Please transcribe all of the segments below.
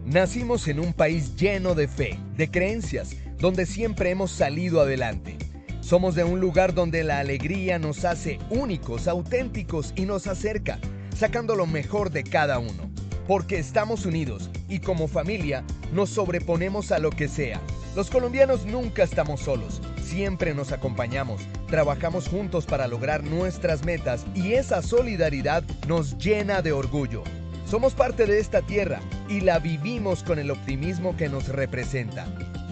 Nacimos en un país lleno de fe, de creencias, donde siempre hemos salido adelante. Somos de un lugar donde la alegría nos hace únicos, auténticos y nos acerca, sacando lo mejor de cada uno. Porque estamos unidos y como familia nos sobreponemos a lo que sea. Los colombianos nunca estamos solos, siempre nos acompañamos, trabajamos juntos para lograr nuestras metas y esa solidaridad nos llena de orgullo. Somos parte de esta tierra y la vivimos con el optimismo que nos representa.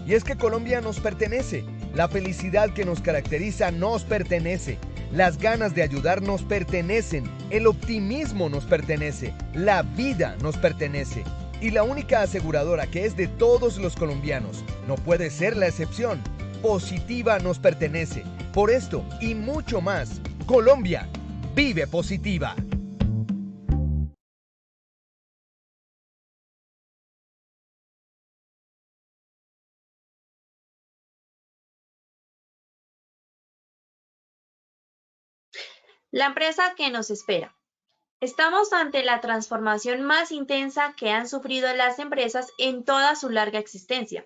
Y es que Colombia nos pertenece, la felicidad que nos caracteriza nos pertenece, las ganas de ayudar nos pertenecen, el optimismo nos pertenece, la vida nos pertenece. Y la única aseguradora que es de todos los colombianos, no puede ser la excepción, Positiva nos pertenece. Por esto y mucho más, Colombia vive Positiva. La empresa que nos espera. Estamos ante la transformación más intensa que han sufrido las empresas en toda su larga existencia.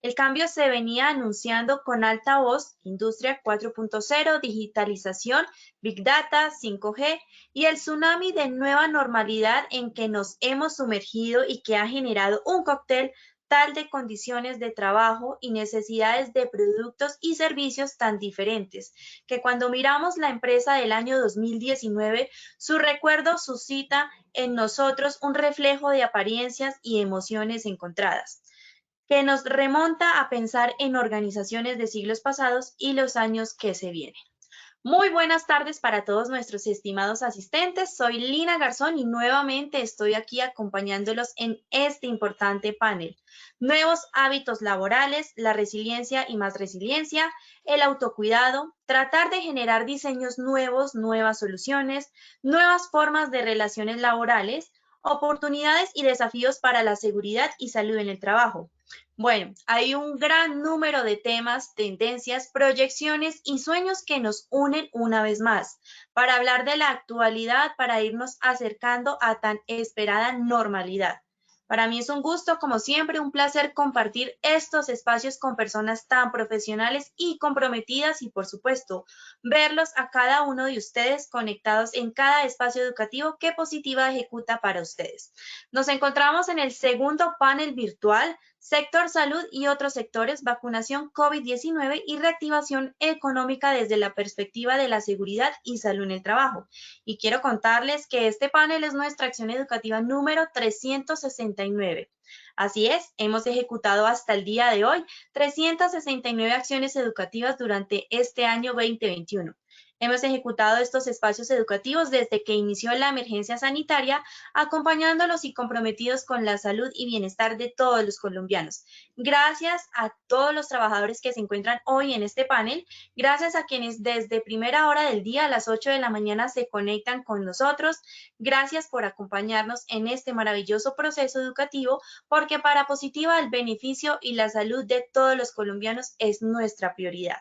El cambio se venía anunciando con alta voz: Industria 4.0, digitalización, Big Data, 5G y el tsunami de nueva normalidad en que nos hemos sumergido y que ha generado un cóctel tal de condiciones de trabajo y necesidades de productos y servicios tan diferentes, que cuando miramos la empresa del año 2019, su recuerdo suscita en nosotros un reflejo de apariencias y emociones encontradas, que nos remonta a pensar en organizaciones de siglos pasados y los años que se vienen. Muy buenas tardes para todos nuestros estimados asistentes. Soy Lina Garzón y nuevamente estoy aquí acompañándolos en este importante panel. Nuevos hábitos laborales, la resiliencia y más resiliencia, el autocuidado, tratar de generar diseños nuevos, nuevas soluciones, nuevas formas de relaciones laborales, oportunidades y desafíos para la seguridad y salud en el trabajo. Bueno, hay un gran número de temas, tendencias, proyecciones y sueños que nos unen una vez más para hablar de la actualidad, para irnos acercando a tan esperada normalidad. Para mí es un gusto, como siempre, un placer compartir estos espacios con personas tan profesionales y comprometidas y, por supuesto, verlos a cada uno de ustedes conectados en cada espacio educativo que Positiva ejecuta para ustedes. Nos encontramos en el segundo panel virtual, sector salud y otros sectores, vacunación COVID-19 y reactivación económica desde la perspectiva de la seguridad y salud en el trabajo. Y quiero contarles que este panel es nuestra acción educativa número 369. Así es, hemos ejecutado hasta el día de hoy 369 acciones educativas durante este año 2021. Hemos ejecutado estos espacios educativos desde que inició la emergencia sanitaria, acompañándolos y comprometidos con la salud y bienestar de todos los colombianos. Gracias a todos los trabajadores que se encuentran hoy en este panel, gracias a quienes desde primera hora del día a las 8 de la mañana se conectan con nosotros, gracias por acompañarnos en este maravilloso proceso educativo, porque para Positiva el beneficio y la salud de todos los colombianos es nuestra prioridad.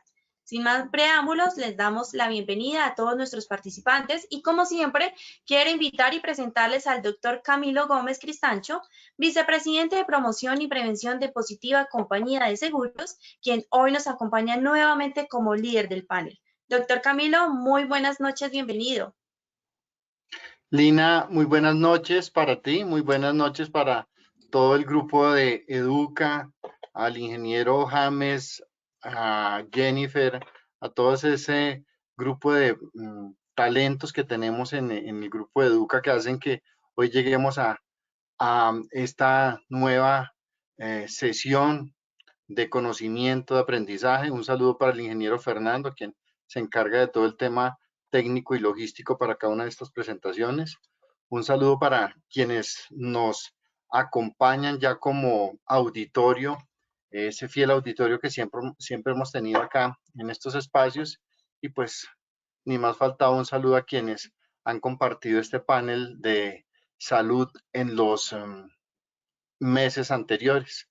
Sin más preámbulos, les damos la bienvenida a todos nuestros participantes y, como siempre, quiero invitar y presentarles al doctor Camilo Gómez Cristancho, vicepresidente de Promoción y Prevención de Positiva Compañía de Seguros, quien hoy nos acompaña nuevamente como líder del panel. Doctor Camilo, muy buenas noches, bienvenido. Lina, muy buenas noches para ti, muy buenas noches para todo el grupo de Educa, al ingeniero James, a Jennifer, a todo ese grupo de talentos que tenemos en el grupo de Educa que hacen que hoy lleguemos a esta nueva sesión de conocimiento, de aprendizaje. Un saludo para el ingeniero Fernando, quien se encarga de todo el tema técnico y logístico para cada una de estas presentaciones. Un saludo para quienes nos acompañan ya como auditorio, ese fiel auditorio que siempre hemos tenido acá en estos espacios. Y pues ni más faltaba un saludo a quienes han compartido este panel de salud en los meses anteriores.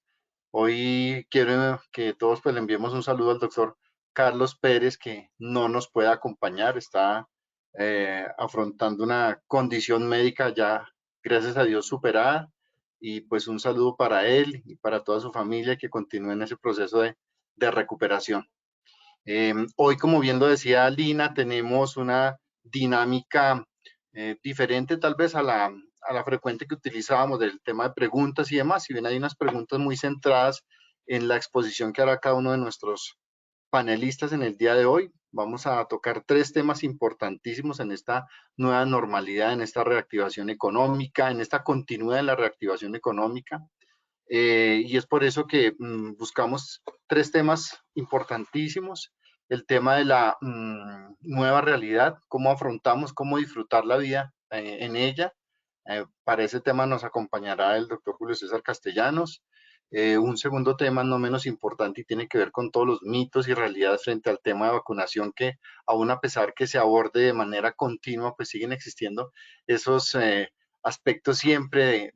Hoy quiero que todos pues le enviemos un saludo al doctor Carlos Pérez, que no nos puede acompañar, está afrontando una condición médica ya, gracias a Dios, superada, y pues un saludo para él y para toda su familia que continúe en ese proceso de recuperación. Hoy, como bien lo decía Lina, tenemos una dinámica diferente tal vez a la frecuente que utilizábamos del tema de preguntas y demás. Si bien hay unas preguntas muy centradas en la exposición que hará cada uno de nuestros panelistas en el día de hoy, vamos a tocar 3 temas importantísimos en esta nueva normalidad, en esta reactivación económica, en esta continuidad de la reactivación económica. Y es por eso que buscamos 3 temas importantísimos. El tema de la nueva realidad, cómo afrontamos, cómo disfrutar la vida en ella. Para ese tema nos acompañará el doctor Julio César Castellanos. Un segundo tema no menos importante y tiene que ver con todos los mitos y realidades frente al tema de vacunación que aún a pesar que se aborde de manera continua, pues siguen existiendo esos aspectos siempre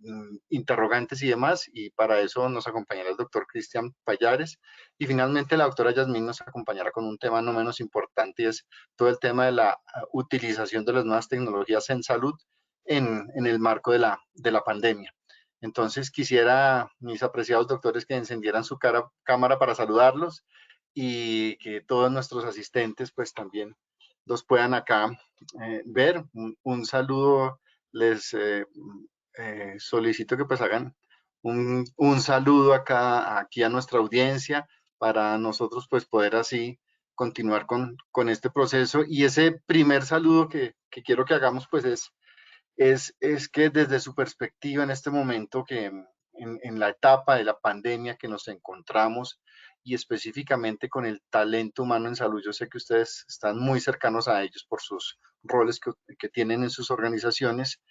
interrogantes y demás, y para eso nos acompañará el doctor Cristian Pallares, y finalmente la doctora Yasmín nos acompañará con un tema no menos importante, y es todo el tema de la utilización de las nuevas tecnologías en salud en el marco de la pandemia. Entonces quisiera, mis apreciados doctores, que encendieran su cámara para saludarlos y que todos nuestros asistentes pues también los puedan acá ver. Un saludo, les solicito que pues hagan un saludo aquí a nuestra audiencia para nosotros pues poder así continuar con este proceso. Y ese primer saludo que quiero que hagamos pues es que desde su perspectiva en este momento que en la etapa de la pandemia que nos encontramos y específicamente con el talento humano en salud, yo sé que ustedes están muy cercanos a ellos por sus roles que tienen en sus organizaciones,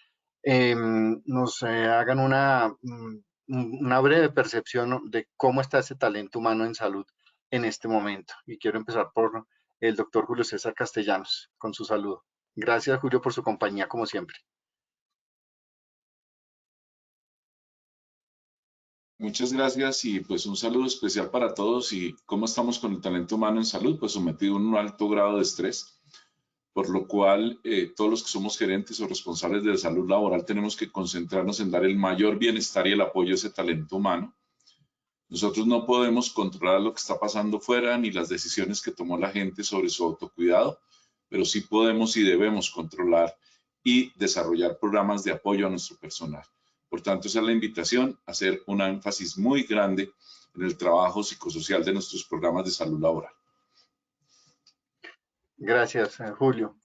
nos hagan una breve percepción de cómo está ese talento humano en salud en este momento. Y quiero empezar por el doctor Julio César Castellanos, con su saludo. Gracias, Julio, por su compañía, como siempre. Muchas gracias y pues un saludo especial para todos. Y cómo estamos con el talento humano en salud, pues sometido a un alto grado de estrés, por lo cual todos los que somos gerentes o responsables de salud laboral tenemos que concentrarnos en dar el mayor bienestar y el apoyo a ese talento humano. Nosotros no podemos controlar lo que está pasando fuera ni las decisiones que tomó la gente sobre su autocuidado, pero sí podemos y debemos controlar y desarrollar programas de apoyo a nuestro personal. Por tanto, esa es la invitación a hacer un énfasis muy grande en el trabajo psicosocial de nuestros programas de salud laboral. Gracias, Julio.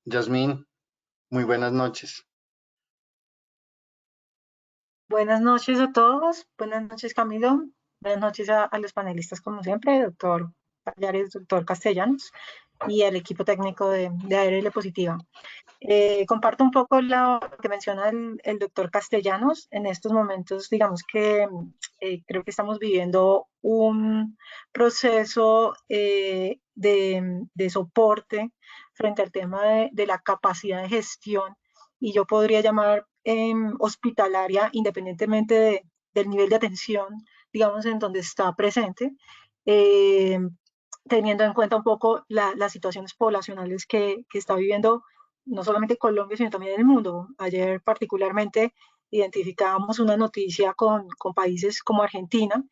Yasmín, muy buenas noches. Buenas noches a todos, buenas noches Camilo, buenas noches a los panelistas como siempre, doctor Pallares, doctor Castellanos y al equipo técnico de ARL Positiva. Comparto un poco lo que menciona el doctor Castellanos. En estos momentos, digamos que creo que estamos viviendo un proceso de soporte frente al tema de la capacidad de gestión, y yo podría llamar hospitalaria, independientemente del nivel de atención, digamos, en donde está presente, teniendo en cuenta un poco las situaciones poblacionales que está viviendo no solamente Colombia, sino también el mundo. Ayer particularmente identificábamos una noticia con países como Argentina,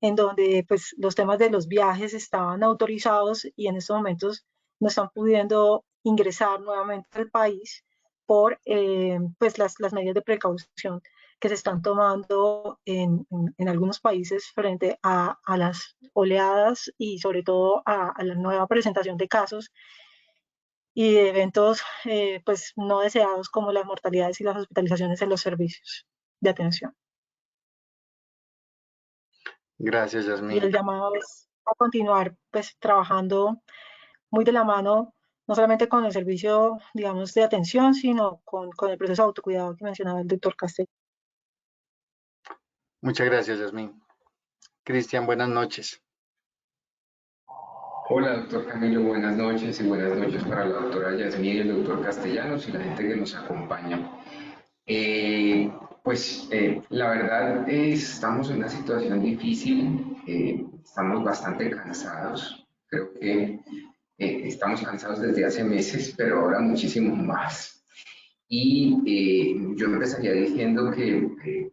en donde pues los temas de los viajes estaban autorizados y en estos momentos no están pudiendo ingresar nuevamente al país por pues las medidas de precaución que se están tomando en algunos países frente a las oleadas y sobre todo a la nueva presentación de casos y de eventos pues no deseados como las mortalidades y las hospitalizaciones en los servicios de atención. Gracias, Yasmín. Y el llamado es a continuar pues trabajando muy de la mano, no solamente con el servicio, digamos, de atención, sino con el proceso de autocuidado que mencionaba el doctor Castellano. Muchas gracias, Yasmín. Cristian, buenas noches. Hola, doctor Camilo, buenas noches y buenas noches para la doctora Yasmín y el doctor Castellanos y la gente que nos acompaña. La verdad estamos en una situación difícil, estamos bastante cansados, creo que estamos cansados desde hace meses, pero ahora muchísimo más. Y yo empezaría diciendo que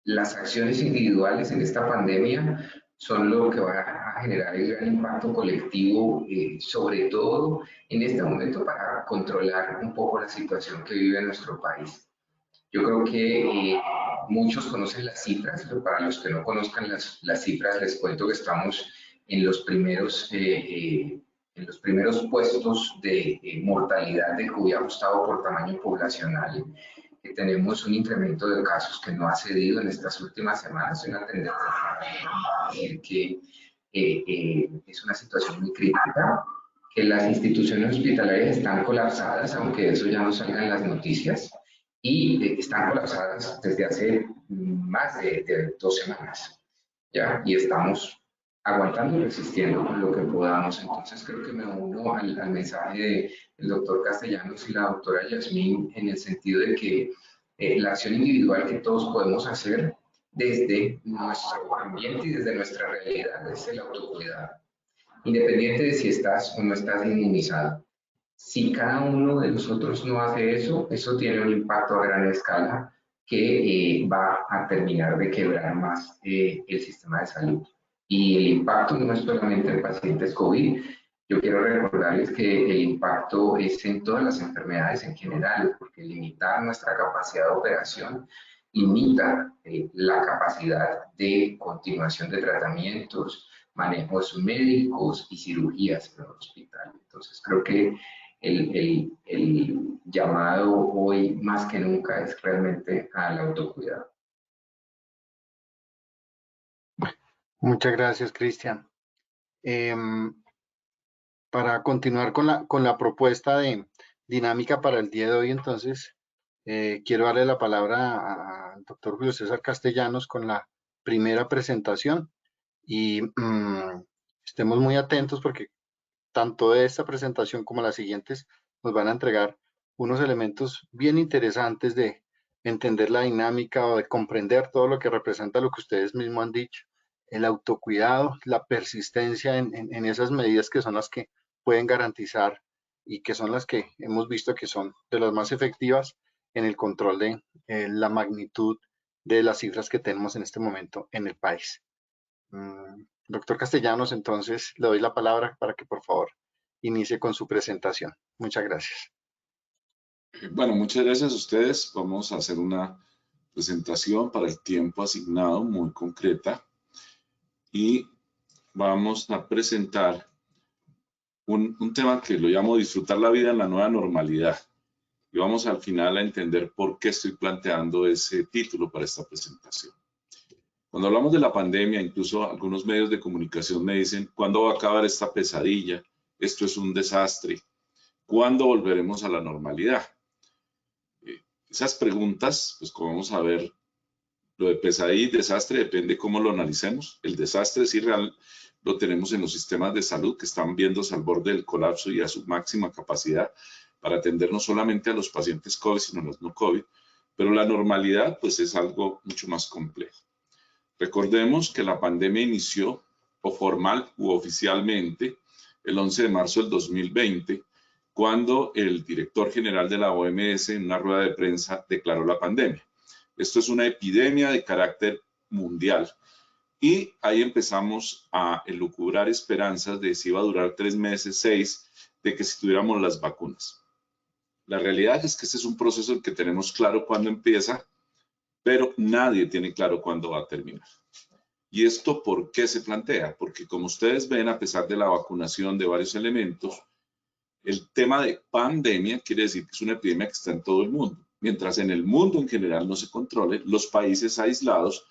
Las acciones individuales en esta pandemia son lo que va a generar el gran impacto colectivo, sobre todo en este momento para controlar un poco la situación que vive nuestro país. Yo creo que muchos conocen las cifras, pero para los que no conozcan las cifras, les cuento que estamos en los primeros puestos de mortalidad del COVID ajustado por tamaño poblacional. Que tenemos un incremento de casos que no ha cedido en estas últimas semanas, una tendencia que es una situación muy crítica, que las instituciones hospitalarias están colapsadas, aunque eso ya no salga en las noticias, y están colapsadas desde hace más de 2 semanas, ¿ya? Y estamos aguantando y resistiendo con lo que podamos. Entonces creo que me uno al mensaje del doctor Castellanos y la doctora Yasmín en el sentido de que la acción individual que todos podemos hacer desde nuestro ambiente y desde nuestra realidad es el autocuidado, independiente de si estás o no estás inmunizado. Si cada uno de nosotros no hace eso, eso tiene un impacto a gran escala que va a terminar de quebrar más el sistema de salud. Y el impacto no es solamente en pacientes COVID. Yo quiero recordarles que el impacto es en todas las enfermedades en general, porque limitar nuestra capacidad de operación limita la capacidad de continuación de tratamientos, manejos médicos y cirugías en el hospital. Entonces creo que el llamado hoy más que nunca es realmente al autocuidado. Muchas gracias, Cristian. Para continuar con la propuesta de dinámica para el día de hoy, entonces, quiero darle la palabra al doctor Julio César Castellanos con la primera presentación y estemos muy atentos porque tanto de esta presentación como las siguientes nos van a entregar unos elementos bien interesantes de entender la dinámica o de comprender todo lo que representa lo que ustedes mismos han dicho, el autocuidado, la persistencia en esas medidas que son las que pueden garantizar y que son las que hemos visto que son de las más efectivas en el control de la magnitud de las cifras que tenemos en este momento en el país. Doctor Castellanos, entonces le doy la palabra para que por favor inicie con su presentación. Muchas gracias. Bueno, muchas gracias a ustedes. Vamos a hacer una presentación para el tiempo asignado muy concreta y vamos a presentar un tema que lo llamo disfrutar la vida en la nueva normalidad. Y vamos al final a entender por qué estoy planteando ese título para esta presentación. Cuando hablamos de la pandemia, incluso algunos medios de comunicación me dicen, ¿cuándo va a acabar esta pesadilla? Esto es un desastre. ¿Cuándo volveremos a la normalidad? Esas preguntas, pues como vamos a ver, lo de pesadilla y desastre depende cómo lo analicemos. El desastre sí real lo tenemos en los sistemas de salud que están viéndose al borde del colapso y a su máxima capacidad para atender no solamente a los pacientes COVID, sino a los no COVID. Pero la normalidad, pues es algo mucho más complejo. Recordemos que la pandemia inició, o formal u oficialmente, el 11 de marzo del 2020, cuando el director general de la OMS en una rueda de prensa declaró la pandemia. Esto es una epidemia de carácter mundial y ahí empezamos a elucubrar esperanzas de si iba a durar 3 meses, 6, de que si tuviéramos las vacunas. La realidad es que este es un proceso en que tenemos claro cuándo empieza, pero nadie tiene claro cuándo va a terminar. ¿Y esto por qué se plantea? Porque como ustedes ven, a pesar de la vacunación de varios elementos, el tema de pandemia quiere decir que es una epidemia que está en todo el mundo. Mientras en el mundo en general no se controle, los países aislados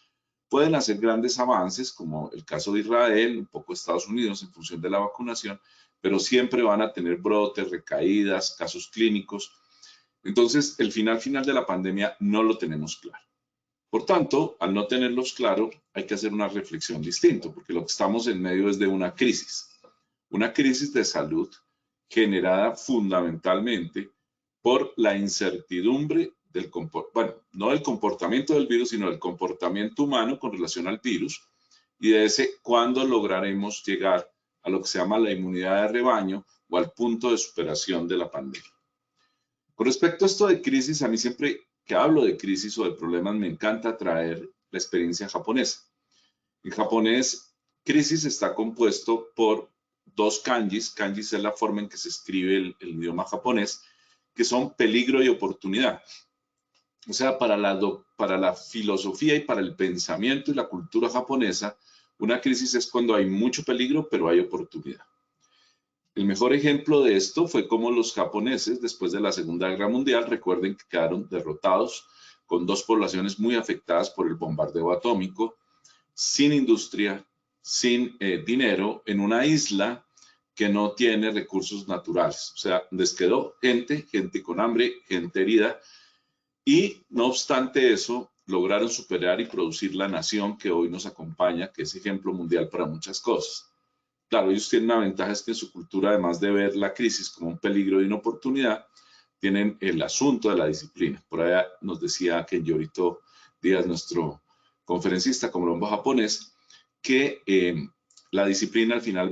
pueden hacer grandes avances, como el caso de Israel, un poco Estados Unidos en función de la vacunación, pero siempre van a tener brotes, recaídas, casos clínicos. Entonces, el final de la pandemia no lo tenemos claro. Por tanto, al no tenerlos claro, hay que hacer una reflexión distinta, porque lo que estamos en medio es de una crisis de salud generada fundamentalmente por la incertidumbre del no del comportamiento del virus, sino del comportamiento humano con relación al virus y de ese cuándo lograremos llegar a lo que se llama la inmunidad de rebaño o al punto de superación de la pandemia. Con respecto a esto de crisis, a mí siempre que hablo de crisis o de problemas me encanta traer la experiencia japonesa. En japonés, crisis está compuesto por dos kanjis. Kanjis es la forma en que se escribe el idioma japonés, que son peligro y oportunidad. O sea, para la filosofía y para el pensamiento y la cultura japonesa, una crisis es cuando hay mucho peligro, pero hay oportunidad. El mejor ejemplo de esto fue cómo los japoneses, después de la Segunda Guerra Mundial, recuerden que quedaron derrotados, con dos poblaciones muy afectadas por el bombardeo atómico, sin industria, sin dinero, en una isla que no tiene recursos naturales. O sea, les quedó gente con hambre, gente herida, y no obstante eso, lograron superar y producir la nación que hoy nos acompaña, que es ejemplo mundial para muchas cosas. Claro, ellos tienen una ventaja, es que en su cultura, además de ver la crisis como un peligro y una oportunidad, tienen el asunto de la disciplina. Por allá nos decía Kenyorito Díaz, nuestro conferencista colombo japonés, que la disciplina al final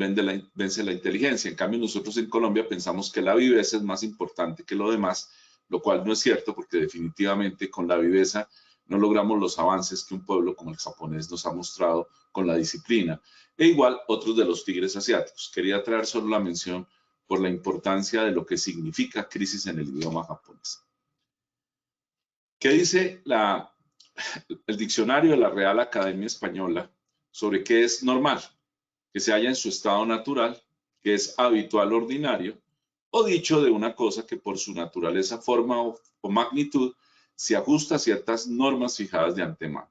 vence la inteligencia. En cambio, nosotros en Colombia pensamos que la viveza es más importante que lo demás, lo cual no es cierto, porque definitivamente con la viveza no logramos los avances que un pueblo como el japonés nos ha mostrado con la disciplina. E igual otros de los tigres asiáticos. Quería traer solo la mención por la importancia de lo que significa crisis en el idioma japonés. ¿Qué dice el diccionario de la Real Academia Española sobre qué es normal? Que se halla en su estado natural, que es habitual, ordinario, o dicho de una cosa que por su naturaleza, forma o magnitud se ajusta a ciertas normas fijadas de antemano.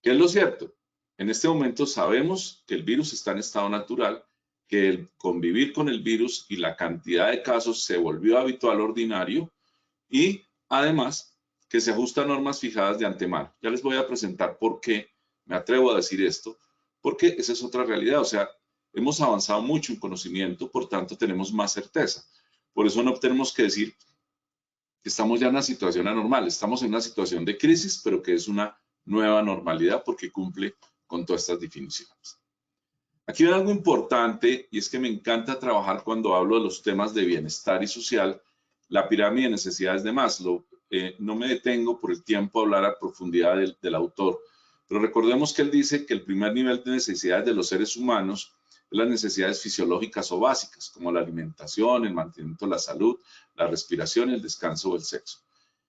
¿Qué es lo cierto? En este momento sabemos que el virus está en estado natural, que el convivir con el virus y la cantidad de casos se volvió habitual, ordinario, y además que se ajusta a normas fijadas de antemano. Ya les voy a presentar por qué me atrevo a decir esto, porque esa es otra realidad. O sea, hemos avanzado mucho en conocimiento, por tanto tenemos más certeza. Por eso no tenemos que decir que estamos ya en una situación anormal, estamos en una situación de crisis, pero que es una nueva normalidad porque cumple con todas estas definiciones. Aquí hay algo importante y es que me encanta trabajar cuando hablo de los temas de bienestar y social, la pirámide de necesidades de Maslow. No me detengo por el tiempo a hablar a profundidad del autor, pero recordemos que él dice que el primer nivel de necesidades de los seres humanos es las necesidades fisiológicas o básicas, como la alimentación, el mantenimiento de la salud, la respiración, el descanso o el sexo.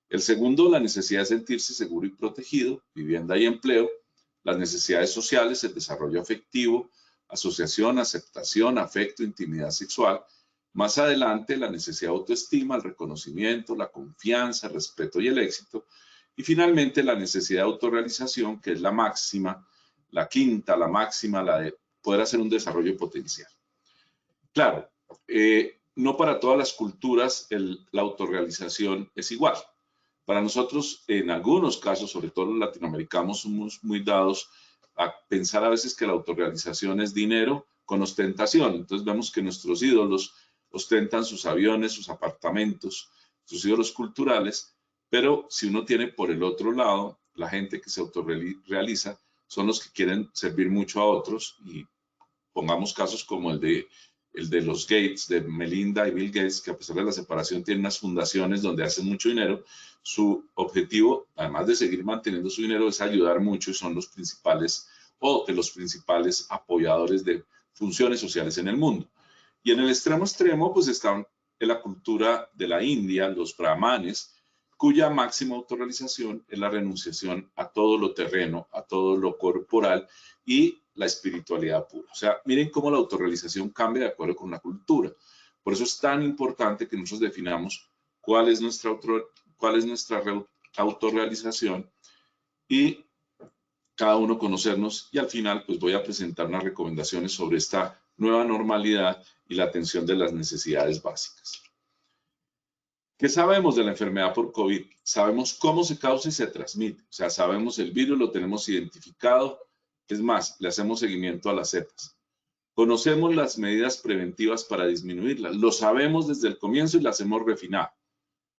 El segundo, la necesidad de sentirse seguro y protegido, vivienda y empleo, las necesidades sociales, el desarrollo afectivo, asociación, aceptación, afecto, intimidad sexual. Más adelante, la necesidad de autoestima, el reconocimiento, la confianza, el respeto y el éxito. Y finalmente, la necesidad de autorrealización, que es la máxima, la quinta, la máxima, la de poder hacer un desarrollo potencial. Claro, no para todas las culturas la autorrealización es igual. Para nosotros, en algunos casos, sobre todo los latinoamericanos, somos muy dados a pensar a veces que la autorrealización es dinero con ostentación. Entonces vemos que nuestros ídolos ostentan sus aviones, sus apartamentos, sus ídolos culturales, pero si uno tiene por el otro lado, la gente que se autorrealiza son los que quieren servir mucho a otros, y pongamos casos como el de los Gates, de Melinda y Bill Gates, que a pesar de la separación tienen unas fundaciones donde hacen mucho dinero. Su objetivo, además de seguir manteniendo su dinero, es ayudar mucho y son los principales o de los principales apoyadores de funciones sociales en el mundo. Y en el extremo, pues están en la cultura de la India, los brahmanes, cuya máxima autorrealización es la renunciación a todo lo terreno, a todo lo corporal y la espiritualidad pura. O sea, miren cómo la autorrealización cambia de acuerdo con la cultura. Por eso es tan importante que nosotros definamos cuál es nuestra autorrealización y cada uno conocernos, y al final pues voy a presentar unas recomendaciones sobre esta nueva normalidad y la atención de las necesidades básicas. ¿Qué sabemos de la enfermedad por COVID? Sabemos cómo se causa y se transmite. O sea, sabemos el virus, lo tenemos identificado. Es más, le hacemos seguimiento a las cepas. Conocemos las medidas preventivas para disminuirlas. Lo sabemos desde el comienzo y las hemos refinado.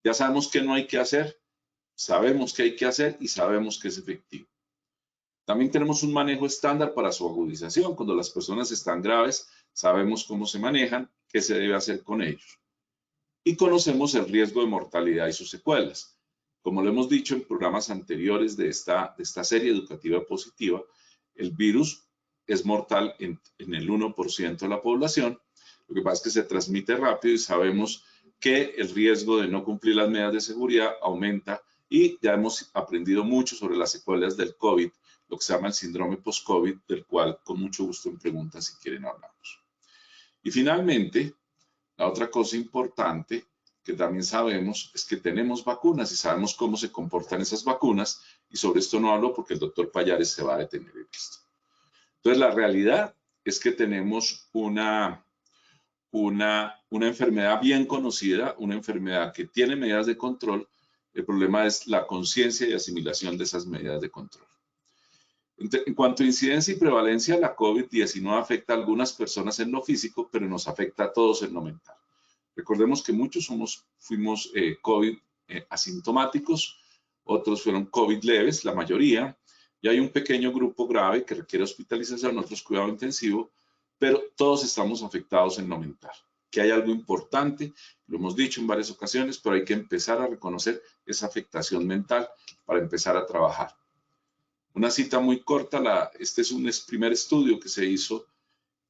Ya sabemos qué no hay que hacer, sabemos qué hay que hacer y sabemos que es efectivo. También tenemos un manejo estándar para su agudización. Cuando las personas están graves, sabemos cómo se manejan, qué se debe hacer con ellos. Y conocemos el riesgo de mortalidad y sus secuelas. Como lo hemos dicho en programas anteriores de esta serie educativa positiva, el virus es mortal en el 1% de la población. Lo que pasa es que se transmite rápido y sabemos que el riesgo de no cumplir las medidas de seguridad aumenta, y ya hemos aprendido mucho sobre las secuelas del COVID, lo que se llama el síndrome post-COVID, del cual con mucho gusto en preguntas si quieren hablamos. Y finalmente, la otra cosa importante que también sabemos es que tenemos vacunas y sabemos cómo se comportan esas vacunas, y sobre esto no hablo porque el doctor Pallares se va a detener en esto. Entonces, la realidad es que tenemos una enfermedad bien conocida, una enfermedad que tiene medidas de control. El problema es la conciencia y asimilación de esas medidas de control. En cuanto a incidencia y prevalencia, la COVID-19 afecta a algunas personas en lo físico, pero nos afecta a todos en lo mental. Recordemos que muchos fuimos COVID asintomáticos, otros fueron COVID leves, la mayoría, y hay un pequeño grupo grave que requiere hospitalización, otros cuidado intensivo, pero todos estamos afectados en lo mental. Que hay algo importante, lo hemos dicho en varias ocasiones, pero hay que empezar a reconocer esa afectación mental para empezar a trabajar. Una cita muy corta, este es un primer estudio que se hizo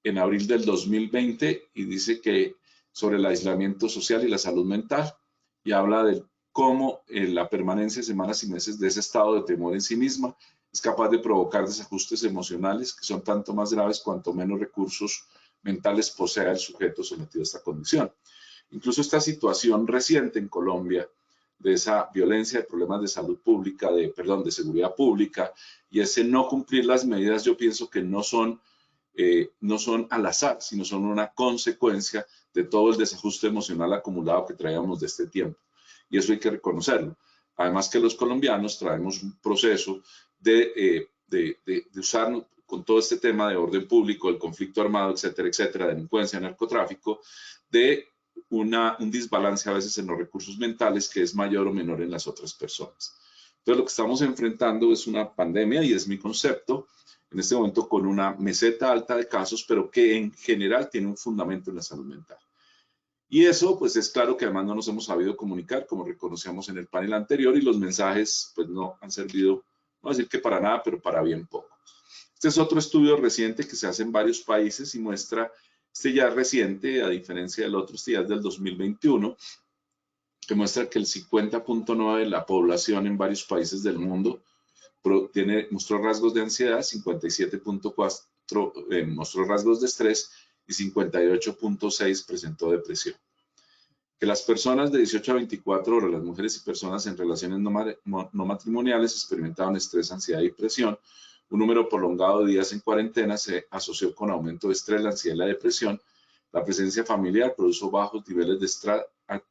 en abril del 2020 y dice que sobre el aislamiento social y la salud mental, y habla de cómo la permanencia de semanas y meses de ese estado de temor en sí misma es capaz de provocar desajustes emocionales que son tanto más graves cuanto menos recursos mentales posea el sujeto sometido a esta condición. Incluso esta situación reciente en Colombia de esa violencia, de problemas de salud pública, de seguridad pública, y ese no cumplir las medidas, yo pienso que no son al azar, sino son una consecuencia de todo el desajuste emocional acumulado que traíamos de este tiempo. Y eso hay que reconocerlo. Además que los colombianos traemos un proceso de usar con todo este tema de orden público, el conflicto armado, etcétera, etcétera, delincuencia, narcotráfico, de un desbalance a veces en los recursos mentales que es mayor o menor en las otras personas. Entonces lo que estamos enfrentando es una pandemia, y es mi concepto, en este momento con una meseta alta de casos, pero que en general tiene un fundamento en la salud mental. Y eso, pues es claro que además no nos hemos sabido comunicar, como reconocíamos en el panel anterior, y los mensajes, pues no han servido, no voy a decir que para nada, pero para bien poco. Este es otro estudio reciente que se hace en varios países y muestra, este ya es reciente, a diferencia del otro, este ya es del 2021, que muestra que el 50.9% de la población en varios países del mundo mostró rasgos de ansiedad, 57.4% mostró rasgos de estrés y 58.6% presentó depresión. Que las personas de 18 a 24 horas, las mujeres y personas en relaciones no matrimoniales experimentaban estrés, ansiedad y depresión. Un número prolongado de días en cuarentena se asoció con aumento de estrés, la ansiedad y la depresión. La presencia familiar produjo bajos niveles de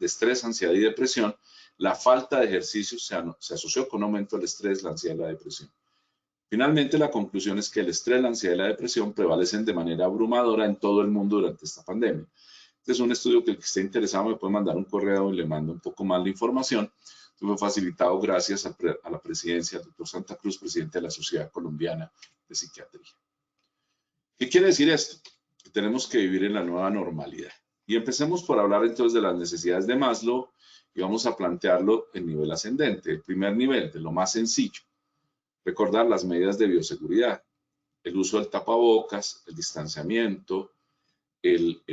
estrés, ansiedad y depresión. La falta de ejercicio se asoció con aumento del estrés, la ansiedad y la depresión. Finalmente, la conclusión es que el estrés, la ansiedad y la depresión prevalecen de manera abrumadora en todo el mundo durante esta pandemia. Este es un estudio que el que esté interesado me puede mandar un correo y le mando un poco más de información. Esto fue facilitado gracias a la presidencia del doctor Santa Cruz, presidente de la Sociedad Colombiana de Psiquiatría. ¿Qué quiere decir esto? Que tenemos que vivir en la nueva normalidad. Y empecemos por hablar entonces de las necesidades de Maslow, y vamos a plantearlo en nivel ascendente. El primer nivel, de lo más sencillo, recordar las medidas de bioseguridad, el uso del tapabocas, el distanciamiento, el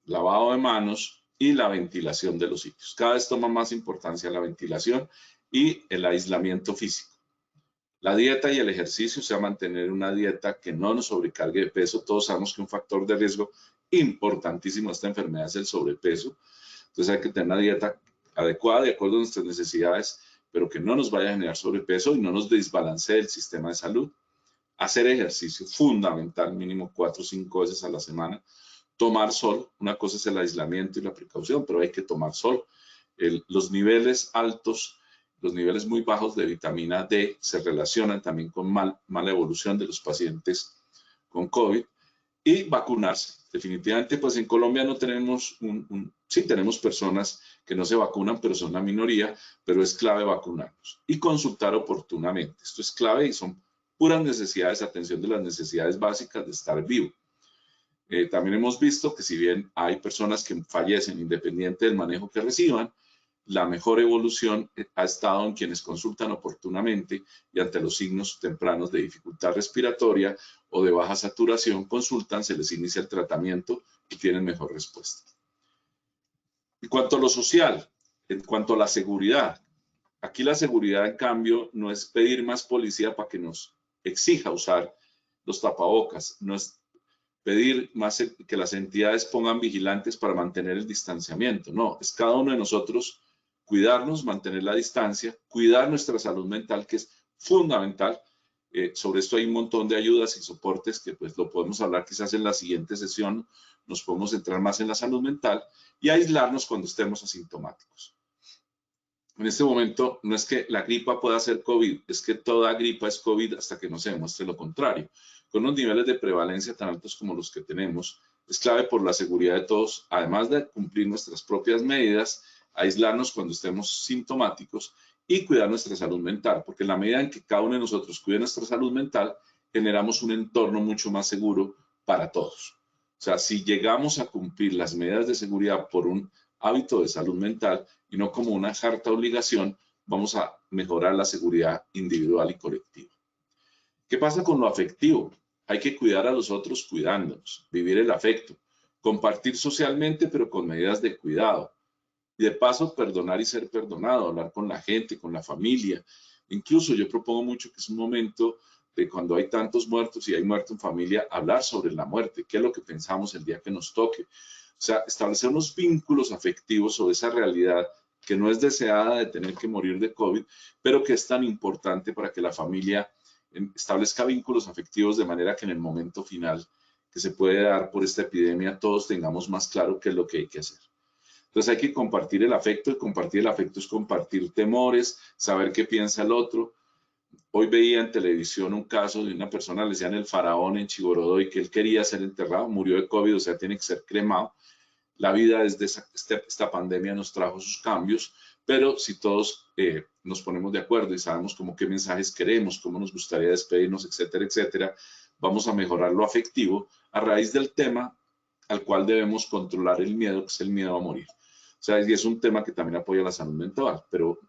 lavado de manos y la ventilación de los sitios. Cada vez toma más importancia la ventilación y el aislamiento físico. La dieta y el ejercicio, o sea, mantener una dieta que no nos sobrecargue de peso. Todos sabemos que un factor de riesgo importantísimo de esta enfermedad es el sobrepeso. Entonces hay que tener una dieta adecuada de acuerdo a nuestras necesidades, pero que no nos vaya a generar sobrepeso y no nos desbalancee el sistema de salud. Hacer ejercicio, fundamental, mínimo 4 o 5 veces a la semana. Tomar sol, una cosa es el aislamiento y la precaución, pero hay que tomar sol. Los niveles altos, los niveles muy bajos de vitamina D se relacionan también con mala evolución de los pacientes con COVID. Y vacunarse. Definitivamente, pues en Colombia no tenemos sí tenemos personas que no se vacunan, pero son la minoría, pero es clave vacunarnos y consultar oportunamente. Esto es clave y son puras necesidades, atención de las necesidades básicas de estar vivo. También hemos visto que si bien hay personas que fallecen independiente del manejo que reciban, la mejor evolución ha estado en quienes consultan oportunamente y ante los signos tempranos de dificultad respiratoria o de baja saturación, consultan, se les inicia el tratamiento y tienen mejor respuesta. En cuanto a lo social, en cuanto a la seguridad, aquí la seguridad, en cambio, no es pedir más policía para que nos exija usar los tapabocas, no es pedir más que las entidades pongan vigilantes para mantener el distanciamiento, no, es cada uno de nosotros cuidarnos, mantener la distancia, cuidar nuestra salud mental, que es fundamental. Sobre esto hay un montón de ayudas y soportes que pues lo podemos hablar quizás en la siguiente sesión, nos podemos centrar más en la salud mental y aislarnos cuando estemos asintomáticos. En este momento no es que la gripa pueda ser COVID, es que toda gripa es COVID hasta que no se demuestre lo contrario. Con unos niveles de prevalencia tan altos como los que tenemos, es clave por la seguridad de todos, además de cumplir nuestras propias medidas, aislarnos cuando estemos sintomáticos y cuidar nuestra salud mental, porque en la medida en que cada uno de nosotros cuide nuestra salud mental, generamos un entorno mucho más seguro para todos. O sea, si llegamos a cumplir las medidas de seguridad por un hábito de salud mental y no como una harta obligación, vamos a mejorar la seguridad individual y colectiva. ¿Qué pasa con lo afectivo? Hay que cuidar a los otros cuidándonos, vivir el afecto, compartir socialmente pero con medidas de cuidado. Y de paso, perdonar y ser perdonado, hablar con la gente, con la familia. Incluso yo propongo mucho que es un momento de cuando hay tantos muertos y hay muerto en familia, hablar sobre la muerte, qué es lo que pensamos el día que nos toque. O sea, establecer unos vínculos afectivos sobre esa realidad que no es deseada de tener que morir de COVID, pero que es tan importante para que la familia establezca vínculos afectivos de manera que en el momento final que se puede dar por esta epidemia todos tengamos más claro qué es lo que hay que hacer. Entonces hay que compartir el afecto, y compartir el afecto es compartir temores, saber qué piensa el otro. Hoy veía en televisión un caso de una persona, le decían el faraón en Chiborodoy, que él quería ser enterrado, murió de COVID, o sea, tiene que ser cremado. La vida desde esta pandemia nos trajo sus cambios, pero si todos nos ponemos de acuerdo y sabemos como qué mensajes queremos, cómo nos gustaría despedirnos, etcétera, etcétera, vamos a mejorar lo afectivo a raíz del tema al cual debemos controlar el miedo, que es el miedo a morir. O sea, y es un tema que también apoya la salud mental, pero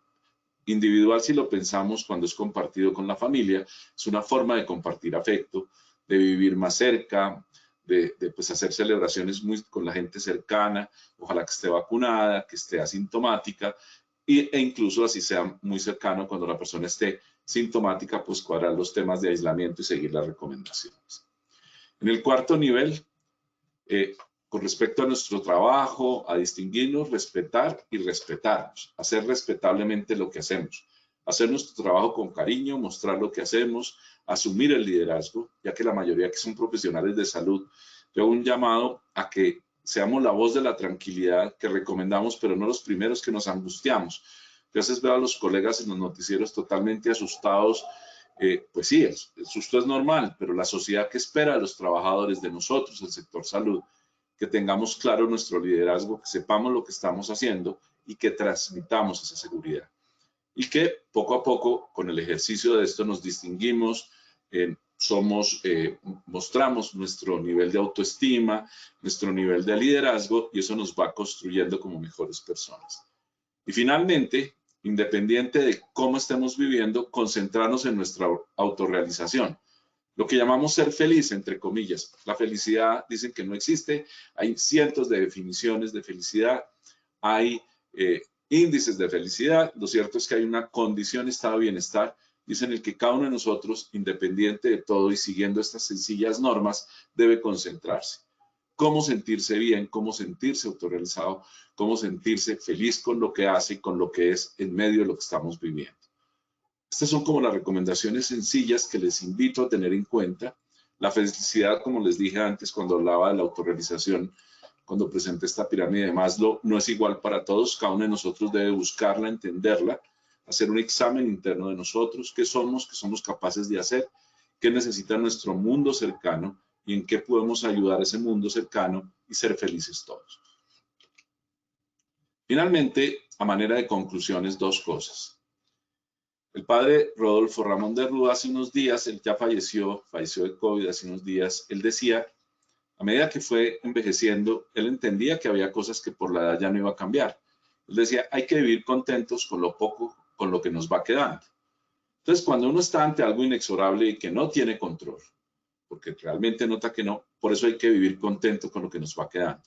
individual, si lo pensamos cuando es compartido con la familia, es una forma de compartir afecto, de vivir más cerca, de pues hacer celebraciones con la gente cercana, ojalá que esté vacunada, que esté asintomática, e incluso así sea muy cercano cuando la persona esté sintomática, pues cuadrar los temas de aislamiento y seguir las recomendaciones. En el cuarto nivel, con respecto a nuestro trabajo, a distinguirnos, respetar y respetarnos, hacer respetablemente lo que hacemos, hacer nuestro trabajo con cariño, mostrar lo que hacemos, asumir el liderazgo, ya que la mayoría que son profesionales de salud, yo hago un llamado a que seamos la voz de la tranquilidad que recomendamos, pero no los primeros que nos angustiamos. Yo a veces veo a los colegas en los noticieros totalmente asustados. Pues sí, el susto es normal, pero la sociedad que espera de los trabajadores, de nosotros, el sector salud, que tengamos claro nuestro liderazgo, que sepamos lo que estamos haciendo y que transmitamos esa seguridad. Y que poco a poco, con el ejercicio de esto, nos distinguimos, mostramos nuestro nivel de autoestima, nuestro nivel de liderazgo, y eso nos va construyendo como mejores personas. Y finalmente, independiente de cómo estemos viviendo, concentrarnos en nuestra autorrealización. Lo que llamamos ser feliz, entre comillas. La felicidad dicen que no existe, hay cientos de definiciones de felicidad, hay índices de felicidad. Lo cierto es que hay una condición, estado de bienestar, dicen el que cada uno de nosotros, independiente de todo y siguiendo estas sencillas normas, debe concentrarse. Cómo sentirse bien, cómo sentirse autorrealizado, cómo sentirse feliz con lo que hace y con lo que es en medio de lo que estamos viviendo. Estas son como las recomendaciones sencillas que les invito a tener en cuenta. La felicidad, como les dije antes cuando hablaba de la autorrealización, cuando presenté esta pirámide de Maslow, no es igual para todos. Cada uno de nosotros debe buscarla, entenderla, hacer un examen interno de nosotros, qué somos capaces de hacer, qué necesita nuestro mundo cercano y en qué podemos ayudar a ese mundo cercano y ser felices todos. Finalmente, a manera de conclusiones, dos cosas. El padre Rodolfo Ramón de Rúa hace unos días, él ya falleció de COVID hace unos días, él decía, a medida que fue envejeciendo, él entendía que había cosas que por la edad ya no iba a cambiar, Él decía, hay que vivir contentos con lo poco, con lo que nos va quedando. Entonces, cuando uno está ante algo inexorable y que no tiene control, porque realmente nota que no, por eso hay que vivir contento con lo que nos va quedando.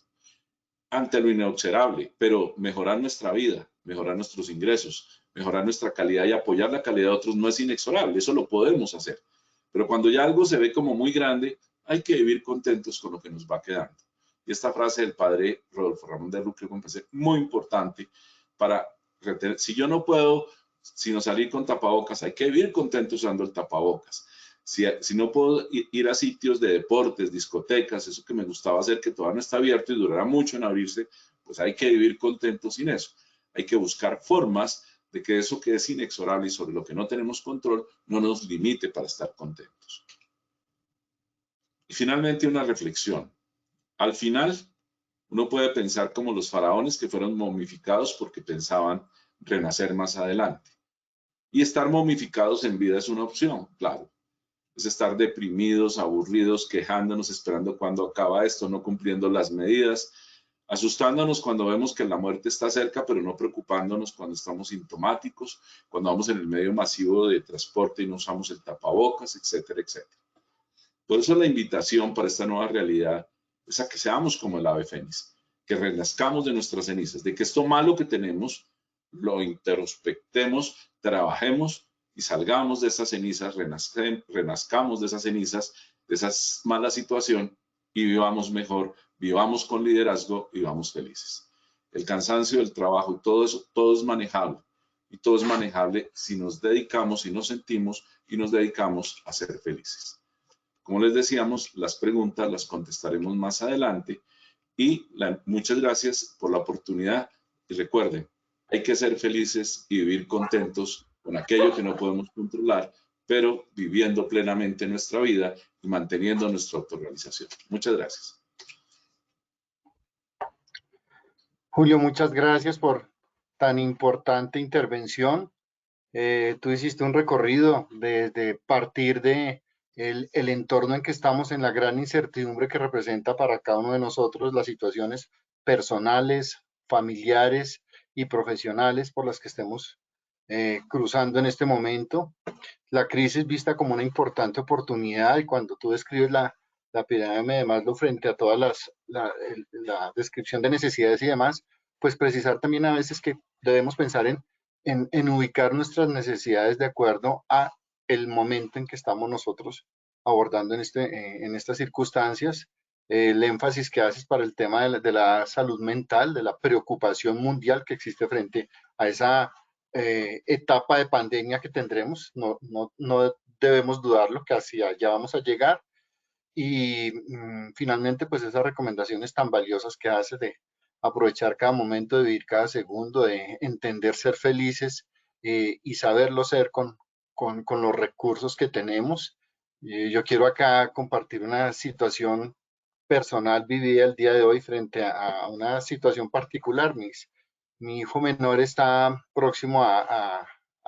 Ante lo inexorable, pero mejorar nuestra vida, mejorar nuestros ingresos, mejorar nuestra calidad y apoyar la calidad de otros no es inexorable, eso lo podemos hacer. Pero cuando ya algo se ve como muy grande, hay que vivir contentos con lo que nos va quedando. Y esta frase del padre Rodolfo Ramón de Ruque me parece muy importante para retener. Si yo no puedo sino salir con tapabocas, hay que vivir contento usando el tapabocas. Si no puedo ir a sitios de deportes, discotecas, eso que me gustaba hacer, que todavía no está abierto y durará mucho en abrirse, pues hay que vivir contentos sin eso. Hay que buscar formas de que eso que es inexorable y sobre lo que no tenemos control no nos limite para estar contentos. Y finalmente una reflexión. Al final, uno puede pensar como los faraones que fueron momificados porque pensaban renacer más adelante. Y estar momificados en vida es una opción, claro. Es estar deprimidos, aburridos, quejándonos, esperando cuando acaba esto, no cumpliendo las medidas, asustándonos cuando vemos que la muerte está cerca, pero no preocupándonos cuando estamos sintomáticos, cuando vamos en el medio masivo de transporte y no usamos el tapabocas, etcétera, etcétera. Por eso la invitación para esta nueva realidad es a que seamos como el ave fénix, que renazcamos de nuestras cenizas, de que esto malo que tenemos lo introspectemos, trabajemos y salgamos de esas cenizas, renazcamos de esas cenizas, de esa mala situación y vivamos mejor, vivamos con liderazgo y vivamos felices. El cansancio del trabajo y todo eso, todo es manejable. Y todo es manejable si nos dedicamos, si nos sentimos y nos dedicamos a ser felices. Como les decíamos, las preguntas las contestaremos más adelante y muchas gracias por la oportunidad y recuerden, hay que ser felices y vivir contentos con aquello que no podemos controlar, pero viviendo plenamente nuestra vida y manteniendo nuestra autorrealización. Muchas gracias. Julio, muchas gracias por tan importante intervención. Tú hiciste un recorrido desde partir de el entorno en que estamos, en la gran incertidumbre que representa para cada uno de nosotros las situaciones personales, familiares y profesionales por las que estemos cruzando en este momento. La crisis vista como una importante oportunidad, y cuando tú describes la pirámide de Maslow frente a toda la descripción de necesidades y demás, pues precisar también a veces que debemos pensar en ubicar nuestras necesidades de acuerdo a el momento en que estamos nosotros abordando en estas circunstancias. El énfasis que haces para el tema de la salud mental, de la preocupación mundial que existe frente a esa etapa de pandemia que tendremos, no debemos dudarlo, que hacia allá vamos a llegar. Y finalmente, pues esas recomendaciones tan valiosas que haces de aprovechar cada momento, de vivir cada segundo, de entender ser felices y saberlo ser con los recursos que tenemos. Yo quiero acá compartir una situación personal vivida el día de hoy frente a una situación particular. Mi hijo menor está próximo a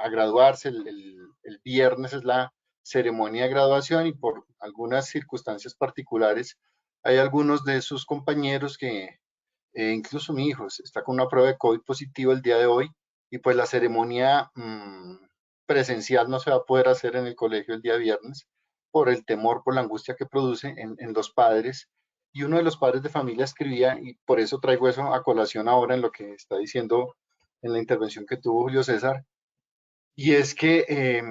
graduarse, el viernes es la ceremonia de graduación y por algunas circunstancias particulares hay algunos de sus compañeros que, incluso mi hijo, está con una prueba de COVID positivo el día de hoy y pues la ceremonia presencial no se va a poder hacer en el colegio el día viernes por el temor, por la angustia que produce en los padres. Y uno de los padres de familia escribía, y por eso traigo eso a colación ahora en lo que está diciendo en la intervención que tuvo Julio César, y es que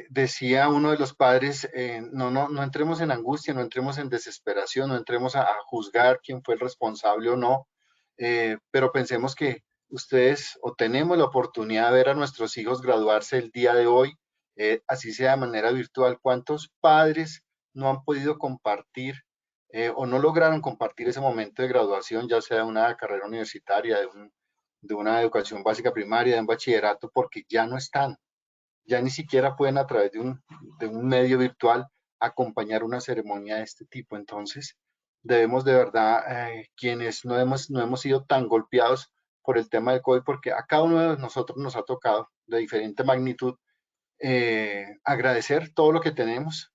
decía uno de los padres, no entremos en angustia, no entremos en desesperación, no entremos a juzgar quién fue el responsable o no, pero pensemos que ustedes o tenemos la oportunidad de ver a nuestros hijos graduarse el día de hoy, así sea de manera virtual. ¿Cuántos padres no han podido compartir o no lograron compartir ese momento de graduación, ya sea de una carrera universitaria, de una educación básica primaria, de un bachillerato, porque ya no están, ya ni siquiera pueden a través de un medio virtual acompañar una ceremonia de este tipo? Entonces, debemos de verdad, quienes no hemos sido tan golpeados por el tema del COVID, porque a cada uno de nosotros nos ha tocado de diferente magnitud, agradecer todo lo que tenemos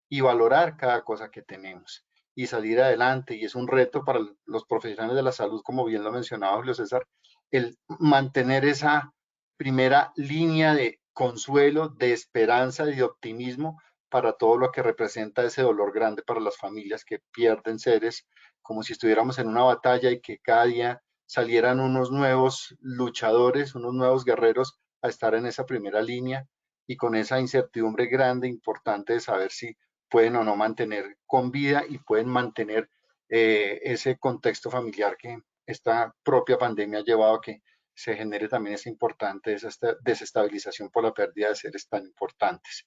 y valorar cada cosa que tenemos y salir adelante. Y es un reto para los profesionales de la salud, como bien lo mencionaba Julio César, el mantener esa primera línea de consuelo, de esperanza y de optimismo para todo lo que representa ese dolor grande para las familias que pierden seres, como si estuviéramos en una batalla y que cada día salieran unos nuevos luchadores, unos nuevos guerreros a estar en esa primera línea y con esa incertidumbre grande, importante de saber si pueden o no mantener con vida y pueden mantener ese contexto familiar que esta propia pandemia ha llevado a que se genere también esa importante desestabilización por la pérdida de seres tan importantes.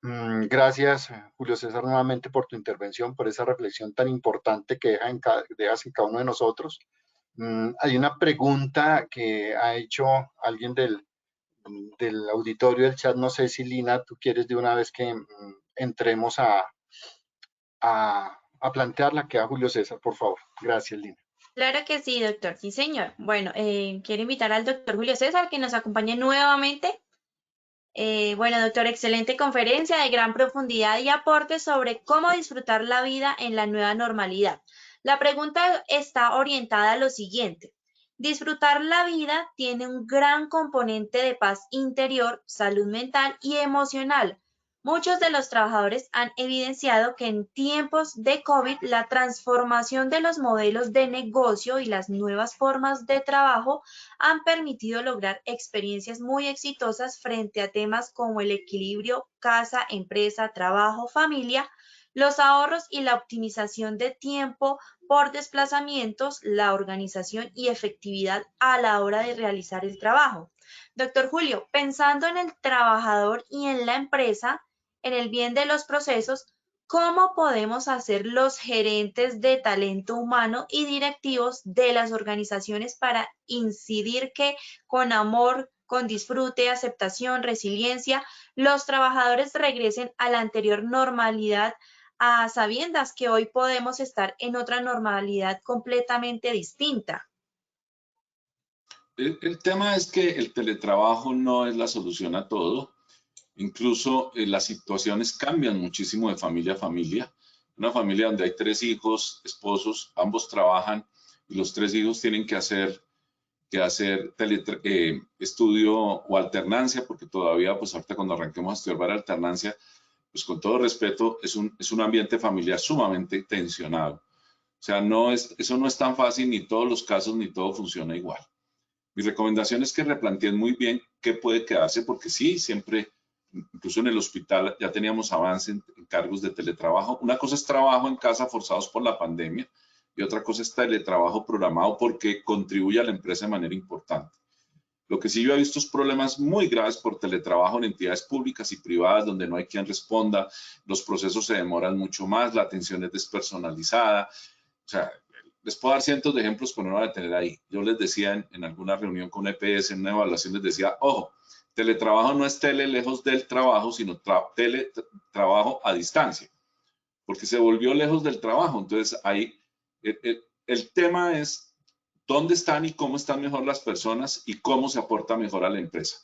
Gracias, Julio César, nuevamente por tu intervención, por esa reflexión tan importante que dejas en cada uno de nosotros. Hay una pregunta que ha hecho alguien del auditorio del chat. No sé si Lina, tú quieres de una vez que entremos a plantearla, que a Julio César, por favor. Gracias, Lina. Claro que sí, doctor. Sí, señor. Bueno, quiero invitar al doctor Julio César que nos acompañe nuevamente. Bueno, doctor, excelente conferencia de gran profundidad y aporte sobre cómo disfrutar la vida en la nueva normalidad. La pregunta está orientada a lo siguiente. Disfrutar la vida tiene un gran componente de paz interior, salud mental y emocional. Muchos de los trabajadores han evidenciado que en tiempos de COVID la transformación de los modelos de negocio y las nuevas formas de trabajo han permitido lograr experiencias muy exitosas frente a temas como el equilibrio casa, empresa, trabajo, familia, los ahorros y la optimización de tiempo por desplazamientos, la organización y efectividad a la hora de realizar el trabajo. Doctor Julio, pensando en el trabajador y en la empresa, en el bien de los procesos, ¿cómo podemos hacer los gerentes de talento humano y directivos de las organizaciones para incidir que con amor, con disfrute, aceptación, resiliencia, los trabajadores regresen a la anterior normalidad a sabiendas que hoy podemos estar en otra normalidad completamente distinta? El tema es que el teletrabajo no es la solución a todo. Incluso las situaciones cambian muchísimo de familia a familia. Una familia donde hay 3 hijos, esposos, ambos trabajan y los 3 hijos tienen que hacer estudio o alternancia, porque todavía, pues ahorita cuando arranquemos a estudiar alternancia, pues con todo respeto, es un ambiente familiar sumamente tensionado. O sea, eso no es tan fácil, ni todos los casos, ni todo funciona igual. Mi recomendación es que replanteen muy bien qué puede quedarse, porque sí, siempre, incluso en el hospital ya teníamos avance en cargos de teletrabajo. Una cosa es trabajo en casa forzados por la pandemia y otra cosa es teletrabajo programado porque contribuye a la empresa de manera importante. Lo que sí yo he visto es problemas muy graves por teletrabajo en entidades públicas y privadas donde no hay quien responda, los procesos se demoran mucho más, la atención es despersonalizada. O sea, les puedo dar cientos de ejemplos, pero no voy a tener ahí. Yo les decía en alguna reunión con EPS, en una evaluación, les decía, ojo, teletrabajo no es tele lejos del trabajo, sino teletrabajo a distancia, porque se volvió lejos del trabajo. Entonces, ahí el tema es dónde están y cómo están mejor las personas y cómo se aporta mejor a la empresa.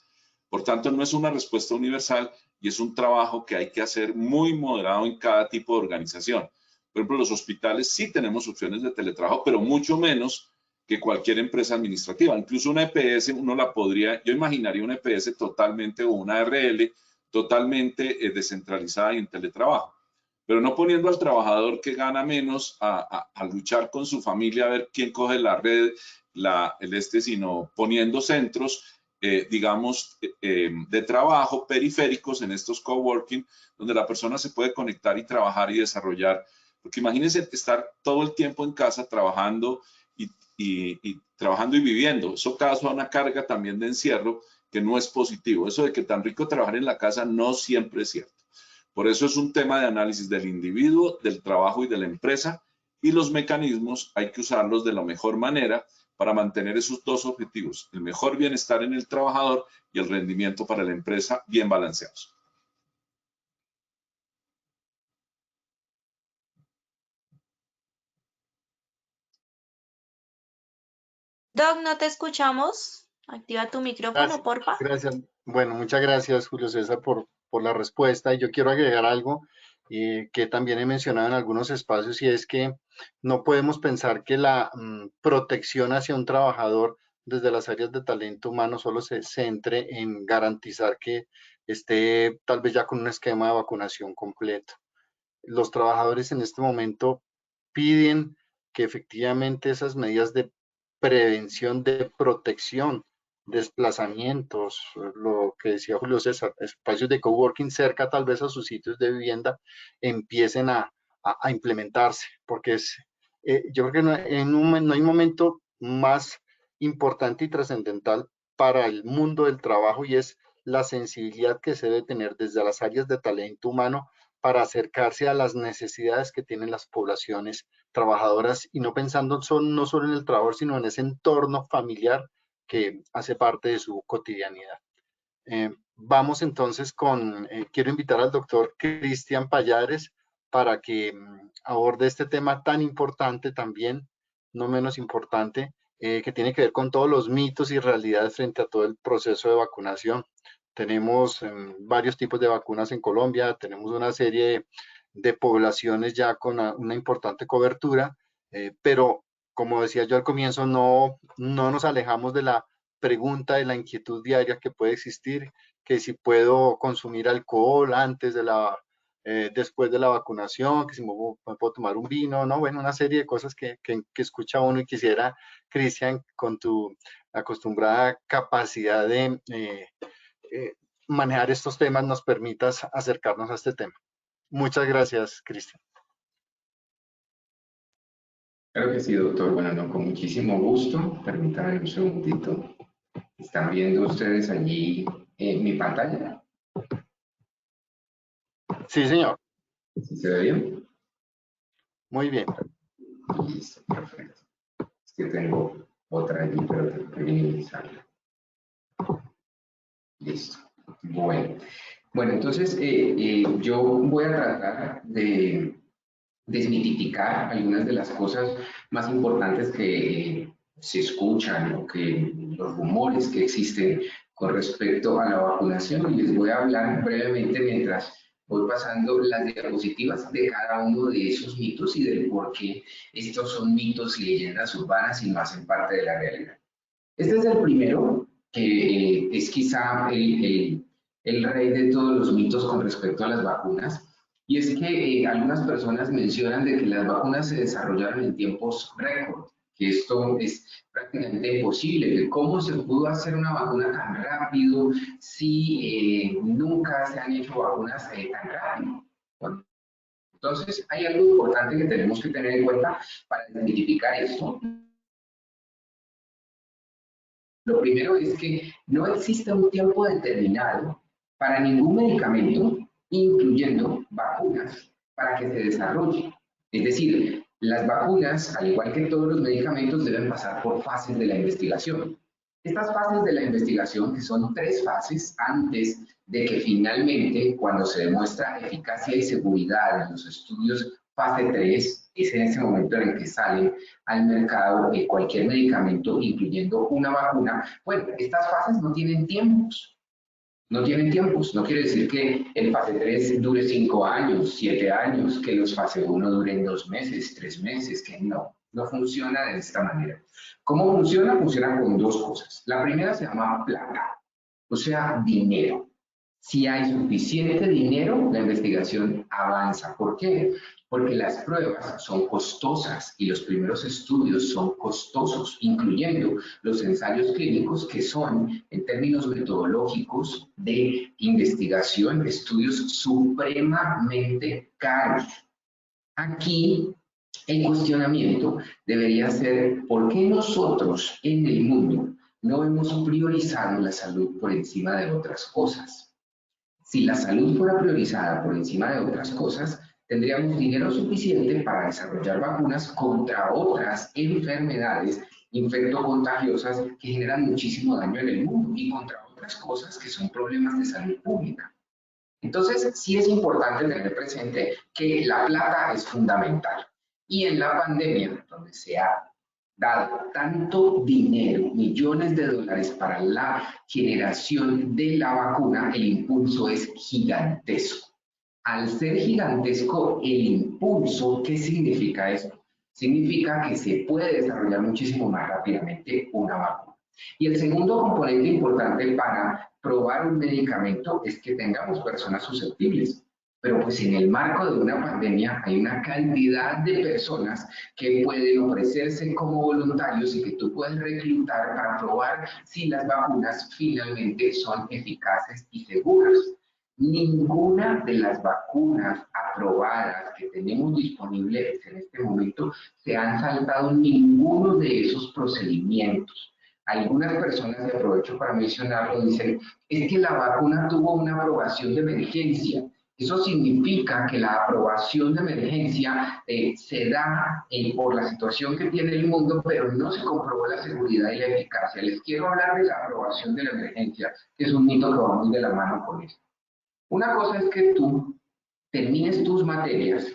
Por tanto, no es una respuesta universal y es un trabajo que hay que hacer muy moderado en cada tipo de organización. Por ejemplo, los hospitales sí tenemos opciones de teletrabajo, pero mucho menos que cualquier empresa administrativa. Incluso una EPS, uno la podría, yo imaginaría una EPS totalmente o una RL totalmente descentralizada y en teletrabajo. Pero no poniendo al trabajador que gana menos a luchar con su familia a ver quién coge la red, sino poniendo centros, digamos, de trabajo periféricos en estos coworking, donde la persona se puede conectar y trabajar y desarrollar. Porque imagínense estar todo el tiempo en casa trabajando y trabajando y viviendo. Eso causa una carga también de encierro que no es positivo. Eso de que tan rico trabajar en la casa no siempre es cierto. Por eso es un tema de análisis del individuo, del trabajo y de la empresa, y los mecanismos hay que usarlos de la mejor manera para mantener esos dos objetivos, el mejor bienestar en el trabajador y el rendimiento para la empresa bien balanceados. Doc, no te escuchamos. Activa tu micrófono, porfa. Gracias. Bueno, muchas gracias, Julio César, por la respuesta. Y yo quiero agregar algo que también he mencionado en algunos espacios, y es que no podemos pensar que la protección hacia un trabajador desde las áreas de talento humano solo se centre en garantizar que esté tal vez ya con un esquema de vacunación completo. Los trabajadores en este momento piden que efectivamente esas medidas de prevención, de protección, desplazamientos, lo que decía Julio César, espacios de coworking cerca tal vez a sus sitios de vivienda, empiecen a implementarse, porque yo creo que no hay momento más importante y trascendental para el mundo del trabajo, y es la sensibilidad que se debe tener desde las áreas de talento humano para acercarse a las necesidades que tienen las poblaciones trabajadoras, y no pensando no solo en el trabajo, sino en ese entorno familiar que hace parte de su cotidianidad. Vamos entonces quiero invitar al doctor Cristian Pallares para que aborde este tema tan importante también, no menos importante, que tiene que ver con todos los mitos y realidades frente a todo el proceso de vacunación. Tenemos varios tipos de vacunas en Colombia, tenemos una serie de poblaciones ya con una importante cobertura, pero como decía yo al comienzo, no nos alejamos de la pregunta, de la inquietud diaria que puede existir, que si puedo consumir alcohol después de la vacunación, que si me puedo tomar un vino, ¿no? Bueno, una serie de cosas que escucha uno, y quisiera, Cristian, con tu acostumbrada capacidad de manejar estos temas, nos permitas acercarnos a este tema. Muchas gracias, Cristian. Claro que sí, doctor. Bueno, no, con muchísimo gusto. Permítanme un segundito. ¿Están viendo ustedes allí mi pantalla? Sí, señor. ¿Sí se ve bien? Muy bien. Listo, perfecto. Es que tengo otra allí, pero tengo que minimizarla. Listo. Bueno, entonces yo voy a tratar de desmitificar algunas de las cosas más importantes que se escuchan, o que los rumores que existen con respecto a la vacunación, y les voy a hablar brevemente mientras voy pasando las diapositivas de cada uno de esos mitos y del por qué estos son mitos y leyendas urbanas y no hacen parte de la realidad. Este es el primero, que es quizá el rey de todos los mitos con respecto a las vacunas. Y es que algunas personas mencionan de que las vacunas se desarrollaron en tiempos récord, que esto es prácticamente imposible, que cómo se pudo hacer una vacuna tan rápido si nunca se han hecho vacunas tan rápido. Bueno, entonces, hay algo importante que tenemos que tener en cuenta para identificar esto. Lo primero es que no existe un tiempo determinado para ningún medicamento, incluyendo vacunas, para que se desarrolle. Es decir, las vacunas, al igual que todos los medicamentos, deben pasar por fases de la investigación. Estas fases de la investigación, que son 3 fases antes de que finalmente, cuando se demuestra eficacia y seguridad en los estudios fase 3, es en ese momento en el que sale al mercado cualquier medicamento, incluyendo una vacuna. Bueno, estas fases no tienen tiempos. No tienen tiempos. No quiere decir que el fase 3 dure 5 años, 7 años, que los fase 1 duren 2 meses, 3 meses, que no funciona de esta manera. ¿Cómo funciona? Funciona con 2 cosas. La primera se llama plata, o sea, dinero. Si hay suficiente dinero, la investigación avanza. ¿Por qué? Porque las pruebas son costosas y los primeros estudios son costosos, incluyendo los ensayos clínicos, que son, en términos metodológicos de investigación, estudios supremamente caros. Aquí el cuestionamiento debería ser: ¿por qué nosotros en el mundo no hemos priorizado la salud por encima de otras cosas? Si la salud fuera priorizada por encima de otras cosas, tendríamos dinero suficiente para desarrollar vacunas contra otras enfermedades infectocontagiosas que generan muchísimo daño en el mundo, y contra otras cosas que son problemas de salud pública. Entonces, sí es importante tener presente que la plata es fundamental. Y en la pandemia, donde se ha dado tanto dinero, millones de dólares para la generación de la vacuna, el impulso es gigantesco. Al ser gigantesco el impulso, ¿qué significa esto? Significa que se puede desarrollar muchísimo más rápidamente una vacuna. Y el segundo componente importante para probar un medicamento es que tengamos personas susceptibles. Pero pues en el marco de una pandemia hay una cantidad de personas que pueden ofrecerse como voluntarios y que tú puedes reclutar para probar si las vacunas finalmente son eficaces y seguras. Ninguna de las vacunas aprobadas que tenemos disponibles en este momento se han saltado ninguno de esos procedimientos. Algunas personas, y aprovecho para mencionarlo, dicen, es que la vacuna tuvo una aprobación de emergencia. Eso significa que la aprobación de emergencia se da por la situación que tiene el mundo, pero no se comprobó la seguridad y la eficacia. Les quiero hablar de la aprobación de la emergencia, que es un mito que va muy de la mano con esto. Una cosa es que tú termines tus materias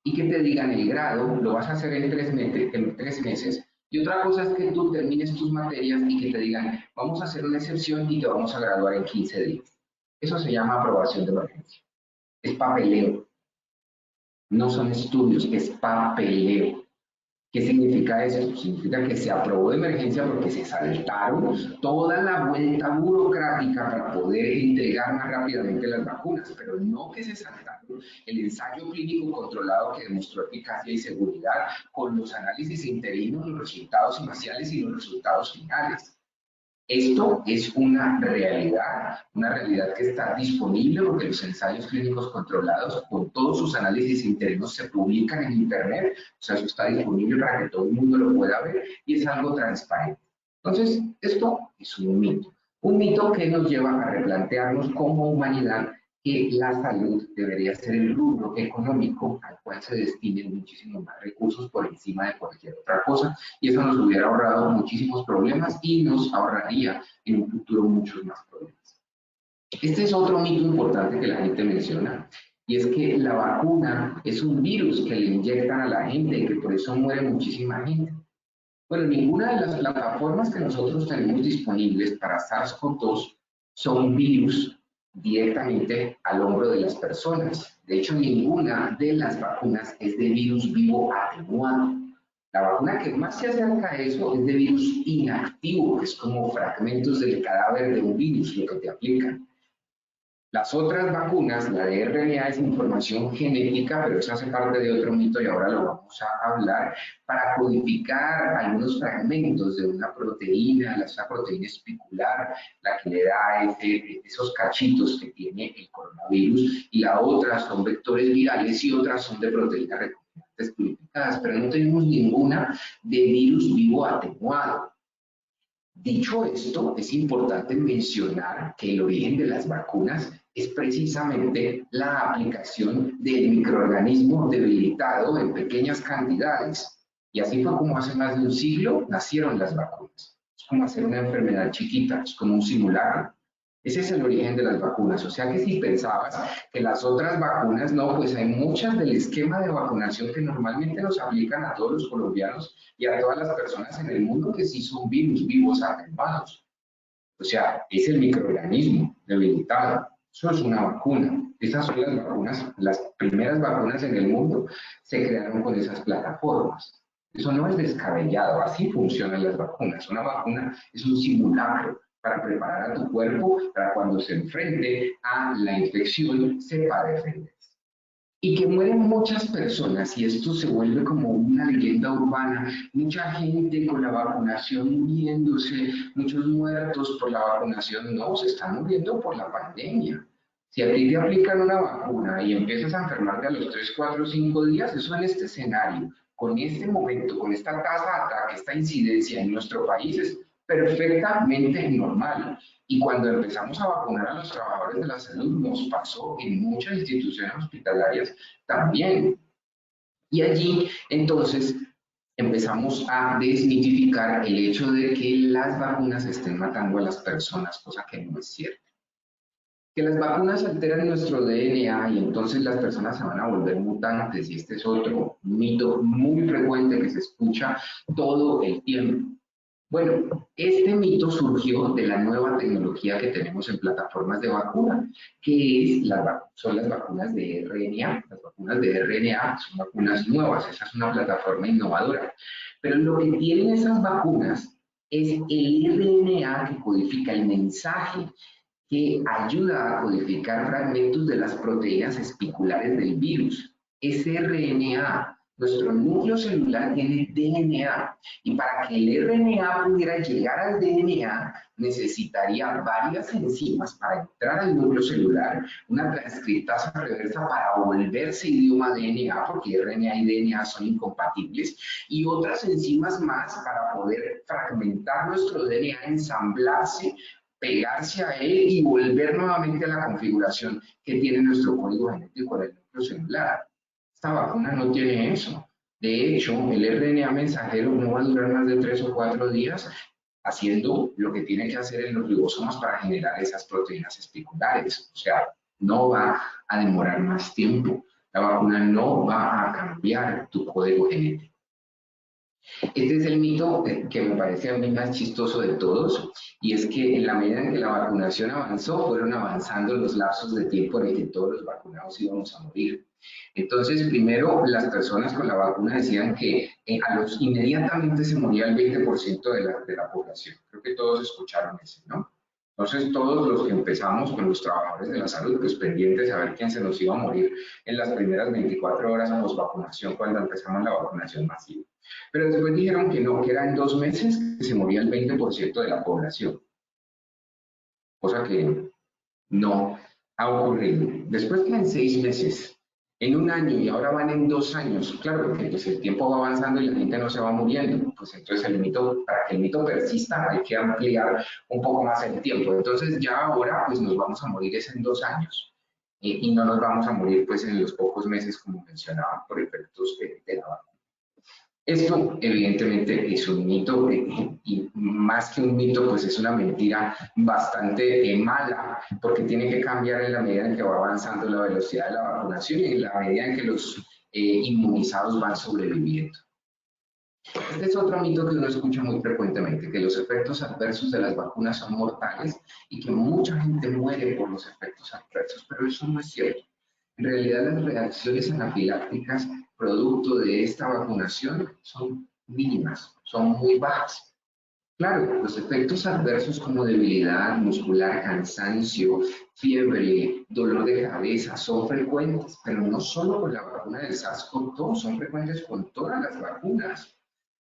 y que te digan el grado, lo vas a hacer en 3 meses, y otra cosa es que tú termines tus materias y que te digan, vamos a hacer una excepción y te vamos a graduar en 15 días. Eso se llama aprobación de emergencia. Es papeleo. No son estudios, es papeleo. ¿Qué significa eso? Significa que se aprobó de emergencia porque se saltaron toda la vuelta burocrática para poder entregar más rápidamente las vacunas, pero no que se saltaron el ensayo clínico controlado que demostró eficacia y seguridad con los análisis interinos, los resultados iniciales y los resultados finales. Esto es una realidad que está disponible porque los ensayos clínicos controlados con todos sus análisis internos se publican en Internet, o sea, eso está disponible para que todo el mundo lo pueda ver y es algo transparente. Entonces, esto es un mito que nos lleva a replantearnos como humanidad que la salud debería ser el rubro económico al cual se destinen muchísimos más recursos por encima de cualquier otra cosa, y eso nos hubiera ahorrado muchísimos problemas y nos ahorraría en un futuro muchos más problemas. Este es otro mito importante que la gente menciona, y es que la vacuna es un virus que le inyectan a la gente y que por eso muere muchísima gente. Bueno, ninguna de las plataformas que nosotros tenemos disponibles para SARS-CoV-2 son virus directamente al hombro de las personas. De hecho, ninguna de las vacunas es de virus vivo atenuado. La vacuna que más se acerca a eso es de virus inactivo, que es como fragmentos del cadáver de un virus lo que te aplican. Las otras vacunas, la de RNA es información genética, pero eso hace parte de otro mito y ahora lo vamos a hablar, para codificar algunos fragmentos de una proteína, esa proteína espicular, la que le da esos cachitos que tiene el coronavirus, y la otra son vectores virales y otras son de proteínas recombinantes purificadas, pero no tenemos ninguna de virus vivo atenuado. Dicho esto, es importante mencionar que el origen de las vacunas es precisamente la aplicación del microorganismo debilitado en pequeñas cantidades. Y así fue como hace más de un siglo nacieron las vacunas. Es como hacer una enfermedad chiquita, es como un simulacro. Ese es el origen de las vacunas. O sea que si pensabas que las otras vacunas, no, pues hay muchas del esquema de vacunación que normalmente nos aplican a todos los colombianos y a todas las personas en el mundo que sí son virus vivos atenuados. O sea, es el microorganismo debilitado. Eso es una vacuna. Esas son las vacunas, las primeras vacunas en el mundo se crearon con esas plataformas. Eso no es descabellado, así funcionan las vacunas. Una vacuna es un simulacro para preparar a tu cuerpo para cuando se enfrente a la infección sepa defenderse. Y que mueren muchas personas, y esto se vuelve como una leyenda urbana, mucha gente con la vacunación muriéndose, muchos muertos por la vacunación, no, se están muriendo por la pandemia. Si a ti te aplican una vacuna y empiezas a enfermarte a los 3, 4, 5 días, eso en este escenario, con este momento, con esta tasa de ataque, esta incidencia en nuestro país es perfectamente normal. Y cuando empezamos a vacunar a los trabajadores de la salud, nos pasó en muchas instituciones hospitalarias también. Y allí, entonces, empezamos a desmitificar el hecho de que las vacunas estén matando a las personas, cosa que no es cierto. Que las vacunas alteran nuestro DNA y entonces las personas se van a volver mutantes, y este es otro mito muy frecuente que se escucha todo el tiempo. Bueno, este mito surgió de la nueva tecnología que tenemos en plataformas de vacuna, que son las vacunas de RNA. Las vacunas de RNA son vacunas nuevas, esa es una plataforma innovadora. Pero lo que tienen esas vacunas es el RNA que codifica el mensaje, que ayuda a codificar fragmentos de las proteínas espiculares del virus. Ese RNA, nuestro núcleo celular tiene DNA, y para que el RNA pudiera llegar al DNA, necesitaría varias enzimas para entrar al núcleo celular, una transcriptasa reversa para volverse idioma DNA, porque RNA y DNA son incompatibles, y otras enzimas más para poder fragmentar nuestro DNA, ensamblarse, pegarse a él y volver nuevamente a la configuración que tiene nuestro código genético del núcleo celular. Esta vacuna no tiene eso. De hecho, el RNA mensajero no va a durar más de 3 o 4 días haciendo lo que tiene que hacer en los ribosomas para generar esas proteínas espiculares. O sea, no va a demorar más tiempo. La vacuna no va a cambiar tu código genético. Este es el mito que me parece a mí más chistoso de todos, y es que en la medida en que la vacunación avanzó, fueron avanzando los lapsos de tiempo en el que todos los vacunados íbamos a morir. Entonces, primero, las personas con la vacuna decían que inmediatamente se moría el 20% de la población. Creo que todos escucharon eso, ¿no? Entonces, todos los que empezamos con los trabajadores de la salud, pues pendientes a ver quién se nos iba a morir en las primeras 24 horas post vacunación, cuando empezamos la vacunación masiva. Pero después dijeron que no, que era en 2 meses que se moría el 20% de la población. Cosa que no ha ocurrido. Después que en 6 meses, en 1 año, y ahora van en 2 años, claro, porque pues el tiempo va avanzando y la gente no se va muriendo, pues entonces el mito, para que el mito persista hay que ampliar un poco más el tiempo. Entonces ya ahora pues nos vamos a morir es en 2 años, y no nos vamos a morir pues en los pocos meses como mencionaba por efectos de la vacuna. Esto evidentemente es un mito, y más que un mito, pues es una mentira bastante mala, porque tiene que cambiar en la medida en que va avanzando la velocidad de la vacunación y en la medida en que los inmunizados van sobreviviendo. Este es otro mito que uno escucha muy frecuentemente, que los efectos adversos de las vacunas son mortales y que mucha gente muere por los efectos adversos, pero eso no es cierto. En realidad, las reacciones anafilácticas producto de esta vacunación son mínimas, son muy bajas. Claro, los efectos adversos como debilidad muscular, cansancio, fiebre, dolor de cabeza son frecuentes, pero no solo con la vacuna del SARS-CoV-2, son frecuentes con todas las vacunas.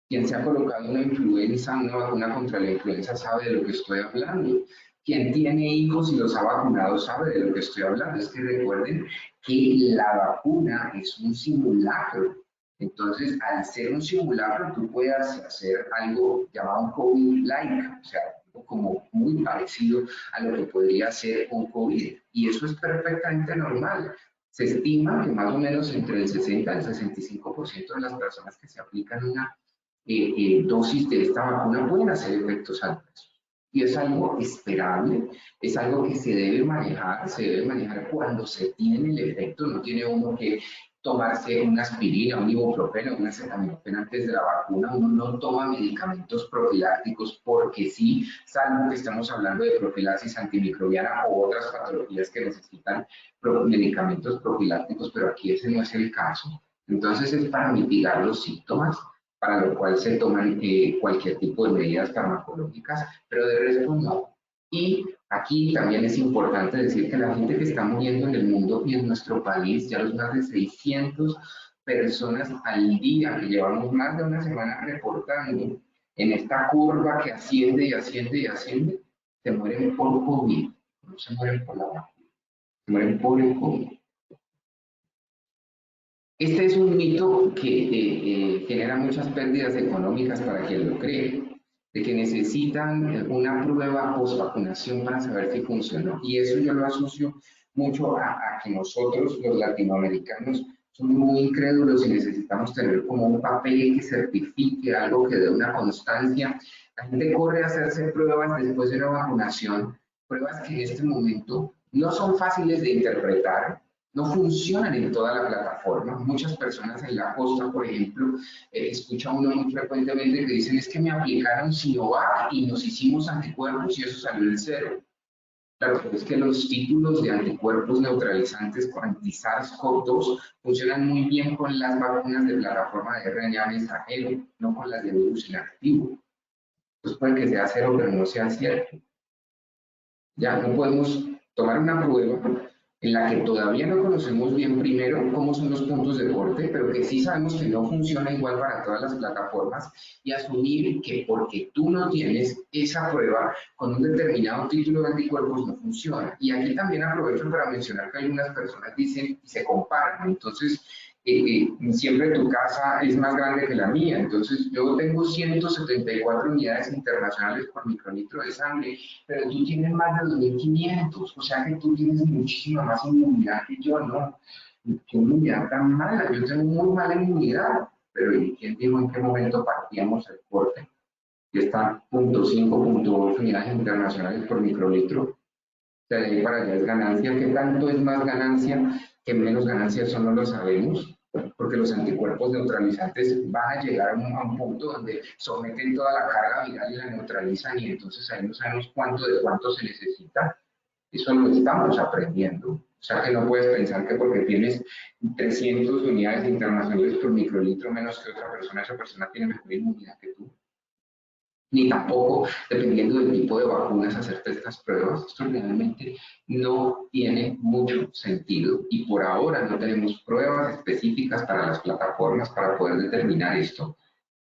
Quien se ha colocado una influenza, una vacuna contra la influenza, sabe de lo que estoy hablando. Quien tiene hijos y los ha vacunado sabe de lo que estoy hablando. Es que recuerden que la vacuna es un simulacro. Entonces, al ser un simulacro, tú puedes hacer algo llamado COVID-like, o sea, como muy parecido a lo que podría ser un COVID. Y eso es perfectamente normal. Se estima que más o menos entre el 60 y el 65% de las personas que se aplican una dosis de esta vacuna pueden hacer efectos adversos. Y es algo esperable, es algo que se debe manejar cuando se tiene el efecto. No tiene uno que tomarse una aspirina, un ibuprofeno, una acetaminofén antes de la vacuna. Uno no toma medicamentos profilácticos porque sí, salvo que estamos hablando de profilaxis antimicrobiana o otras patologías que necesitan medicamentos profilácticos, pero aquí ese no es el caso. Entonces es para mitigar los síntomas, para lo cual se toman cualquier tipo de medidas farmacológicas, pero de resto no. Y aquí también es importante decir que la gente que está muriendo en el mundo y en nuestro país, ya los más de 600 personas al día, que llevamos más de una semana reportando, en esta curva que asciende y asciende y asciende, se mueren por COVID, no se mueren por la vacuna, se mueren por el COVID. Este es un mito que genera muchas pérdidas económicas para quien lo cree, de que necesitan una prueba post-vacunación para saber si funcionó. Y eso yo lo asocio mucho a que nosotros, los latinoamericanos, somos muy incrédulos y necesitamos tener como un papel que certifique algo, que dé una constancia. La gente corre a hacerse pruebas después de una vacunación, pruebas que en este momento no son fáciles de interpretar, no funcionan en toda la plataforma. Muchas personas en la costa, por ejemplo, escucha uno muy frecuentemente que dicen es que me aplicaron Sinovac y nos hicimos anticuerpos y eso salió en 0. Claro, pero es que los títulos de anticuerpos neutralizantes anti-SARS-CoV-2 funcionan muy bien con las vacunas de plataforma de RNA mensajero, no con las de virus inactivo. pues puede que sea cero, pero no sea cierto. Ya no podemos tomar una prueba en la que todavía no conocemos bien primero cómo son los puntos de corte, pero que sí sabemos que no funciona igual para todas las plataformas, y asumir que porque tú no tienes esa prueba con un determinado título de anticuerpos no funciona. Y aquí también aprovecho para mencionar que algunas personas dicen y se comparan. Entonces, siempre tu casa es más grande que la mía. Entonces, yo tengo 174 unidades internacionales por microlitro de sangre, pero tú tienes más de 2.500, o sea que tú tienes muchísima más inmunidad que yo, ¿no? ¿Qué inmunidad tan mala? Yo tengo muy mala inmunidad, pero ¿quién dijo en qué momento partíamos el corte? Que está 0.5, 0.8 unidades internacionales por microlitro. O sea, de ahí para allá es ganancia. ¿Qué tanto es más ganancia? ¿Qué menos ganancia? Eso no lo sabemos, porque los anticuerpos neutralizantes van a llegar a un punto donde someten toda la carga viral y la neutralizan, y entonces ahí no sabemos de cuánto se necesita. Eso lo estamos aprendiendo. O sea que no puedes pensar que porque tienes 300 unidades internacionales por microlitro menos que otra persona, esa persona tiene mejor inmunidad que tú. Ni tampoco, dependiendo del tipo de vacunas, hacerte estas pruebas. Esto realmente no tiene mucho sentido, y por ahora no tenemos pruebas específicas para las plataformas para poder determinar esto.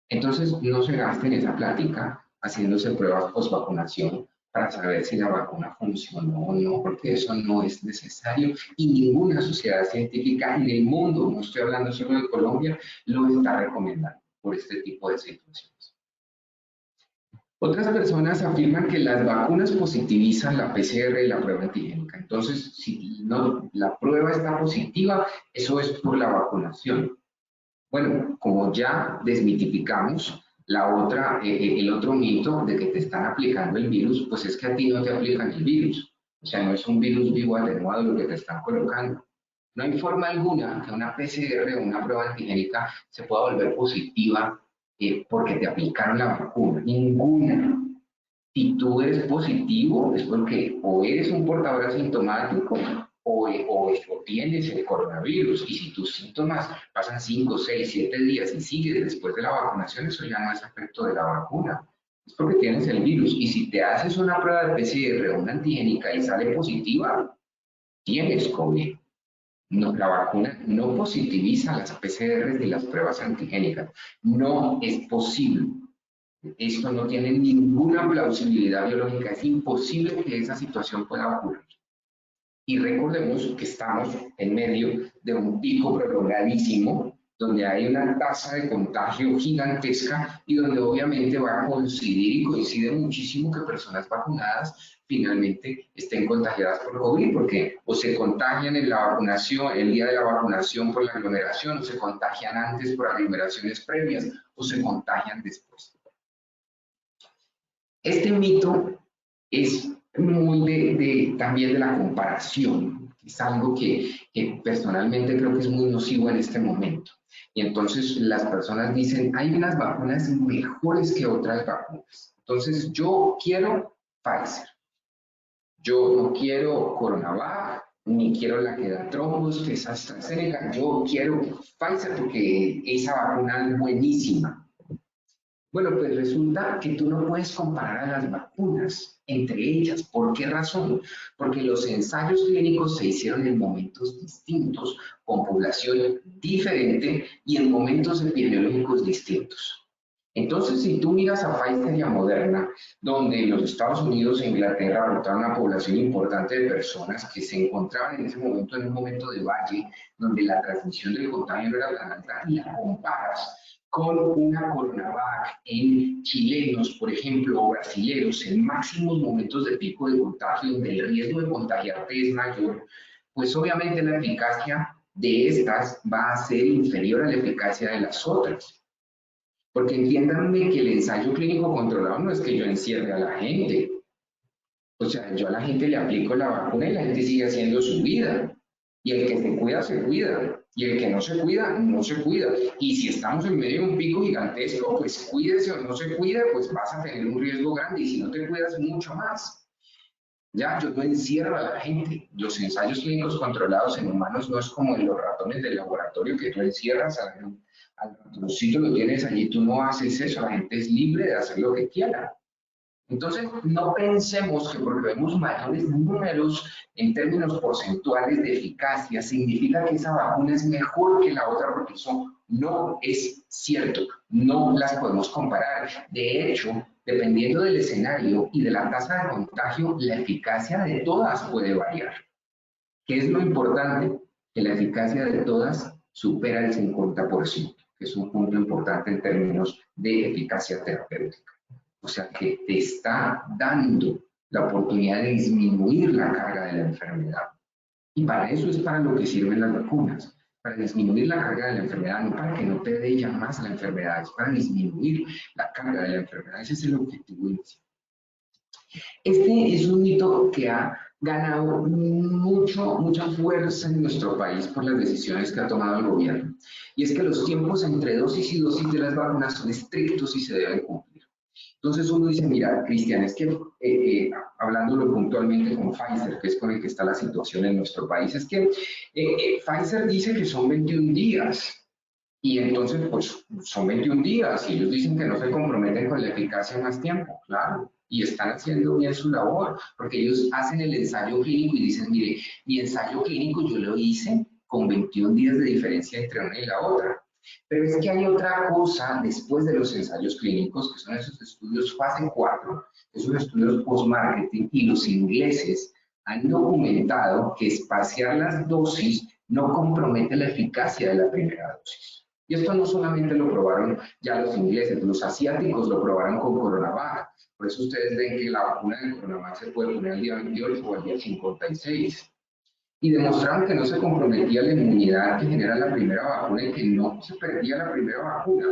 Entonces, no se gasten esa plática haciéndose pruebas post-vacunación para saber si la vacuna funcionó o no, porque eso no es necesario, y ninguna sociedad científica en el mundo, no estoy hablando solo de Colombia, lo está recomendando por este tipo de situaciones. Otras personas afirman que las vacunas positivizan la PCR y la prueba antigénica. Entonces, si no, la prueba está positiva, eso es por la vacunación. Bueno, como ya desmitificamos el otro mito de que te están aplicando el virus, pues es que a ti no te aplican el virus. O sea, no es un virus vivo atenuado lo que te están colocando. No hay forma alguna que una PCR o una prueba antigénica se pueda volver positiva porque te aplicaron la vacuna. Ninguna. Si tú eres positivo, es porque o eres un portador asintomático o tienes el coronavirus. Y si tus síntomas pasan 5, 6, 7 días y sigues después de la vacunación, eso ya no es efecto de la vacuna. Es porque tienes el virus. Y si te haces una prueba de PCR o una antigénica y sale positiva, tienes COVID. No, la vacuna no positiviza las PCRs ni las pruebas antigénicas. No es posible. Esto no tiene ninguna plausibilidad biológica. Es imposible que esa situación pueda ocurrir. Y recordemos que estamos en medio de un pico prolongadísimo, donde hay una tasa de contagio gigantesca y donde obviamente va a coincidir y coincide muchísimo que personas vacunadas finalmente estén contagiadas por COVID, porque o se contagian en la vacunación, el día de la vacunación por la aglomeración, o se contagian antes por aglomeraciones previas, o se contagian después. Este mito es muy también de la comparación. Es algo que personalmente creo que es muy nocivo en este momento. Y entonces las personas dicen, hay unas vacunas mejores que otras vacunas. Entonces yo quiero Pfizer. Yo no quiero CoronaVac, ni quiero la que da trombos, que es AstraZeneca. Yo quiero Pfizer porque esa vacuna es buenísima. Bueno, pues resulta que tú no puedes comparar a las vacunas entre ellas. ¿Por qué razón? Porque los ensayos clínicos se hicieron en momentos distintos, con población diferente y en momentos epidemiológicos distintos. Entonces, si tú miras a Pfizer y a Moderna, donde en los Estados Unidos e Inglaterra aportaron una población importante de personas que se encontraban en ese momento en un momento de valle, donde la transmisión del contagio no era tan alta, y la comparas con una CoronaVac en chilenos, por ejemplo, o brasileños, en máximos momentos de pico de contagio, donde el riesgo de contagiarte es mayor, pues obviamente la eficacia de estas va a ser inferior a la eficacia de las otras. Porque entiéndanme que el ensayo clínico controlado no es que yo encierre a la gente. O sea, yo a la gente le aplico la vacuna y la gente sigue haciendo su vida. Y el que se cuida, se cuida. Y el que no se cuida, no se cuida. Y si estamos en medio de un pico gigantesco, pues cuídese o no se cuida, pues vas a tener un riesgo grande. Y si no te cuidas, mucho más. Ya, yo no encierro a la gente. Los ensayos clínicos controlados en humanos no es como en los ratones del laboratorio que tú encierras al ratoncito lo tienes allí, tú no haces eso, la gente es libre de hacer lo que quiera. Entonces, no pensemos que porque vemos mayores números en términos porcentuales de eficacia, significa que esa vacuna es mejor que la otra, porque eso no es cierto, no las podemos comparar. De hecho, dependiendo del escenario y de la tasa de contagio, la eficacia de todas puede variar. ¿Qué es lo importante? Que la eficacia de todas supera el 50%, que es un punto importante en términos de eficacia terapéutica. O sea, que te está dando la oportunidad de disminuir la carga de la enfermedad. Y para eso es para lo que sirven las vacunas, para disminuir la carga de la enfermedad, no para que no te dé ya más la enfermedad, es para disminuir la carga de la enfermedad. Ese es el objetivo inicial. Este es un mito que ha ganado mucha fuerza en nuestro país por las decisiones que ha tomado el gobierno. Y es que los tiempos entre dosis y dosis de las vacunas son estrictos y se deben cumplir. Entonces uno dice, mira, Cristian, es que hablándolo puntualmente con Pfizer, que es con el que está la situación en nuestro país, es que Pfizer dice que son 21 días. Y entonces, pues, son 21 días y ellos dicen que no se comprometen con la eficacia más tiempo, claro. Y están haciendo bien su labor, porque ellos hacen el ensayo clínico y dicen, mire, mi ensayo clínico yo lo hice con 21 días de diferencia entre una y la otra. Pero es que hay otra cosa después de los ensayos clínicos, que son esos estudios fase 4, esos estudios post-marketing, y los ingleses han documentado que espaciar las dosis no compromete la eficacia de la primera dosis. Y esto no solamente lo probaron ya los ingleses, los asiáticos lo probaron con CoronaVac. Por eso ustedes ven que la vacuna de CoronaVac se puede poner al día 28 o al día 56. Y demostraron que no se comprometía la inmunidad que genera la primera vacuna y que no se perdía la primera vacuna,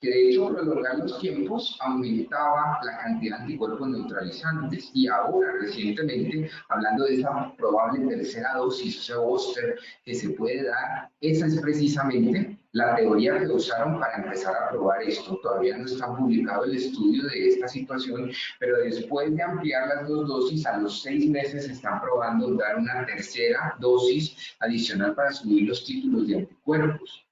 que de hecho prolongar los tiempos aumentaba la cantidad de anticuerpos neutralizantes. Y ahora, recientemente, hablando de esa probable tercera dosis, o sea, booster, que se puede dar, esa es precisamente la teoría que usaron para empezar a probar esto. Todavía no está publicado el estudio de esta situación, pero después de ampliar las dos dosis, a los 6 meses están probando dar una tercera dosis adicional para subir los títulos de anticuerpos.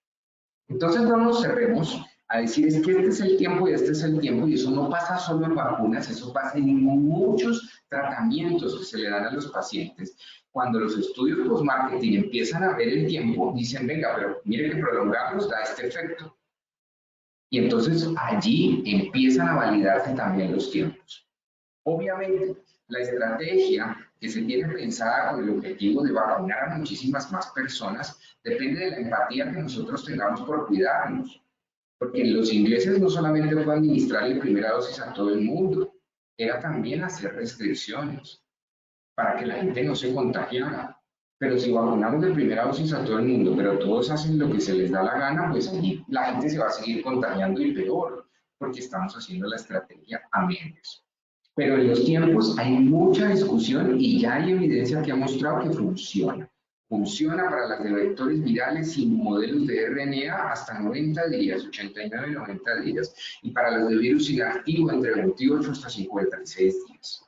Entonces no nos cerremos a decir es que este es el tiempo y este es el tiempo, y eso no pasa solo en vacunas, eso pasa en muchos tratamientos que se le dan a los pacientes. Cuando los estudios post-marketing empiezan a ver el tiempo, dicen, venga, pero mire que prolongarlos da este efecto. Y entonces allí empiezan a validarse también los tiempos. Obviamente, la estrategia que se tiene pensada con el objetivo de vacunar a muchísimas más personas depende de la empatía que nosotros tengamos por cuidarnos. Porque los ingleses no solamente fue administrarle primera dosis a todo el mundo, era también hacer restricciones para que la gente no se contagiara. Pero si vacunamos de primera dosis a todo el mundo, pero todos hacen lo que se les da la gana, pues allí la gente se va a seguir contagiando y peor, porque estamos haciendo la estrategia a medias. Pero en los tiempos hay mucha discusión y ya hay evidencia que ha mostrado que funciona. Funciona para las de vectores virales sin modelos de RNA hasta 90 días, 89 y 90 días, y para las de virus inactivo entre 28 hasta 56 días.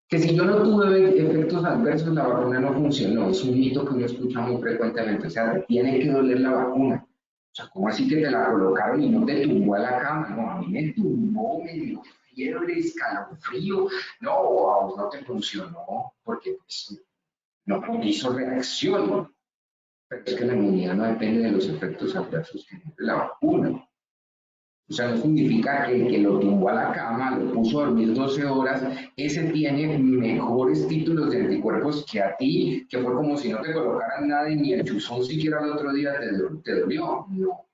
Que si yo no tuve efectos adversos, la vacuna no funcionó. Es un mito que uno escucha muy frecuentemente. O sea, te tiene que doler la vacuna. O sea, ¿cómo así que te la colocaron y no te tumbó a la cama? No, a mí me tumbó, me dio fiebre, escalofrío. No, wow, no te funcionó porque pues, no hizo reacción. Pero es que la inmunidad no depende de los efectos adversos que tiene la vacuna. O sea, no significa que el que lo tumbó a la cama, lo puso a dormir 12 horas, ese tiene mejores títulos de anticuerpos que a ti, que fue como si no te colocaran nada y ni el chuzón siquiera el otro día te dolió. No,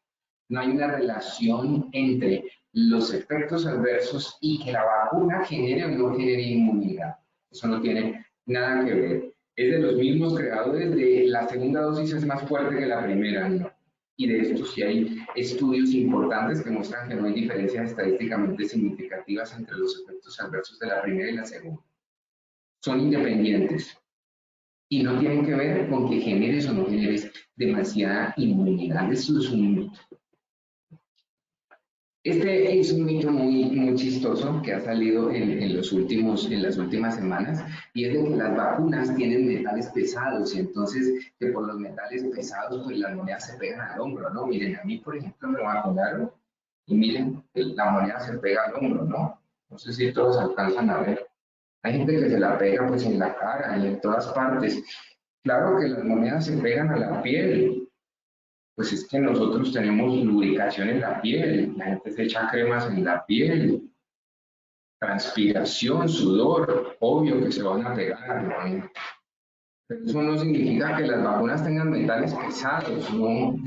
no hay una relación entre los efectos adversos y que la vacuna genere o no genere inmunidad. Eso no tiene nada que ver. Es de los mismos creadores de la segunda dosis es más fuerte que la primera, no. Y de esto sí hay estudios importantes que muestran que no hay diferencias estadísticamente significativas entre los efectos adversos de la primera y la segunda. Son independientes y no tienen que ver con que generes o no generes demasiada inmunidad. Eso es un mito. Este es un mito muy chistoso que ha salido en las últimas semanas, y es de que las vacunas tienen metales pesados, y entonces que por los metales pesados pues las monedas se pegan al hombro, ¿no? Miren, a mí por ejemplo me vacunaron y miren, la moneda se pega al hombro, ¿no? No sé si todos alcanzan a ver. Hay gente que se la pega pues en la cara y en todas partes. Claro que las monedas se pegan a la piel. Pues es que nosotros tenemos lubricación en la piel, la gente se echa cremas en la piel, transpiración, sudor, obvio que se van a pegar, ¿no? Pero eso no significa que las vacunas tengan metales pesados, ¿no?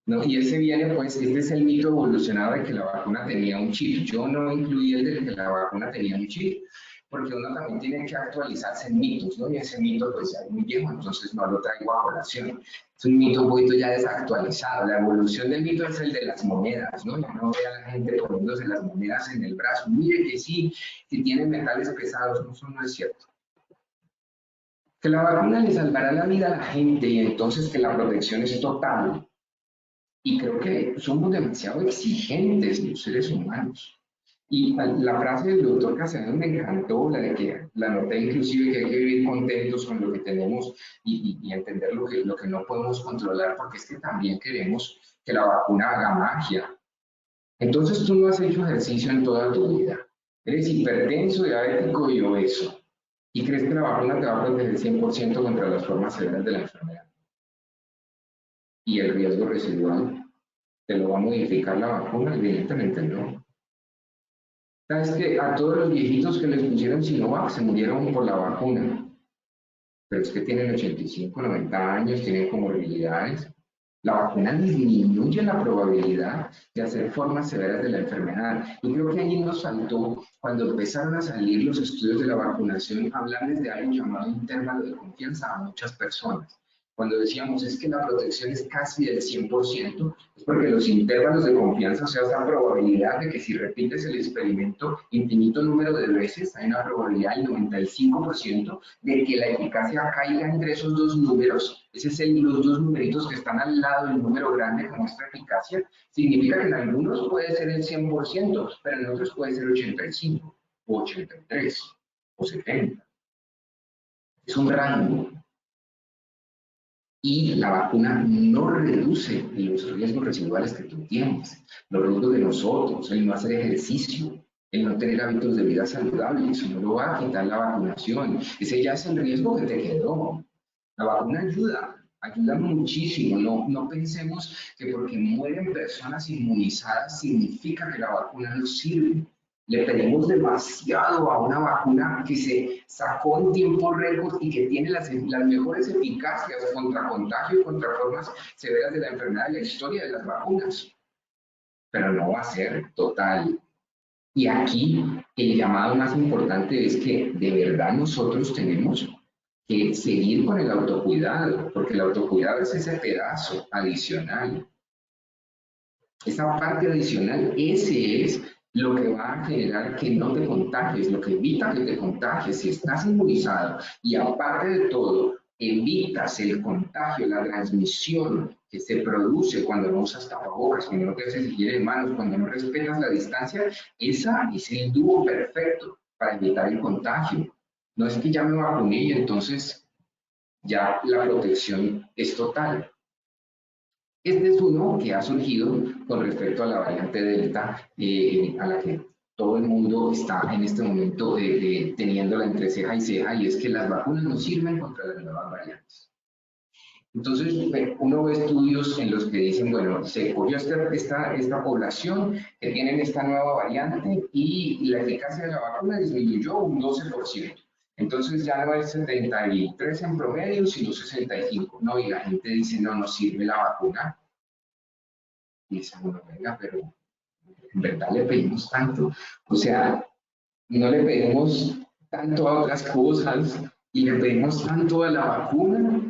No, y ese viene, pues, este es el mito evolucionado de que la vacuna tenía un chip. Yo no incluí el de que la vacuna tenía un chip, porque uno también tiene que actualizarse en mitos, ¿no? Y ese mito, pues, ya es muy viejo, entonces no lo traigo a colación. Es un mito un poquito ya desactualizado. La evolución del mito es el de las monedas, ¿no? Ya no ve a la gente poniéndose las monedas en el brazo. Mire que sí, que tienen metales pesados, no, eso no es cierto. Que la vacuna le salvará la vida a la gente y entonces que la protección es total. Y creo que somos demasiado exigentes los seres humanos. Y la frase del doctor Castellano me encantó, la de que la noté inclusive, que hay que vivir contentos con lo que tenemos y entender lo que no podemos controlar, porque es que también queremos que la vacuna haga magia. Entonces tú no has hecho ejercicio en toda tu vida, eres hipertenso, diabético y obeso, y crees que la vacuna te va a proteger 100% contra las formas severas de la enfermedad. Y el riesgo residual, ¿te lo va a modificar la vacuna? Evidentemente no. ¿Sabes que a todos los viejitos que les pusieron Sinovac se murieron por la vacuna? Pero es que tienen 85, 90 años, tienen comorbilidades. La vacuna disminuye la probabilidad de hacer formas severas de la enfermedad. Y creo que allí nos faltó, cuando empezaron a salir los estudios de la vacunación, hablarles de algo llamado intervalo de confianza a muchas personas. Cuando decíamos es que la protección es casi del 100%, es porque los intervalos de confianza, o sea, esa probabilidad de que si repites el experimento infinito número de veces, hay una probabilidad del 95% de que la eficacia caiga entre esos dos números. Ese es los dos numeritos que están al lado del número grande que muestra eficacia. Significa que en algunos puede ser el 100%, pero en otros puede ser 85, o 83, o 70. Es un rango. Y la vacuna no reduce los riesgos residuales que tú tienes, los riesgos de nosotros, el no hacer ejercicio, el no tener hábitos de vida saludables, no lo va a quitar la vacunación. Ese ya es el riesgo que te quedó. La vacuna ayuda muchísimo. No pensemos que porque mueren personas inmunizadas significa que la vacuna no sirve. Le pedimos demasiado a una vacuna que se sacó en tiempo récord y que tiene las mejores eficacias contra contagio y contra formas severas de la enfermedad de la historia de las vacunas. Pero no va a ser total. Y aquí el llamado más importante es que de verdad nosotros tenemos que seguir con el autocuidado, porque el autocuidado es ese pedazo adicional. Esa parte adicional, ese es lo que va a generar que no te contagies, lo que evita que te contagies. Si estás inmunizado y aparte de todo, evitas el contagio, la transmisión que se produce cuando no usas tapabocas, cuando no te haces higiene de manos, cuando no respetas la distancia, esa es el dúo perfecto para evitar el contagio. No es que ya me vacuné y entonces ya la protección es total. Este es uno que ha surgido con respecto a la variante Delta, a la que todo el mundo está en este momento teniéndola entre ceja y ceja, y es que las vacunas no sirven contra las nuevas variantes. Entonces, uno ve estudios en los que dicen, bueno, se cogió esta población que tienen esta nueva variante y la eficacia de la vacuna disminuyó un 12%. Entonces ya no es 73 en promedio, sino 65. No, y la gente dice, no sirve la vacuna. Y dice, bueno, venga, pero en verdad le pedimos tanto. O sea, no le pedimos tanto a otras cosas y le pedimos tanto a la vacuna.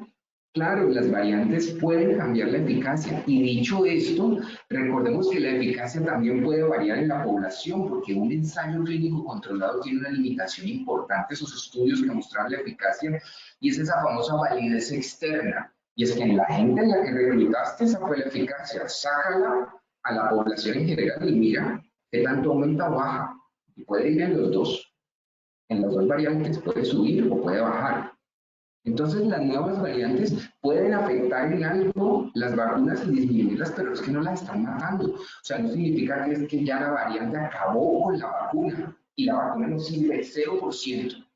Claro, las variantes pueden cambiar la eficacia y dicho esto, recordemos que la eficacia también puede variar en la población porque un ensayo clínico controlado tiene una limitación importante, esos estudios que mostraron la eficacia, y es esa famosa validez externa. Y es que en la gente en la que reclutaste esa fue la eficacia, sácala a la población en general y mira qué tanto aumenta o baja. Y puede ir en los dos, en las dos variantes, puede subir o puede bajar. Entonces las nuevas variantes pueden afectar en algo las vacunas y disminuirlas, pero es que no las están matando. O sea, no significa que es que ya la variante acabó con la vacuna y la vacuna no sirve 0%,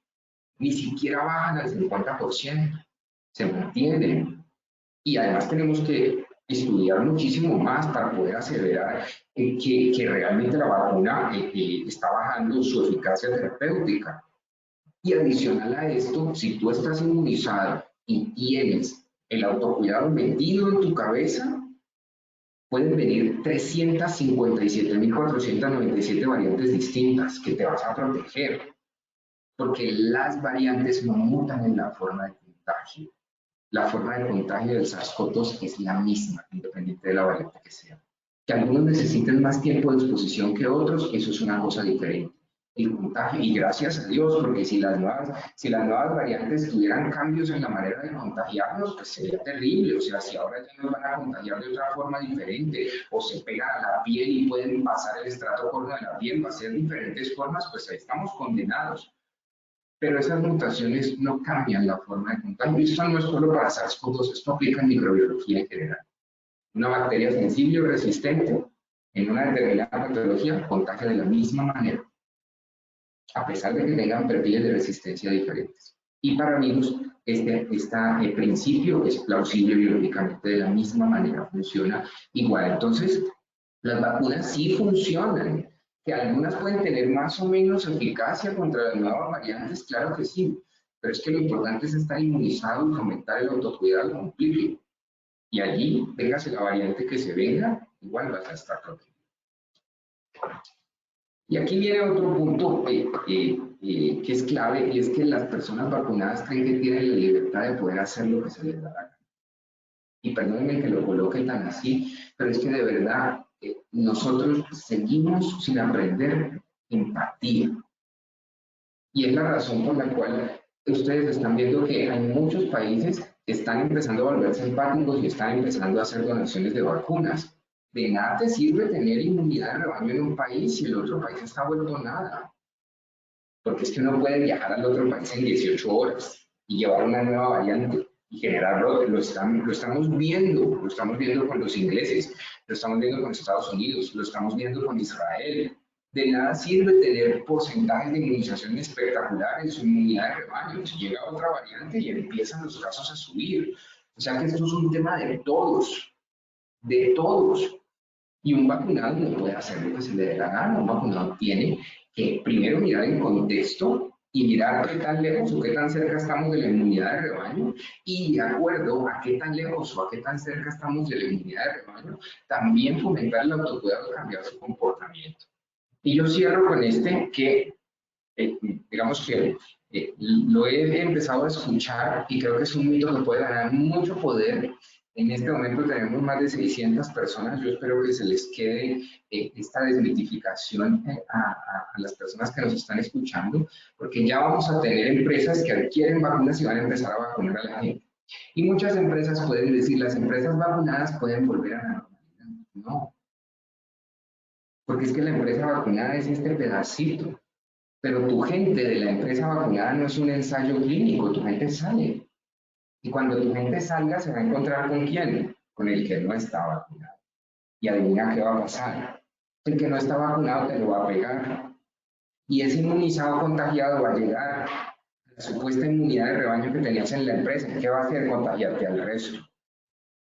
ni siquiera bajan al 50%, se mantienen. Y además tenemos que estudiar muchísimo más para poder aseverar que realmente la vacuna está bajando su eficacia terapéutica. Y adicional a esto, si tú estás inmunizado y tienes el autocuidado metido en tu cabeza, pueden venir 357.497 variantes distintas que te vas a proteger, porque las variantes no mutan en la forma de contagio. La forma de contagio del SARS-CoV-2 es la misma, independiente de la variante que sea. Que algunos necesiten más tiempo de exposición que otros, eso es una cosa diferente. El contagio, y gracias a Dios, porque si las nuevas variantes tuvieran cambios en la manera de contagiarnos, pues sería terrible. O sea, si ahora ya nos van a contagiar de otra forma diferente, o se pegan a la piel y pueden pasar el estrato corno de la piel, va a ser diferentes formas, pues ahí estamos condenados. Pero esas mutaciones no cambian la forma de contagio. Y esto no es solo para SARS-CoV-2, esto aplica en microbiología en general. Una bacteria sensible o resistente en una determinada patología contagia de la misma manera, a pesar de que tengan perfiles de resistencia diferentes. Y para virus, este principio es plausible biológicamente de la misma manera, funciona igual. Entonces, las vacunas sí funcionan. Que algunas pueden tener más o menos eficacia contra las nuevas variantes, claro que sí, pero es que lo importante es estar inmunizado y fomentar el autocuidado completo. Y allí, véngase la variante que se venga, igual vas a estar protegido. Y aquí viene otro punto que es clave, y es que las personas vacunadas creen que tienen la libertad de poder hacer lo que se les da la gana. Y perdónenme que lo coloque tan así, pero es que de verdad nosotros seguimos sin aprender empatía. Y es la razón por la cual ustedes están viendo que hay muchos países que están empezando a volverse empáticos y están empezando a hacer donaciones de vacunas. De nada te sirve tener inmunidad de rebaño en un país si el otro país está vuelto nada. Porque es que uno puede viajar al otro país en 18 horas y llevar una nueva variante y generarlo. Lo estamos viendo con los ingleses, lo estamos viendo con Estados Unidos, lo estamos viendo con Israel. De nada sirve tener porcentajes de inmunización espectaculares o inmunidad de rebaño. Si llega otra variante y empiezan los casos a subir. O sea que esto es un tema de todos, de todos. Y un vacunado no puede hacer lo que se le dé la gana. Un vacunado tiene que primero mirar el contexto y mirar qué tan lejos o qué tan cerca estamos de la inmunidad de rebaño, y de acuerdo a qué tan lejos o a qué tan cerca estamos de la inmunidad de rebaño, también fomentar el autocuidado y cambiar su comportamiento. Y yo cierro con que digamos que lo he empezado a escuchar y creo que es un mito que puede ganar mucho poder. En este momento tenemos más de 600 personas. Yo espero que se les quede esta desmitificación a las personas que nos están escuchando, porque ya vamos a tener empresas que adquieren vacunas y van a empezar a vacunar a la gente. Y muchas empresas pueden decir, las empresas vacunadas pueden volver a la normalidad. No. Porque es que la empresa vacunada es este pedacito. Pero tu gente de la empresa vacunada no es un ensayo clínico, tu gente sale. Y cuando tu gente salga, se va a encontrar ¿con quién? Con el que no está vacunado. Y adivina qué va a pasar. El que no está vacunado te lo va a pegar. Y ese inmunizado contagiado va a llegar a la supuesta inmunidad de rebaño que tenías en la empresa. ¿Qué va a hacer? Contagiarte al resto.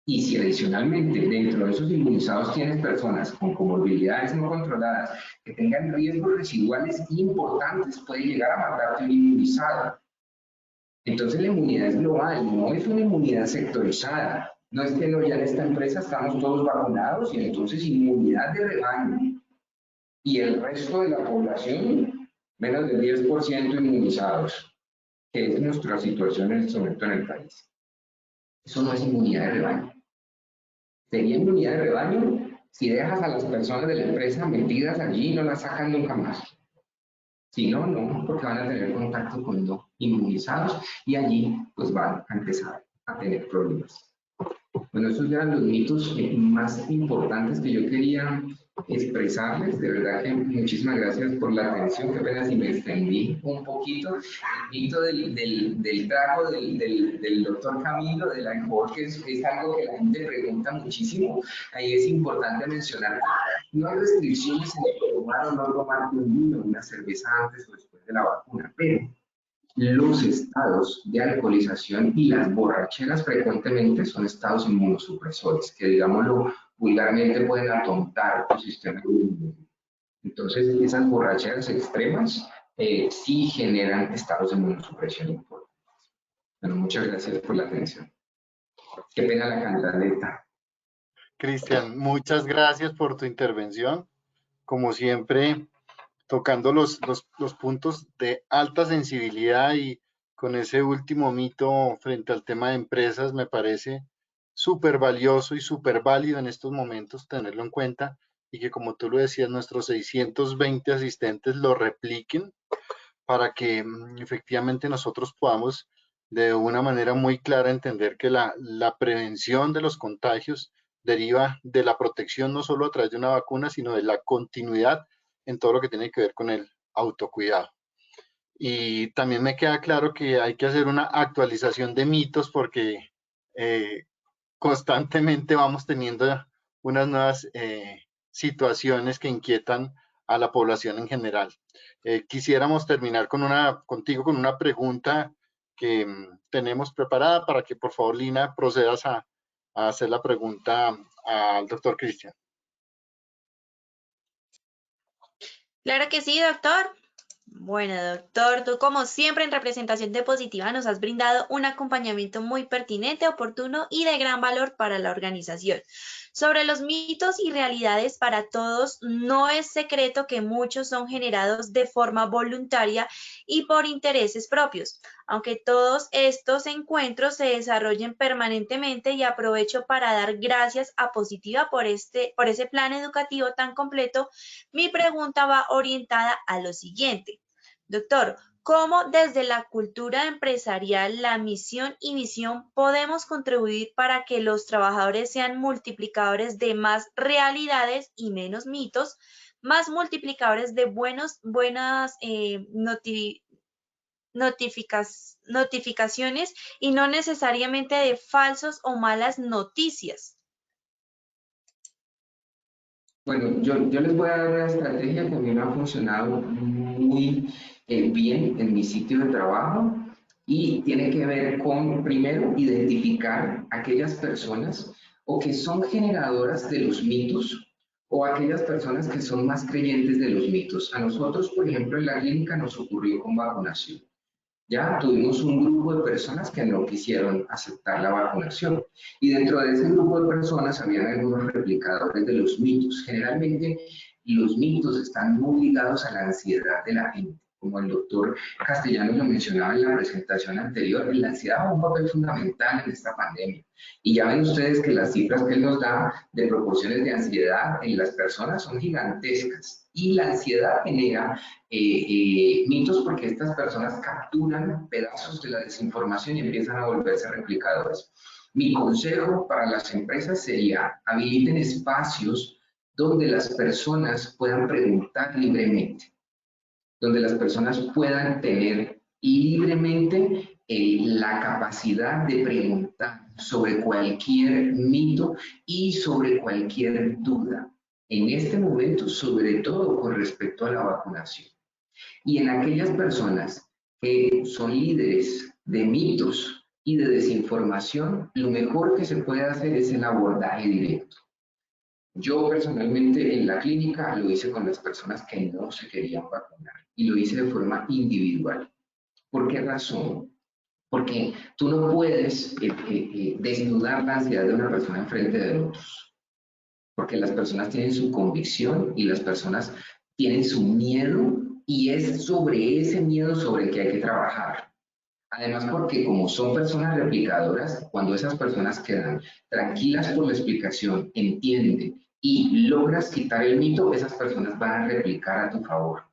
Y si adicionalmente dentro de esos inmunizados tienes personas con comorbilidades no controladas que tengan riesgos residuales importantes, puede llegar a matarte un inmunizado. Entonces la inmunidad es global, no es una inmunidad sectorizada. No es que no, ya en esta empresa estamos todos vacunados y entonces inmunidad de rebaño. Y el resto de la población, menos del 10% inmunizados, que es nuestra situación en este momento en el país. Eso no es inmunidad de rebaño. Sería inmunidad de rebaño si dejas a las personas de la empresa metidas allí y no las sacan nunca más. Si no, no, porque van a tener contacto con no inmunizados y allí pues van a empezar a tener problemas. Bueno, esos eran los mitos más importantes que yo quería expresarles. De verdad que muchísimas gracias por la atención, que apenas si me extendí un poquito. El mito del trago del doctor Camilo, del alcohol, que es algo que la gente pregunta muchísimo. Ahí es importante mencionar, no hay restricciones en tomar o no tomar un vino, una cerveza antes o después de la vacuna, pero los estados de alcoholización y las borracheras frecuentemente son estados inmunosupresores, que digámoslo vulgarmente pueden atontar tu sistema inmunológico. Entonces, esas borracheras extremas sí generan estados de inmunosupresión importantes. Bueno, muchas gracias por la atención. Qué pena la cantaleta. Cristian, muchas gracias por tu intervención. Como siempre, tocando los puntos de alta sensibilidad y con ese último mito frente al tema de empresas, me parece súper valioso y súper válido en estos momentos tenerlo en cuenta y que, como tú lo decías, nuestros 620 asistentes lo repliquen para que efectivamente nosotros podamos de una manera muy clara entender que la prevención de los contagios deriva de la protección no solo a través de una vacuna, sino de la continuidad en todo lo que tiene que ver con el autocuidado. Y también me queda claro que hay que hacer una actualización de mitos porque constantemente vamos teniendo unas nuevas situaciones que inquietan a la población en general. Quisiéramos terminar contigo con una pregunta que tenemos preparada para que por favor, Lina, procedas a hacer la pregunta al doctor Cristian. Claro que sí, doctor. Bueno, doctor, tú como siempre en representación de Positiva nos has brindado un acompañamiento muy pertinente, oportuno y de gran valor para la organización. Sobre los mitos y realidades para todos, no es secreto que muchos son generados de forma voluntaria y por intereses propios. Aunque todos estos encuentros se desarrollen permanentemente, y aprovecho para dar gracias a Positiva por ese plan educativo tan completo, mi pregunta va orientada a lo siguiente. Doctor, ¿cómo desde la cultura empresarial, la misión y visión podemos contribuir para que los trabajadores sean multiplicadores de más realidades y menos mitos, más multiplicadores de buenas notificaciones y no necesariamente de falsos o malas noticias? Bueno, yo les voy a dar una estrategia que a mí me ha funcionado muy bien en mi sitio de trabajo y tiene que ver con, primero, identificar aquellas personas o que son generadoras de los mitos o aquellas personas que son más creyentes de los mitos. A nosotros, por ejemplo, en la clínica nos ocurrió con vacunación. Ya tuvimos un grupo de personas que no quisieron aceptar la vacunación y dentro de ese grupo de personas habían algunos replicadores de los mitos. Generalmente los mitos están muy ligados a la ansiedad de la gente. Como el doctor Castellanos lo mencionaba en la presentación anterior, la ansiedad juega un papel fundamental en esta pandemia. Y ya ven ustedes que las cifras que él nos da de proporciones de ansiedad en las personas son gigantescas. Y la ansiedad genera mitos porque estas personas capturan pedazos de la desinformación y empiezan a volverse replicadores. Mi consejo para las empresas sería: habiliten espacios donde las personas puedan preguntar libremente, donde las personas puedan tener libremente la capacidad de preguntar sobre cualquier mito y sobre cualquier duda. En este momento, sobre todo con respecto a la vacunación. Y en aquellas personas que son líderes de mitos y de desinformación, lo mejor que se puede hacer es el abordaje directo. Yo personalmente en la clínica lo hice con las personas que no se querían vacunar y lo hice de forma individual. ¿Por qué razón? Porque tú no puedes desnudar la ansiedad de una persona enfrente de otros. Porque las personas tienen su convicción y las personas tienen su miedo y es sobre ese miedo sobre el que hay que trabajar. Además, porque como son personas replicadoras, cuando esas personas quedan tranquilas por la explicación, entienden y logras quitar el mito, esas personas van a replicar a tu favor,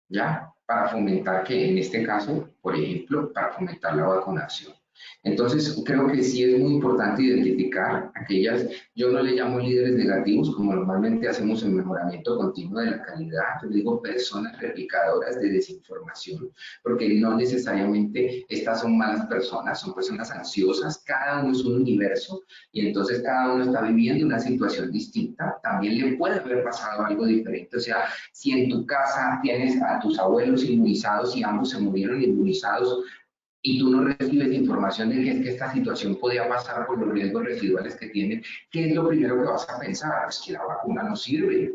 ¿ya? Para fomentar que, en este caso, por ejemplo, para fomentar la vacunación. Entonces, creo que sí es muy importante identificar aquellas, yo no le llamo líderes negativos, como normalmente hacemos en mejoramiento continuo de la calidad, yo digo personas replicadoras de desinformación, porque no necesariamente estas son malas personas, son personas ansiosas, cada uno es un universo, y entonces cada uno está viviendo una situación distinta, también le puede haber pasado algo diferente, o sea, si en tu casa tienes a tus abuelos inmunizados y ambos se murieron inmunizados, y tú no recibes información de que es que esta situación podía pasar por los riesgos residuales que tienen, ¿qué es lo primero que vas a pensar? Pues que la vacuna no sirve.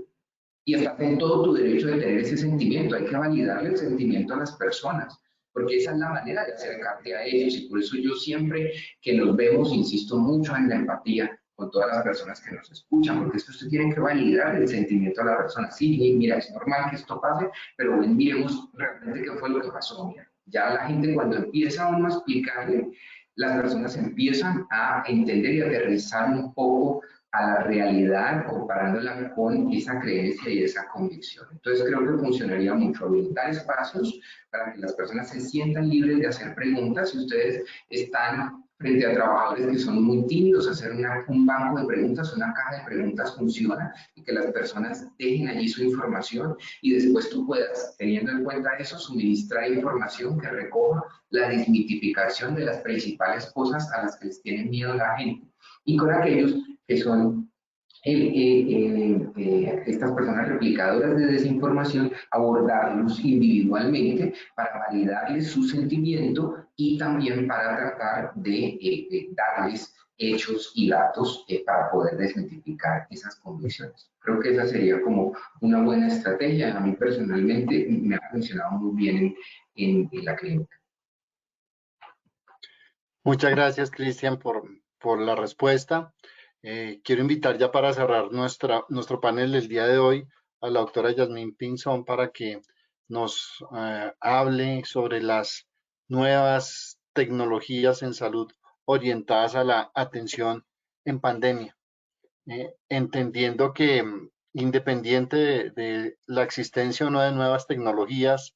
Y estás en todo tu derecho de tener ese sentimiento. Hay que validarle el sentimiento a las personas, porque esa es la manera de acercarte a ellos. Y por eso yo siempre que nos vemos, insisto mucho en la empatía con todas las personas que nos escuchan, porque esto usted tiene que validar el sentimiento a la persona. Sí, mira, es normal que esto pase, pero ven, miremos realmente qué fue lo que pasó. Mira, ya la gente cuando empieza uno a explicarle, las personas empiezan a entender y a aterrizar un poco a la realidad comparándola con esa creencia y esa convicción. Entonces creo que funcionaría mucho habilitar espacios para que las personas se sientan libres de hacer preguntas. Si ustedes están frente a trabajadores que son muy tímidos, hacer un banco de preguntas, una caja de preguntas funciona y que las personas dejen allí su información y después tú puedas, teniendo en cuenta eso, suministrar información que recoja la desmitificación de las principales cosas a las que les tienen miedo la gente. Y con aquellos que son estas personas replicadoras de desinformación, abordarlos individualmente para validarles su sentimiento y también para tratar de darles hechos y datos para poder desmitificar esas convicciones. Creo que esa sería como una buena estrategia. A mí personalmente me ha funcionado muy bien en la clínica. Muchas gracias, Cristian, por la respuesta. Quiero invitar ya para cerrar nuestro panel del día de hoy a la doctora Yasmín Pinzón para que nos hable sobre las nuevas tecnologías en salud orientadas a la atención en pandemia. Entendiendo que independiente de la existencia o no de nuevas tecnologías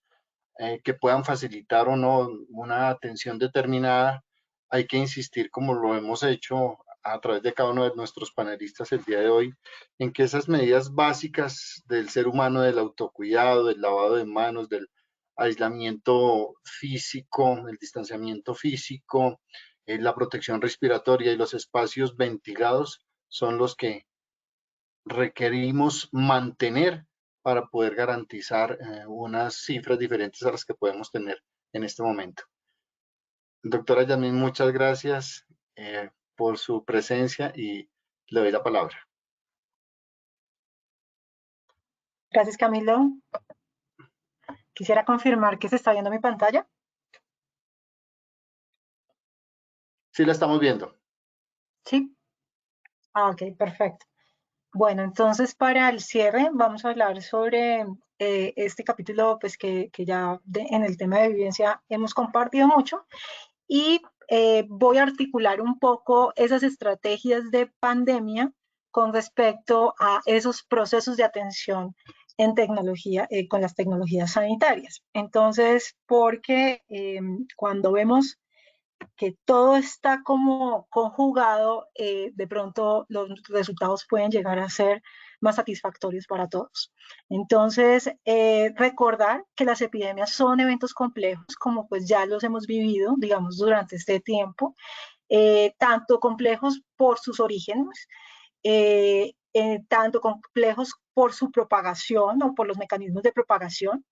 que puedan facilitar o no una atención determinada, hay que insistir, como lo hemos hecho a través de cada uno de nuestros panelistas el día de hoy, en que esas medidas básicas del ser humano, del autocuidado, del lavado de manos, del aislamiento físico, el distanciamiento físico, la protección respiratoria y los espacios ventilados son los que requerimos mantener para poder garantizar unas cifras diferentes a las que podemos tener en este momento. Doctora Yasmín, muchas gracias por su presencia y le doy la palabra. Gracias, Camilo. Quisiera confirmar que se está viendo mi pantalla. Sí, la estamos viendo. Sí. Ok, perfecto. Bueno, entonces para el cierre vamos a hablar sobre este capítulo pues que ya en el tema de vivencia hemos compartido mucho y voy a articular un poco esas estrategias de pandemia con respecto a esos procesos de atención en tecnología, con las tecnologías sanitarias. Entonces, porque cuando vemos que todo está como conjugado, de pronto los resultados pueden llegar a ser más satisfactorios para todos. Entonces, recordar que las epidemias son eventos complejos, como pues ya los hemos vivido, digamos, durante este tiempo, tanto complejos por sus orígenes, tanto complejos por su propagación o por los mecanismos de propagación,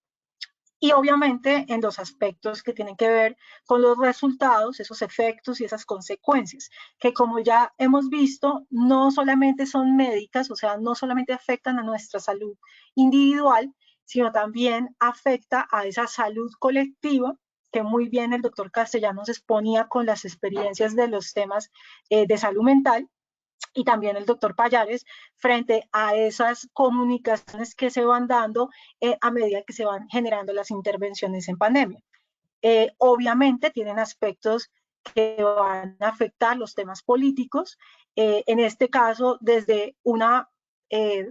y obviamente en los aspectos que tienen que ver con los resultados, esos efectos y esas consecuencias, que como ya hemos visto, no solamente son médicas, o sea, no solamente afectan a nuestra salud individual, sino también afecta a esa salud colectiva, que muy bien el doctor Castellanos exponía con las experiencias de los temas de salud mental, y también el doctor Pallares, frente a esas comunicaciones que se van dando a medida que se van generando las intervenciones en pandemia. Obviamente tienen aspectos que van a afectar los temas políticos, en este caso desde una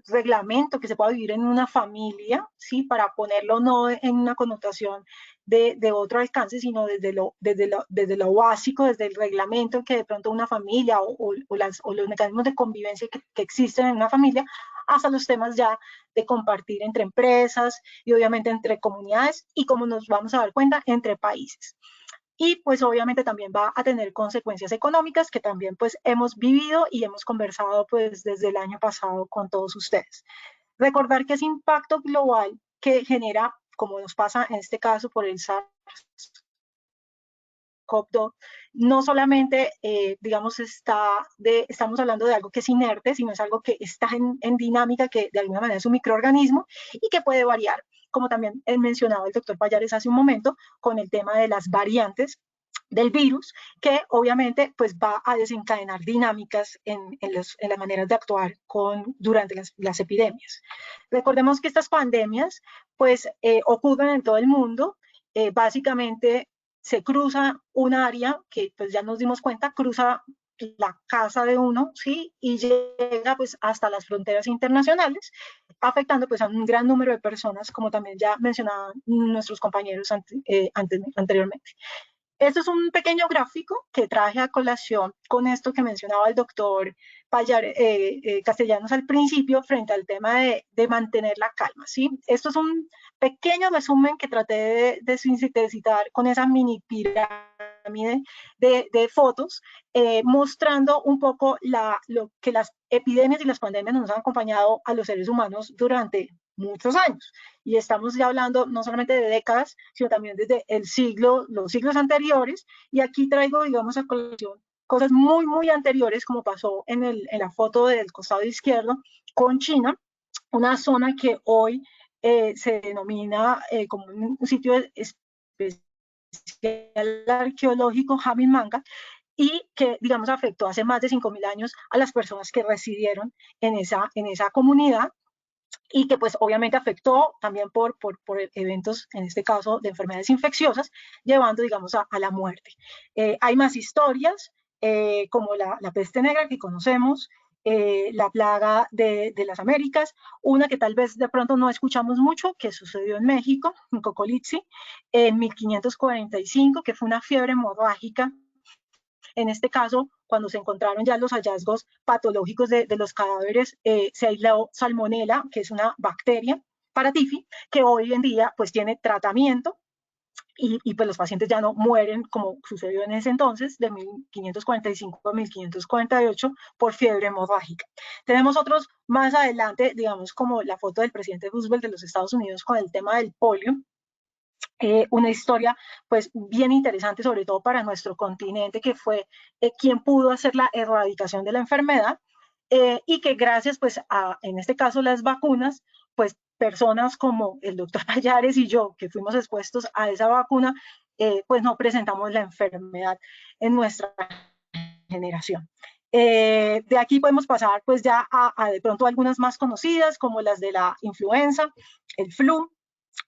reglamento que se pueda vivir en una familia, ¿sí? Para ponerlo no en una connotación de otro alcance, sino desde lo básico, desde el reglamento que de pronto una familia o los mecanismos de convivencia que existen en una familia, hasta los temas ya de compartir entre empresas y obviamente entre comunidades y, como nos vamos a dar cuenta, entre países. Y pues obviamente también va a tener consecuencias económicas que también pues hemos vivido y hemos conversado pues desde el año pasado con todos ustedes. Recordar que ese impacto global que genera, como nos pasa en este caso por el SARS-CoV-2, no solamente, digamos, estamos hablando de algo que es inerte, sino es algo que está en dinámica, que de alguna manera es un microorganismo y que puede variar, como también mencionaba el doctor Pallares hace un momento, con el tema de las variantes del virus, que obviamente pues va a desencadenar dinámicas en las maneras de actuar durante las epidemias. Recordemos que estas pandemias pues ocurren en todo el mundo, básicamente se cruza un área que pues ya nos dimos cuenta, cruza la casa de uno, ¿sí? Y llega pues hasta las fronteras internacionales, afectando pues a un gran número de personas, como también ya mencionaban nuestros compañeros anteriormente. Esto es un pequeño gráfico que traje a colación con esto que mencionaba el doctor Castellanos al principio frente al tema de mantener la calma, ¿sí? Esto es un pequeño resumen que traté de sintetizar con esa mini pirámide de fotos, mostrando un poco lo que las epidemias y las pandemias nos han acompañado a los seres humanos durante muchos años. Y estamos ya hablando no solamente de décadas, sino también desde los siglos anteriores. Y aquí traigo, digamos, a colación cosas muy, muy anteriores, como pasó en la foto del costado izquierdo con China, una zona que hoy se denomina como un sitio especial arqueológico Jamilmanga, y que, digamos, afectó hace más de 5.000 años a las personas que residieron en esa comunidad, y que pues obviamente afectó también por eventos, en este caso, de enfermedades infecciosas, llevando, digamos, a la muerte. Hay más historias, como la peste negra que conocemos, la plaga de las Américas, una que tal vez de pronto no escuchamos mucho, que sucedió en México, en Cocolizzi, en 1545, que fue una fiebre hemorrágica. En este caso, cuando se encontraron ya los hallazgos patológicos de los cadáveres, se aisló salmonela, que es una bacteria paratify, que hoy en día pues tiene tratamiento, y pues los pacientes ya no mueren como sucedió en ese entonces, de 1545 a 1548, por fiebre hemorrágica. Tenemos otros más adelante, digamos, como la foto del presidente Roosevelt de los Estados Unidos con el tema del polio, una historia pues bien interesante, sobre todo para nuestro continente, que fue quien pudo hacer la erradicación de la enfermedad, y que gracias pues en este caso, las vacunas, pues personas como el doctor Pallares y yo, que fuimos expuestos a esa vacuna, pues no presentamos la enfermedad en nuestra generación. De aquí podemos pasar pues ya a de pronto algunas más conocidas, como las de la influenza, el flu.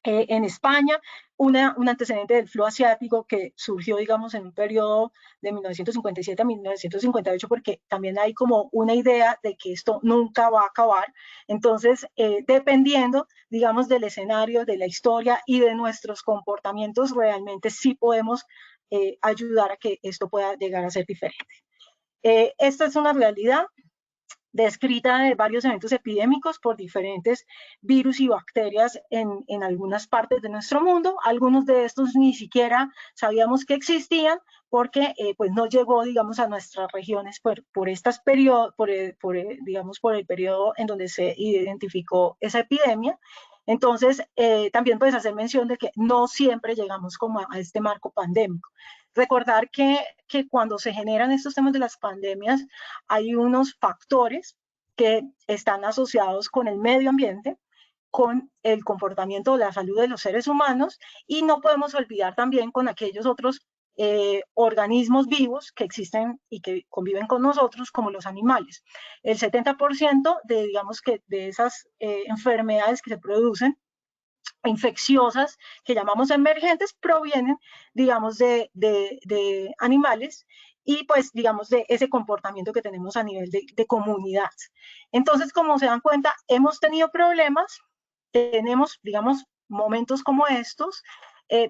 En España, un antecedente del flu asiático que surgió, digamos, en un periodo de 1957 a 1958, porque también hay como una idea de que esto nunca va a acabar. Entonces, dependiendo, digamos, del escenario, de la historia y de nuestros comportamientos, realmente sí podemos ayudar a que esto pueda llegar a ser diferente. Esta es una realidad descrita de varios eventos epidémicos por diferentes virus y bacterias en algunas partes de nuestro mundo. Algunos de estos ni siquiera sabíamos que existían, porque pues no llegó, digamos, a nuestras regiones por estos periodos, digamos, por el periodo en donde se identificó esa epidemia. Entonces, también puedes hacer mención de que no siempre llegamos como a este marco pandémico. Recordar que cuando se generan estos temas de las pandemias, hay unos factores que están asociados con el medio ambiente, con el comportamiento o la salud de los seres humanos, y no podemos olvidar también con aquellos otros organismos vivos que existen y que conviven con nosotros, como los animales. El 70% digamos que de esas enfermedades que se producen infecciosas, que llamamos emergentes, provienen, digamos, de animales, y pues digamos de ese comportamiento que tenemos a nivel de comunidad. Entonces, como se dan cuenta, hemos tenido problemas, tenemos, digamos, momentos como estos,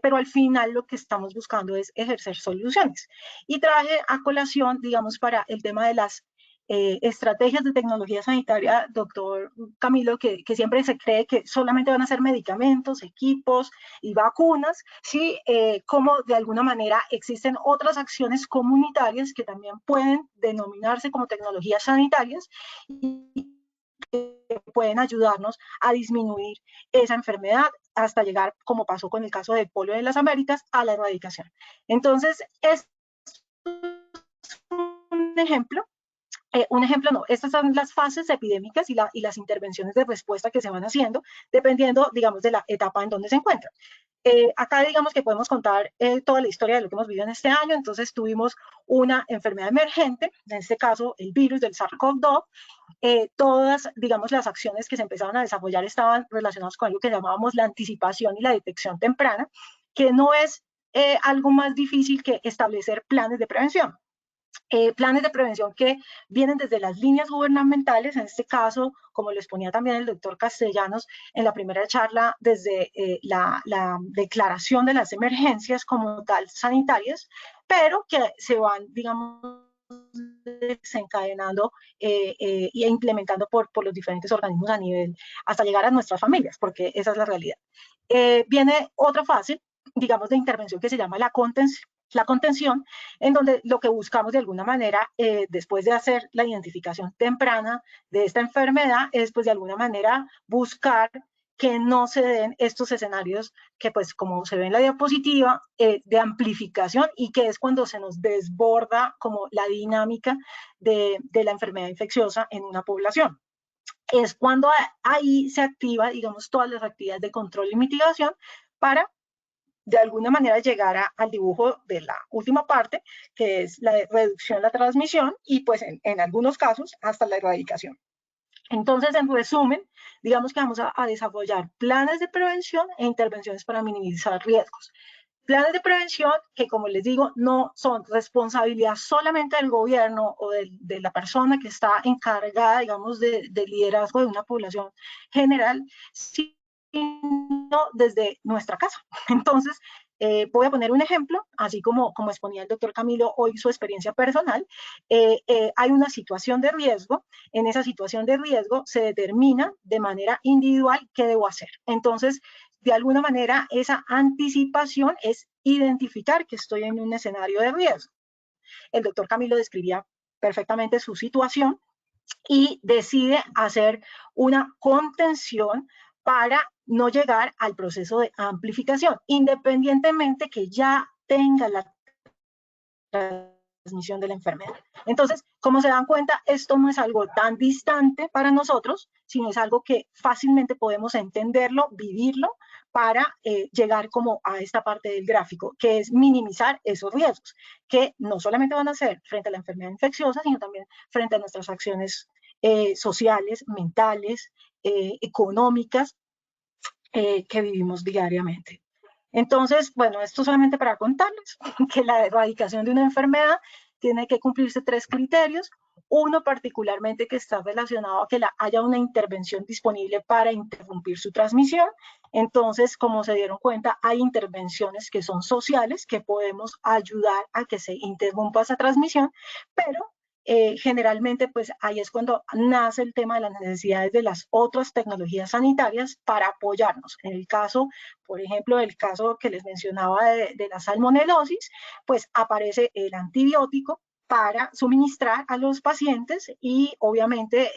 pero al final lo que estamos buscando es ejercer soluciones. Y traje a colación, digamos, para el tema de las estrategias de tecnología sanitaria, doctor Camilo, que siempre se cree que solamente van a ser medicamentos, equipos y vacunas, sí, como de alguna manera existen otras acciones comunitarias que también pueden denominarse como tecnologías sanitarias y que pueden ayudarnos a disminuir esa enfermedad hasta llegar, como pasó con el caso del polio de las Américas, a la erradicación. Entonces, es un ejemplo no, estas son las fases epidémicas y las intervenciones de respuesta que se van haciendo, dependiendo, digamos, de la etapa en donde se encuentran. Acá digamos que podemos contar toda la historia de lo que hemos vivido en este año. Entonces tuvimos una enfermedad emergente, en este caso el virus del SARS-CoV-2. Todas, digamos, las acciones que se empezaron a desarrollar estaban relacionadas con algo que llamábamos la anticipación y la detección temprana, que no es algo más difícil que establecer planes de prevención. Planes de prevención que vienen desde las líneas gubernamentales, en este caso, como lo exponía también el doctor Castellanos en la primera charla, desde la declaración de las emergencias como tal sanitarias, pero que se van, digamos, desencadenando e implementando por los diferentes organismos a nivel, hasta llegar a nuestras familias, porque esa es la realidad. Viene otra fase, digamos, de intervención que se llama la contención, en donde lo que buscamos de alguna manera, después de hacer la identificación temprana de esta enfermedad, es pues de alguna manera buscar que no se den estos escenarios que pues como se ve en la diapositiva, de amplificación, y que es cuando se nos desborda como la dinámica de la enfermedad infecciosa en una población. Es cuando ahí se activa, digamos, todas las actividades de control y mitigación para de alguna manera llegar al dibujo de la última parte, que es la reducción de la transmisión y pues en algunos casos hasta la erradicación. Entonces, en resumen, digamos que vamos a desarrollar planes de prevención e intervenciones para minimizar riesgos. Planes de prevención que, como les digo, no son responsabilidad solamente del gobierno o de la persona que está encargada, digamos, de liderazgo de una población general, sino desde nuestra casa. Entonces, voy a poner un ejemplo, así como exponía el doctor Camilo hoy su experiencia personal. Hay una situación de riesgo. En esa situación de riesgo se determina de manera individual qué debo hacer. Entonces, de alguna manera, esa anticipación es identificar que estoy en un escenario de riesgo. El doctor Camilo describía perfectamente su situación y decide hacer una contención para no llegar al proceso de amplificación, independientemente que ya tenga la transmisión de la enfermedad. Entonces, como se dan cuenta, esto no es algo tan distante para nosotros, sino es algo que fácilmente podemos entenderlo, vivirlo, para llegar como a esta parte del gráfico, que es minimizar esos riesgos, que no solamente van a ser frente a la enfermedad infecciosa, sino también frente a nuestras acciones sociales, mentales, económicas, que vivimos diariamente. Entonces, bueno, esto solamente para contarles que la erradicación de una enfermedad tiene que cumplirse 3 criterios. Uno particularmente que está relacionado a que haya una intervención disponible para interrumpir su transmisión. Entonces, como se dieron cuenta, hay intervenciones que son sociales, que podemos ayudar a que se interrumpa esa transmisión, pero generalmente pues ahí es cuando nace el tema de las necesidades de las otras tecnologías sanitarias para apoyarnos. En el caso, por ejemplo, el caso que les mencionaba de la salmonelosis, pues aparece el antibiótico para suministrar a los pacientes y obviamente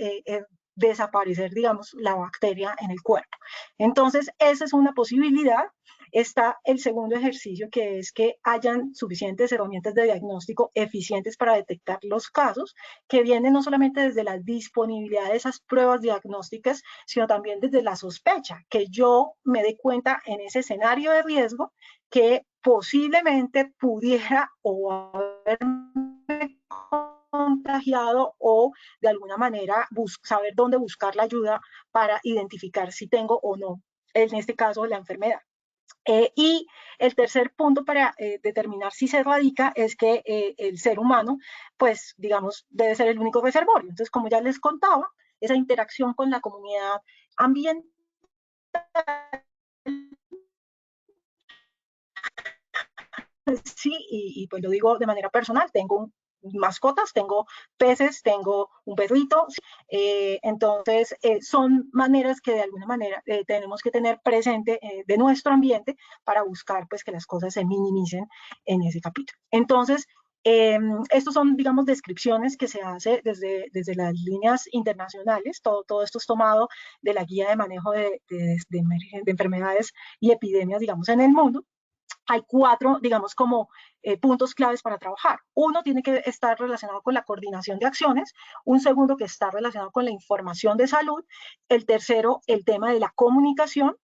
desaparecer, digamos, la bacteria en el cuerpo. Entonces, esa es una posibilidad. Está el segundo ejercicio, que es que hayan suficientes herramientas de diagnóstico eficientes para detectar los casos, que vienen no solamente desde la disponibilidad de esas pruebas diagnósticas, sino también desde la sospecha, que yo me dé cuenta en ese escenario de riesgo que posiblemente pudiera o haberme contagiado o de alguna manera saber dónde buscar la ayuda para identificar si tengo o no, en este caso, la enfermedad. Y el tercer punto para determinar si se erradica es que el ser humano, pues, digamos, debe ser el único reservorio. Entonces, como ya les contaba, esa interacción con la comunidad ambiental, sí, y pues lo digo de manera personal, tengo mascotas, tengo peces, tengo un perrito, entonces son maneras que de alguna manera tenemos que tener presente de nuestro ambiente para buscar pues que las cosas se minimicen en ese capítulo. Entonces, estos son, digamos, descripciones que se hace desde las líneas internacionales, todo esto es tomado de la guía de manejo de enfermedades y epidemias, digamos, en el mundo. Hay 4, digamos, como puntos claves para trabajar. Uno tiene que estar relacionado con la coordinación de acciones, un segundo que está relacionado con la información de salud, el tercero, el tema de la comunicación,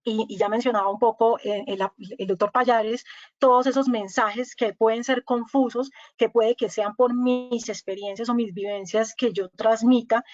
y ya mencionaba un poco el doctor Pallares, todos esos mensajes que pueden ser confusos, que puede que sean por mis experiencias o mis vivencias que yo transmita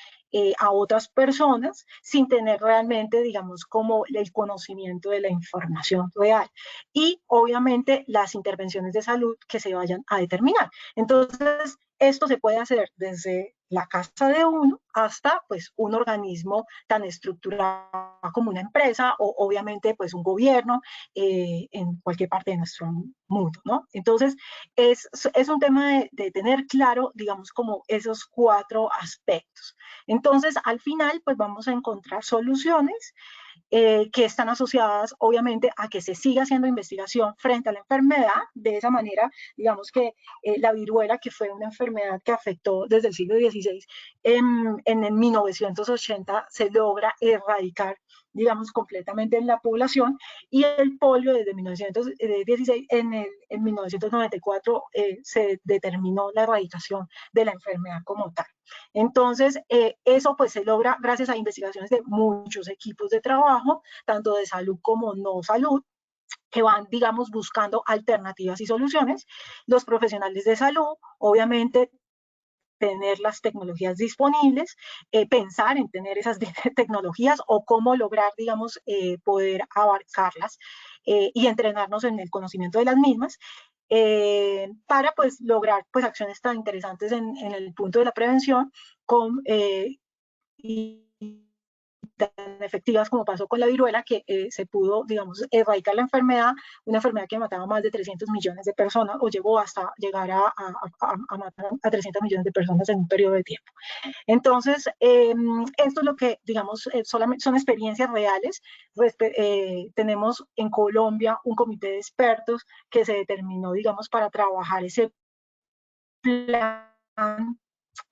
a otras personas sin tener realmente, digamos, como el conocimiento de la información real. Y obviamente las intervenciones de salud que se vayan a determinar. Entonces, esto se puede hacer desde la casa de uno hasta pues un organismo tan estructurado como una empresa o obviamente pues un gobierno en cualquier parte de nuestro mundo, ¿no? Entonces es un tema de tener claro, digamos, como esos 4 aspectos. Entonces al final pues vamos a encontrar soluciones que están asociadas obviamente a que se siga haciendo investigación frente a la enfermedad. De esa manera, digamos que la viruela, que fue una enfermedad que afectó desde el siglo XVI, en el 1980 se logra erradicar, digamos, completamente en la población, y el polio desde 1916, en 1994 se determinó la erradicación de la enfermedad como tal. Entonces, eso pues se logra gracias a investigaciones de muchos equipos de trabajo, tanto de salud como no salud, que van, digamos, buscando alternativas y soluciones. Los profesionales de salud, obviamente, tener las tecnologías disponibles, pensar en tener esas tecnologías o cómo lograr, digamos, poder abarcarlas y entrenarnos en el conocimiento de las mismas. Para pues lograr pues acciones tan interesantes en el punto de la prevención con, y tan efectivas como pasó con la viruela, que se pudo, digamos, erradicar la enfermedad, una enfermedad que mataba a más de 300 millones de personas o llegó hasta llegar a matar a 300 millones de personas en un periodo de tiempo. Entonces, esto es lo que, digamos, solamente son experiencias reales. Tenemos en Colombia un comité de expertos que se determinó, digamos, para trabajar ese plan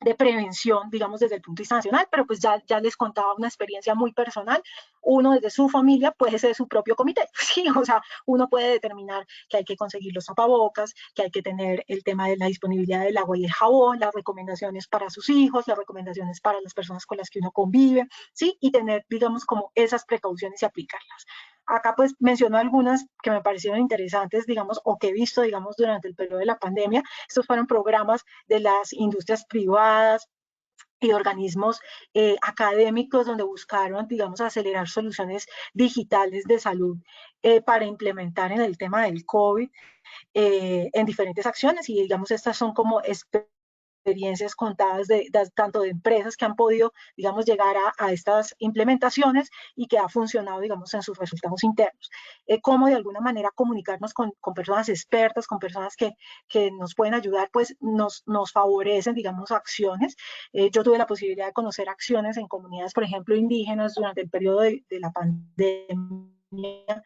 de prevención, digamos, desde el punto de vista nacional, pero pues ya les contaba una experiencia muy personal. Uno desde su familia puede ser su propio comité, sí, o sea, uno puede determinar que hay que conseguir los tapabocas, que hay que tener el tema de la disponibilidad del agua y el jabón, las recomendaciones para sus hijos, las recomendaciones para las personas con las que uno convive, sí, y tener, digamos, como esas precauciones y aplicarlas. Acá pues menciono algunas que me parecieron interesantes, digamos, o que he visto, digamos, durante el periodo de la pandemia. Estos fueron programas de las industrias privadas y organismos académicos donde buscaron, digamos, acelerar soluciones digitales de salud para implementar en el tema del COVID en diferentes acciones, y digamos, estas son como experiencias contadas tanto de empresas que han podido, digamos, llegar a estas implementaciones y que ha funcionado, digamos, en sus resultados internos. Cómo de alguna manera comunicarnos con personas expertas, con personas que nos pueden ayudar, pues nos favorecen, digamos, acciones. Yo tuve la posibilidad de conocer acciones en comunidades, por ejemplo, indígenas durante el periodo de la pandemia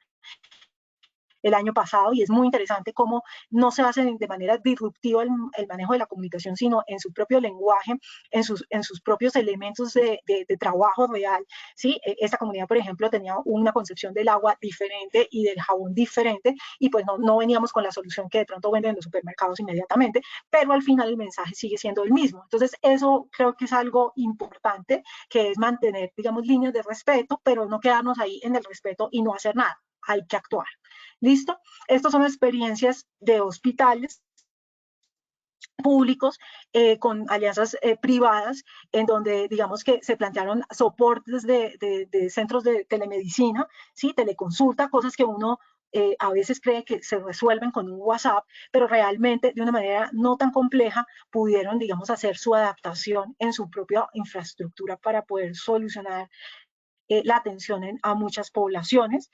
el año pasado, y es muy interesante cómo no se hace de manera disruptiva el manejo de la comunicación, sino en su propio lenguaje, en sus propios elementos de trabajo real, ¿sí? Esta comunidad, por ejemplo, tenía una concepción del agua diferente y del jabón diferente, y pues no veníamos con la solución que de pronto venden en los supermercados inmediatamente, pero al final el mensaje sigue siendo el mismo. Entonces, eso creo que es algo importante, que es mantener, digamos, líneas de respeto, pero no quedarnos ahí en el respeto y no hacer nada. Hay que actuar. ¿Listo? Estas son experiencias de hospitales públicos con alianzas privadas, en donde digamos que se plantearon soportes de centros de telemedicina, ¿sí? Teleconsulta, cosas que uno a veces cree que se resuelven con un WhatsApp, pero realmente de una manera no tan compleja pudieron, digamos, hacer su adaptación en su propia infraestructura para poder solucionar la atención a muchas poblaciones.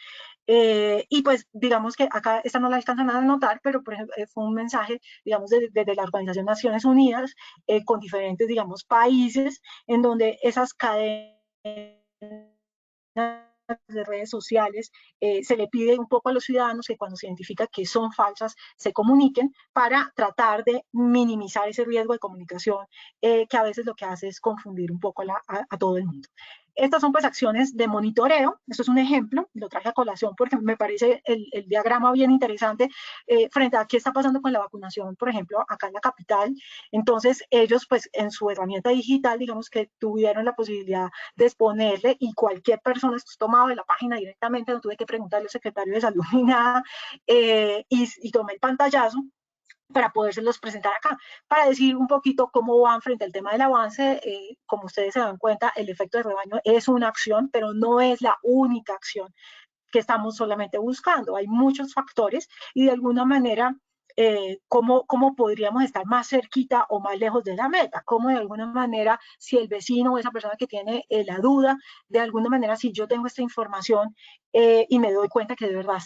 Y pues digamos que acá esta no la alcanzan a notar, pero por ejemplo, fue un mensaje, digamos, desde la Organización de Naciones Unidas, con diferentes, digamos, países, en donde esas cadenas de redes sociales, se le pide un poco a los ciudadanos que cuando se identifica que son falsas, se comuniquen para tratar de minimizar ese riesgo de comunicación, que a veces lo que hace es confundir un poco a todo el mundo. Estas son pues acciones de monitoreo. Esto es un ejemplo, lo traje a colación porque me parece el diagrama bien interesante frente a qué está pasando con la vacunación, por ejemplo, acá en la capital. Entonces ellos pues en su herramienta digital, digamos que tuvieron la posibilidad de exponerle y cualquier persona esto es tomado de la página directamente, no tuve que preguntarle al secretario de salud ni nada, y tomé el pantallazo para podérselos presentar acá, para decir un poquito cómo van frente al tema del avance. Como ustedes se dan cuenta, el efecto de rebaño es una acción, pero no es la única acción que estamos solamente buscando. Hay muchos factores y de alguna manera, ¿cómo podríamos estar más cerquita o más lejos de la meta? ¿Cómo de alguna manera, si el vecino o esa persona que tiene la duda, de alguna manera, si yo tengo esta información y me doy cuenta que de verdad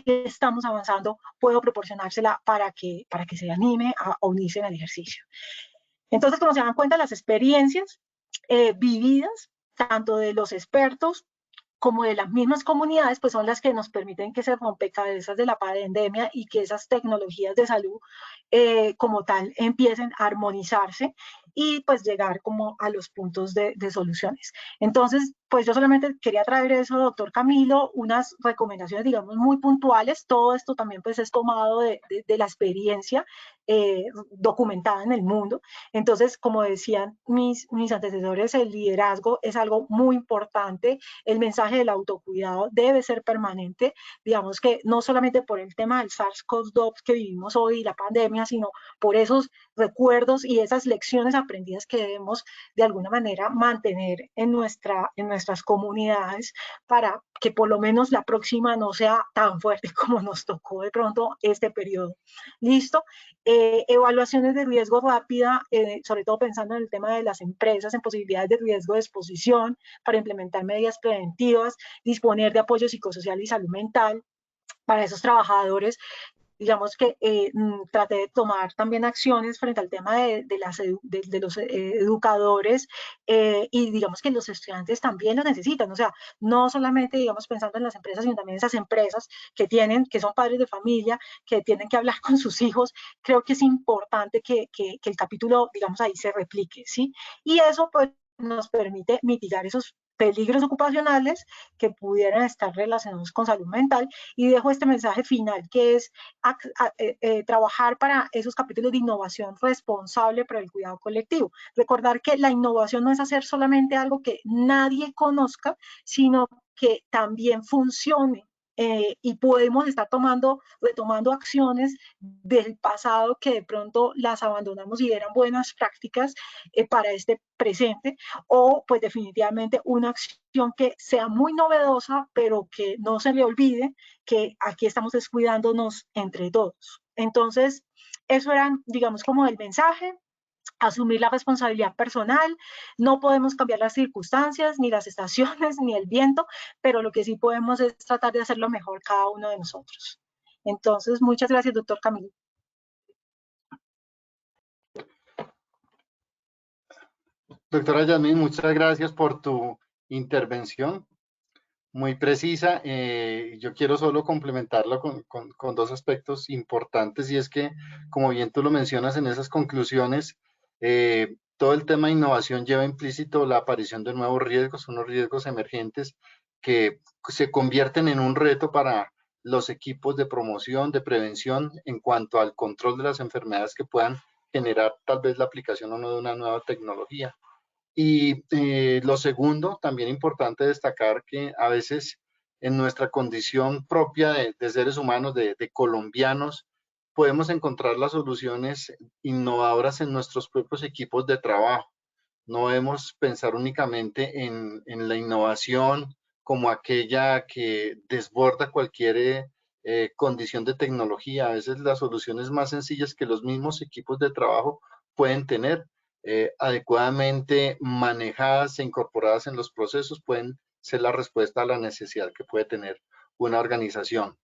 estamos avanzando, puedo proporcionársela para que se anime a unirse en el ejercicio? Entonces, como se dan cuenta, las experiencias vividas, tanto de los expertos como de las mismas comunidades, pues son las que nos permiten que se rompecabezas de la pandemia y que esas tecnologías de salud como tal empiecen a armonizarse y pues llegar como a los puntos de soluciones. Entonces, pues yo solamente quería traer eso, doctor Camilo, unas recomendaciones, digamos, muy puntuales. Todo esto también pues es tomado de la experiencia documentada en el mundo. Entonces, como decían mis antecesores, el liderazgo es algo muy importante. El mensaje del autocuidado debe ser permanente. Digamos que no solamente por el tema del SARS-CoV-2 que vivimos hoy, la pandemia, sino por esos recuerdos y esas lecciones aprendidas que debemos de alguna manera mantener en nuestras comunidades para que por lo menos la próxima no sea tan fuerte como nos tocó de pronto este periodo. ¿Listo? Evaluaciones de riesgo rápida, sobre todo pensando en el tema de las empresas, en posibilidades de riesgo de exposición para implementar medidas preventivas, disponer de apoyo psicosocial y salud mental para esos trabajadores. Digamos que traté de tomar también acciones frente al tema de los educadores, y digamos que los estudiantes también lo necesitan. O sea, no solamente, digamos, pensando en las empresas, sino también esas empresas que son padres de familia, que tienen que hablar con sus hijos. Creo que es importante que el capítulo, digamos, ahí se replique, ¿sí? Y eso pues nos permite mitigar esos peligros ocupacionales que pudieran estar relacionados con salud mental. Y dejo este mensaje final, que es trabajar para esos capítulos de innovación responsable para el cuidado colectivo. Recordar que la innovación no es hacer solamente algo que nadie conozca, sino que también funcione. Y podemos estar retomando acciones del pasado que de pronto las abandonamos y eran buenas prácticas para este presente, o pues definitivamente una acción que sea muy novedosa, pero que no se le olvide que aquí estamos descuidándonos entre todos. Entonces, eso era, digamos, como el mensaje. Asumir la responsabilidad personal. No podemos cambiar las circunstancias, ni las estaciones, ni el viento, pero lo que sí podemos es tratar de hacerlo mejor cada uno de nosotros. Entonces, muchas gracias, doctor Camilo. Doctora Yasmín, muchas gracias por tu intervención, muy precisa. Yo quiero solo complementarlo con dos aspectos importantes, y es que, como bien tú lo mencionas en esas conclusiones, todo el tema de innovación lleva implícito la aparición de nuevos riesgos, unos riesgos emergentes que se convierten en un reto para los equipos de promoción, de prevención, en cuanto al control de las enfermedades que puedan generar tal vez la aplicación o no de una nueva tecnología. Y lo segundo, también importante destacar que a veces en nuestra condición propia de seres humanos, de colombianos, podemos encontrar las soluciones innovadoras en nuestros propios equipos de trabajo. No debemos pensar únicamente en la innovación como aquella que desborda cualquier condición de tecnología. A veces las soluciones más sencillas que los mismos equipos de trabajo pueden tener, adecuadamente manejadas e incorporadas en los procesos, pueden ser la respuesta a la necesidad que puede tener una organización.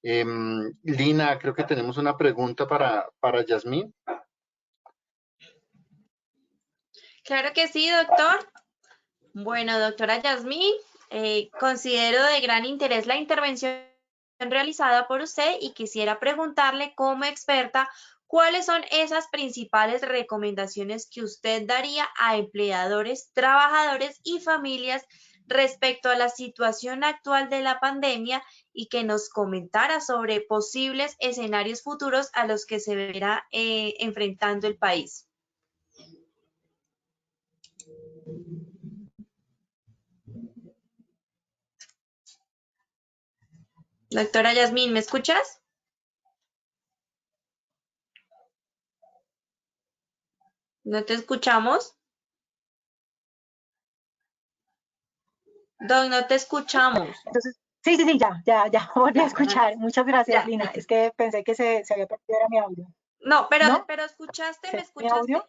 Lina, creo que tenemos una pregunta para Yasmín. Claro que sí, doctor. Bueno, doctora Yasmín, considero de gran interés la intervención realizada por usted y quisiera preguntarle como experta cuáles son esas principales recomendaciones que usted daría a empleadores, trabajadores y familias respecto a la situación actual de la pandemia y que nos comentara sobre posibles escenarios futuros a los que se verá enfrentando el país. Doctora Yasmín, ¿me escuchas? ¿No te escuchamos? Doc, no te escuchamos. Entonces, sí, ya volví a escuchar. Muchas gracias, Ya. Lina. Es que pensé que se había perdido era mi audio. No, ¿No? pero escuchaste, ¿me ¿Mi escuchaste? audio?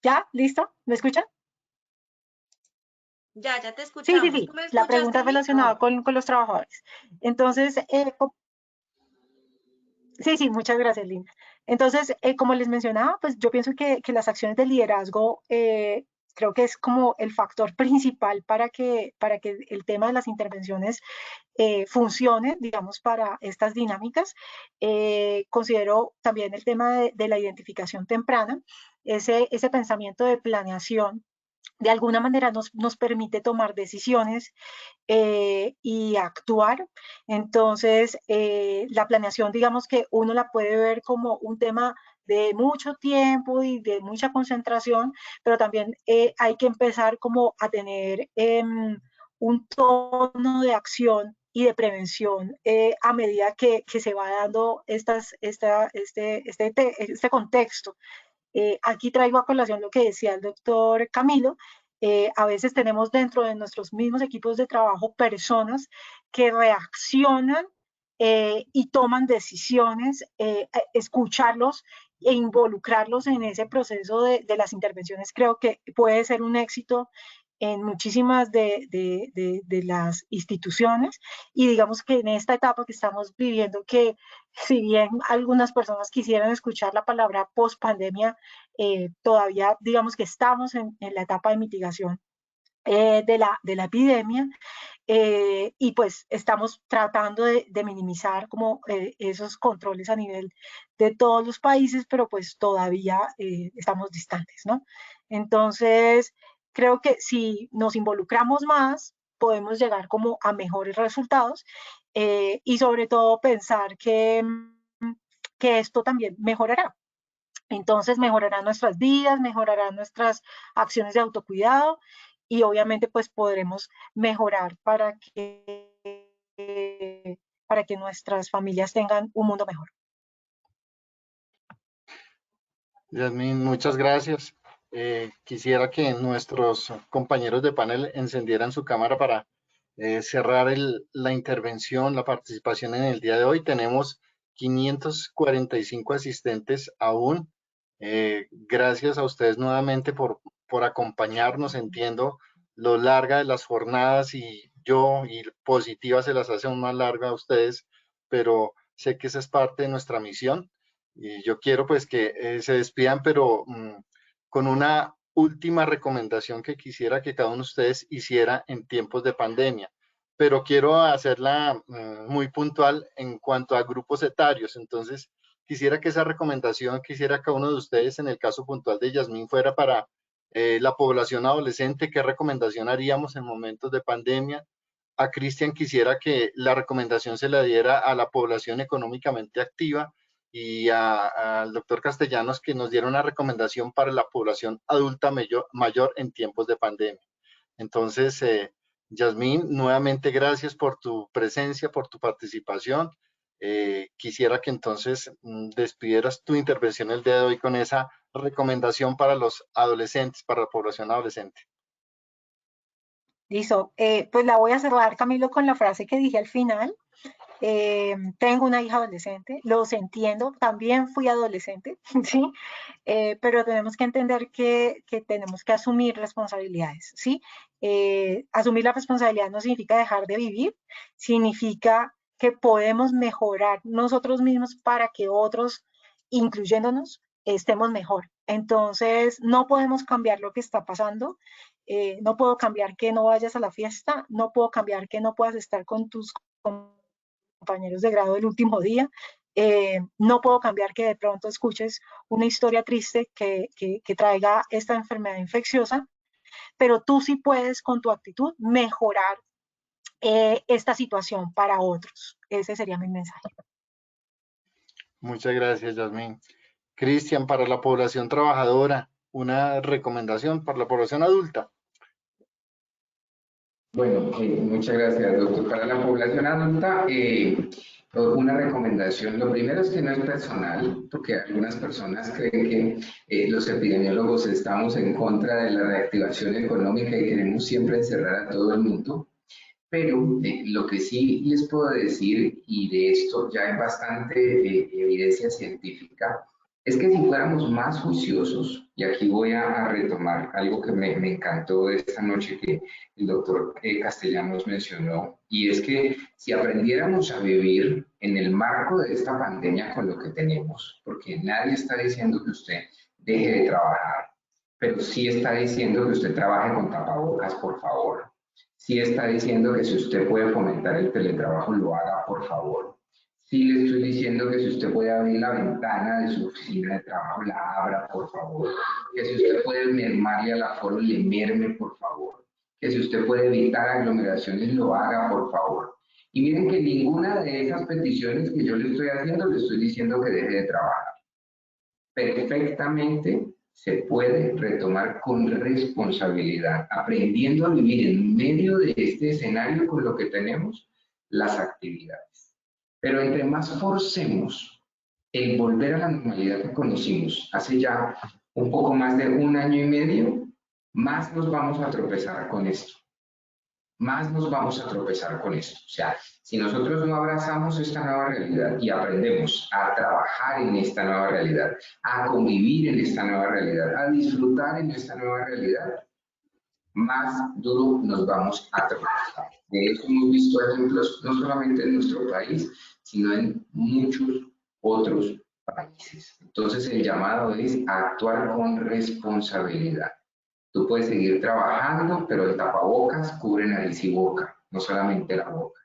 ¿Ya? ¿Listo? ¿Me escuchan? Ya te Sí. escuchamos. ¿Tú me La escuchaste pregunta a mí? relacionada con los trabajadores. Entonces, sí, muchas gracias, Lina. Entonces, como les mencionaba, pues yo pienso que las acciones de liderazgo creo que es como el factor principal para que el tema de las intervenciones funcione, digamos, para estas dinámicas. Considero también el tema de la identificación temprana, ese pensamiento de planeación de alguna manera nos permite tomar decisiones y actuar. Entonces, la planeación, digamos que uno la puede ver como un tema de mucho tiempo y de mucha concentración, pero también hay que empezar como a tener un tono de acción y de prevención a medida que se va dando este contexto. Aquí traigo a colación lo que decía el doctor Camilo. A veces tenemos dentro de nuestros mismos equipos de trabajo personas que reaccionan y toman decisiones, escucharlos e involucrarlos en ese proceso de las intervenciones creo que puede ser un éxito en muchísimas de las instituciones y digamos que en esta etapa que estamos viviendo que si bien algunas personas quisieran escuchar la palabra post pandemia, todavía digamos que estamos en la etapa de mitigación de la epidemia y pues estamos tratando de minimizar como esos controles a nivel de todos los países, pero pues todavía estamos distantes, ¿no? Entonces, creo que si nos involucramos más, podemos llegar como a mejores resultados y sobre todo pensar que esto también mejorará. Entonces mejorarán nuestras vidas, mejorarán nuestras acciones de autocuidado y obviamente pues podremos mejorar para que nuestras familias tengan un mundo mejor. Yasmín, muchas gracias. Quisiera que nuestros compañeros de panel encendieran su cámara para cerrar la intervención, la participación en el día de hoy. Tenemos 545 asistentes aún. Gracias a ustedes nuevamente por acompañarnos. Entiendo lo larga de las jornadas y positiva se las hace aún más larga a ustedes, pero sé que esa es parte de nuestra misión. Y yo quiero pues que se despidan, pero con una última recomendación que quisiera que cada uno de ustedes hiciera en tiempos de pandemia. Pero quiero hacerla muy puntual en cuanto a grupos etarios. Entonces, quisiera que esa recomendación que hiciera cada uno de ustedes, en el caso puntual de Yasmín, fuera para la población adolescente. ¿Qué recomendación haríamos en momentos de pandemia? A Cristian quisiera que la recomendación se la diera a la población económicamente activa y al doctor Castellanos que nos diera una recomendación para la población adulta mayor en tiempos de pandemia. Entonces, Yasmín, nuevamente gracias por tu presencia, por tu participación. Quisiera que entonces despidieras tu intervención el día de hoy con esa recomendación para los adolescentes, para la población adolescente. Listo. Pues la voy a cerrar, Camilo, con la frase que dije al final. Tengo una hija adolescente, los entiendo, también fui adolescente, ¿sí? Pero tenemos que entender que tenemos que asumir responsabilidades, ¿sí? Asumir la responsabilidad no significa dejar de vivir, significa que podemos mejorar nosotros mismos para que otros, incluyéndonos, estemos mejor. Entonces, no podemos cambiar lo que está pasando, no puedo cambiar que no vayas a la fiesta, no puedo cambiar que no puedas estar con tus compañeros de grado el último día. No puedo cambiar que de pronto escuches una historia triste que traiga esta enfermedad infecciosa, pero tú sí puedes con tu actitud mejorar esta situación para otros. Ese sería mi mensaje. Muchas gracias, Yasmín. Cristian, para la población trabajadora, una recomendación para la población adulta. Bueno, muchas gracias, doctor. Para la población adulta, una recomendación. Lo primero es que no es personal, porque algunas personas creen que los epidemiólogos estamos en contra de la reactivación económica y queremos siempre encerrar a todo el mundo. Pero lo que sí les puedo decir, y de esto ya hay bastante evidencia científica, es que si fuéramos más juiciosos, y aquí voy a retomar algo que me encantó de esta noche que el doctor Castellanos mencionó, y es que si aprendiéramos a vivir en el marco de esta pandemia con lo que tenemos, porque nadie está diciendo que usted deje de trabajar, pero sí está diciendo que usted trabaje con tapabocas, por favor. Sí está diciendo que si usted puede fomentar el teletrabajo, lo haga, por favor. Sí le estoy diciendo que si usted puede abrir la ventana de su oficina de trabajo, la abra, por favor. Que si usted puede mermarle al aforo, le merme, por favor. Que si usted puede evitar aglomeraciones, lo haga, por favor. Y miren que ninguna de esas peticiones que yo le estoy haciendo, le estoy diciendo que deje de trabajar. Perfectamente se puede retomar con responsabilidad, aprendiendo a vivir en medio de este escenario con lo que tenemos, las actividades. Pero entre más forcemos el volver a la normalidad que conocimos hace ya un poco más de 1 año y medio, más nos vamos a tropezar con esto. Más nos vamos a tropezar con esto. O sea, si nosotros no abrazamos esta nueva realidad y aprendemos a trabajar en esta nueva realidad, a convivir en esta nueva realidad, a disfrutar en esta nueva realidad, más duro nos vamos a tropezar. De eso hemos visto ejemplos no solamente en nuestro país, sino en muchos otros países. Entonces el llamado es a actuar con responsabilidad. Tú puedes seguir trabajando, pero el tapabocas cubre nariz y boca, no solamente la boca.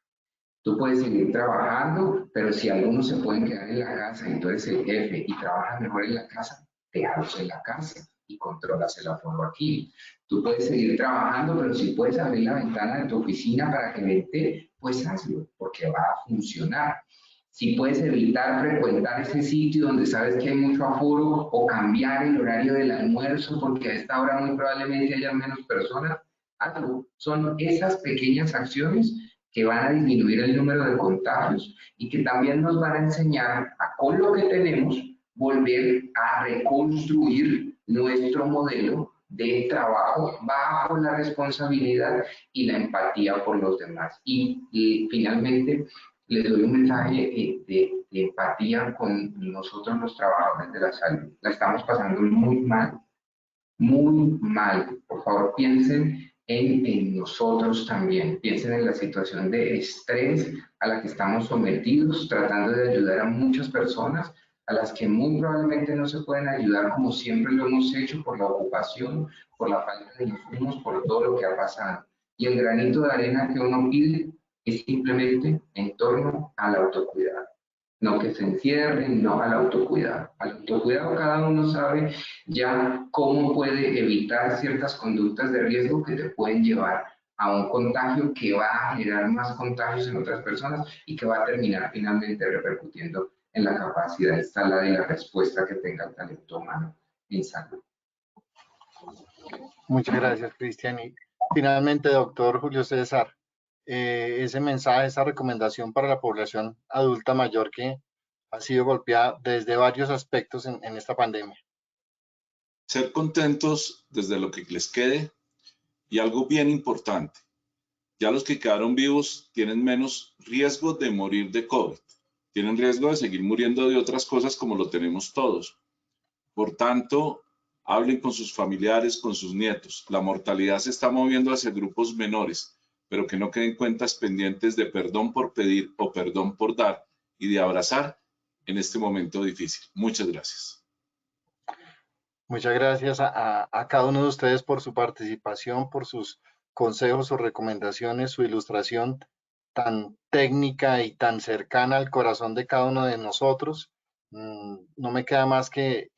Tú puedes seguir trabajando, pero si algunos se pueden quedar en la casa y tú eres el jefe y trabajas mejor en la casa, déjalos en la casa y controlas el aforo aquí. Tú puedes seguir trabajando, pero si puedes abrir la ventana de tu oficina para que vente, pues hazlo, porque va a funcionar. Si puedes evitar frecuentar ese sitio donde sabes que hay mucho aforo o cambiar el horario del almuerzo porque a esta hora muy probablemente haya menos personas, hazlo. Son esas pequeñas acciones que van a disminuir el número de contagios y que también nos van a enseñar a, con lo que tenemos, volver a reconstruir nuestro modelo de trabajo bajo la responsabilidad y la empatía por los demás. Y finalmente, les doy un mensaje de empatía con nosotros los trabajadores de la salud. La estamos pasando muy mal, muy mal. Por favor, piensen en nosotros también. Piensen en la situación de estrés a la que estamos sometidos, tratando de ayudar a muchas personas a las que muy probablemente no se pueden ayudar como siempre lo hemos hecho por la ocupación, por la falta de insumos, por todo lo que ha pasado. Y el granito de arena que uno pide es simplemente en torno al autocuidado. No que se encierren, no al autocuidado. Al autocuidado cada uno sabe ya cómo puede evitar ciertas conductas de riesgo que te pueden llevar a un contagio que va a generar más contagios en otras personas y que va a terminar finalmente repercutiendo en la capacidad instalada y la respuesta que tenga el talento humano en salud. Muchas gracias, Cristian. Y finalmente, doctor Julio César, ese mensaje, esa recomendación para la población adulta mayor que ha sido golpeada desde varios aspectos en esta pandemia? Ser contentos desde lo que les quede y algo bien importante, ya los que quedaron vivos tienen menos riesgo de morir de COVID, tienen riesgo de seguir muriendo de otras cosas como lo tenemos todos. Por tanto, hablen con sus familiares, con sus nietos. La mortalidad se está moviendo hacia grupos menores, pero que no queden cuentas pendientes de perdón por pedir o perdón por dar y de abrazar en este momento difícil. Muchas gracias. Muchas gracias a cada uno de ustedes por su participación, por sus consejos, sus recomendaciones, su ilustración tan técnica y tan cercana al corazón de cada uno de nosotros. No me queda más que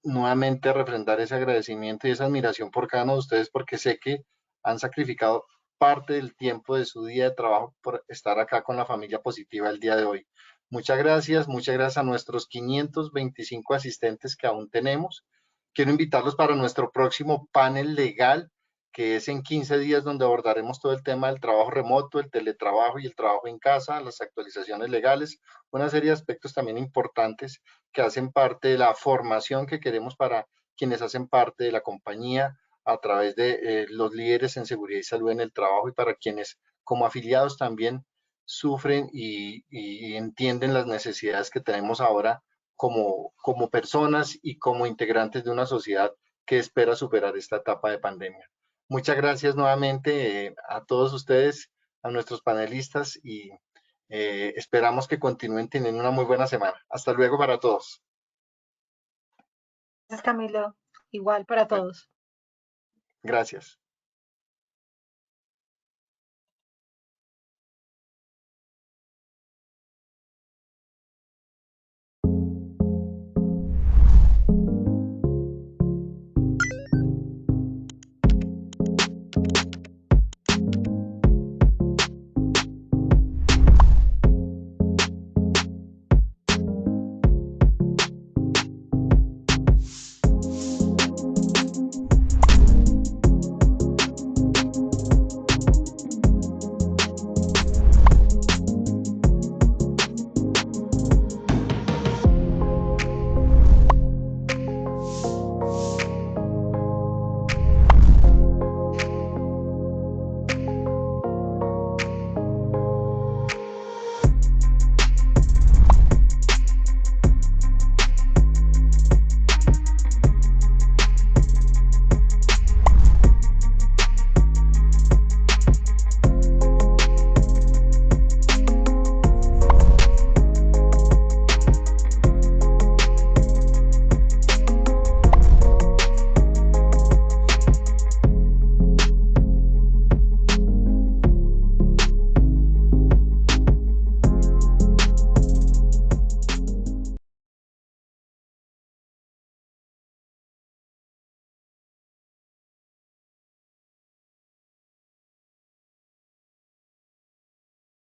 nuevamente refrendar ese agradecimiento y esa admiración por cada uno de ustedes, porque sé que han sacrificado parte del tiempo de su día de trabajo por estar acá con la familia positiva el día de hoy. Muchas gracias a nuestros 525 asistentes que aún tenemos. Quiero invitarlos para nuestro próximo panel legal, que es en 15 días, donde abordaremos todo el tema del trabajo remoto, el teletrabajo y el trabajo en casa, las actualizaciones legales, una serie de aspectos también importantes que hacen parte de la formación que queremos para quienes hacen parte de la compañía a través de los líderes en seguridad y salud en el trabajo, y para quienes como afiliados también sufren y entienden las necesidades que tenemos ahora como personas y como integrantes de una sociedad que espera superar esta etapa de pandemia. Muchas gracias nuevamente a todos ustedes, a nuestros panelistas, y esperamos que continúen teniendo una muy buena semana. Hasta luego para todos. Gracias, Camilo. Igual para todos. Gracias.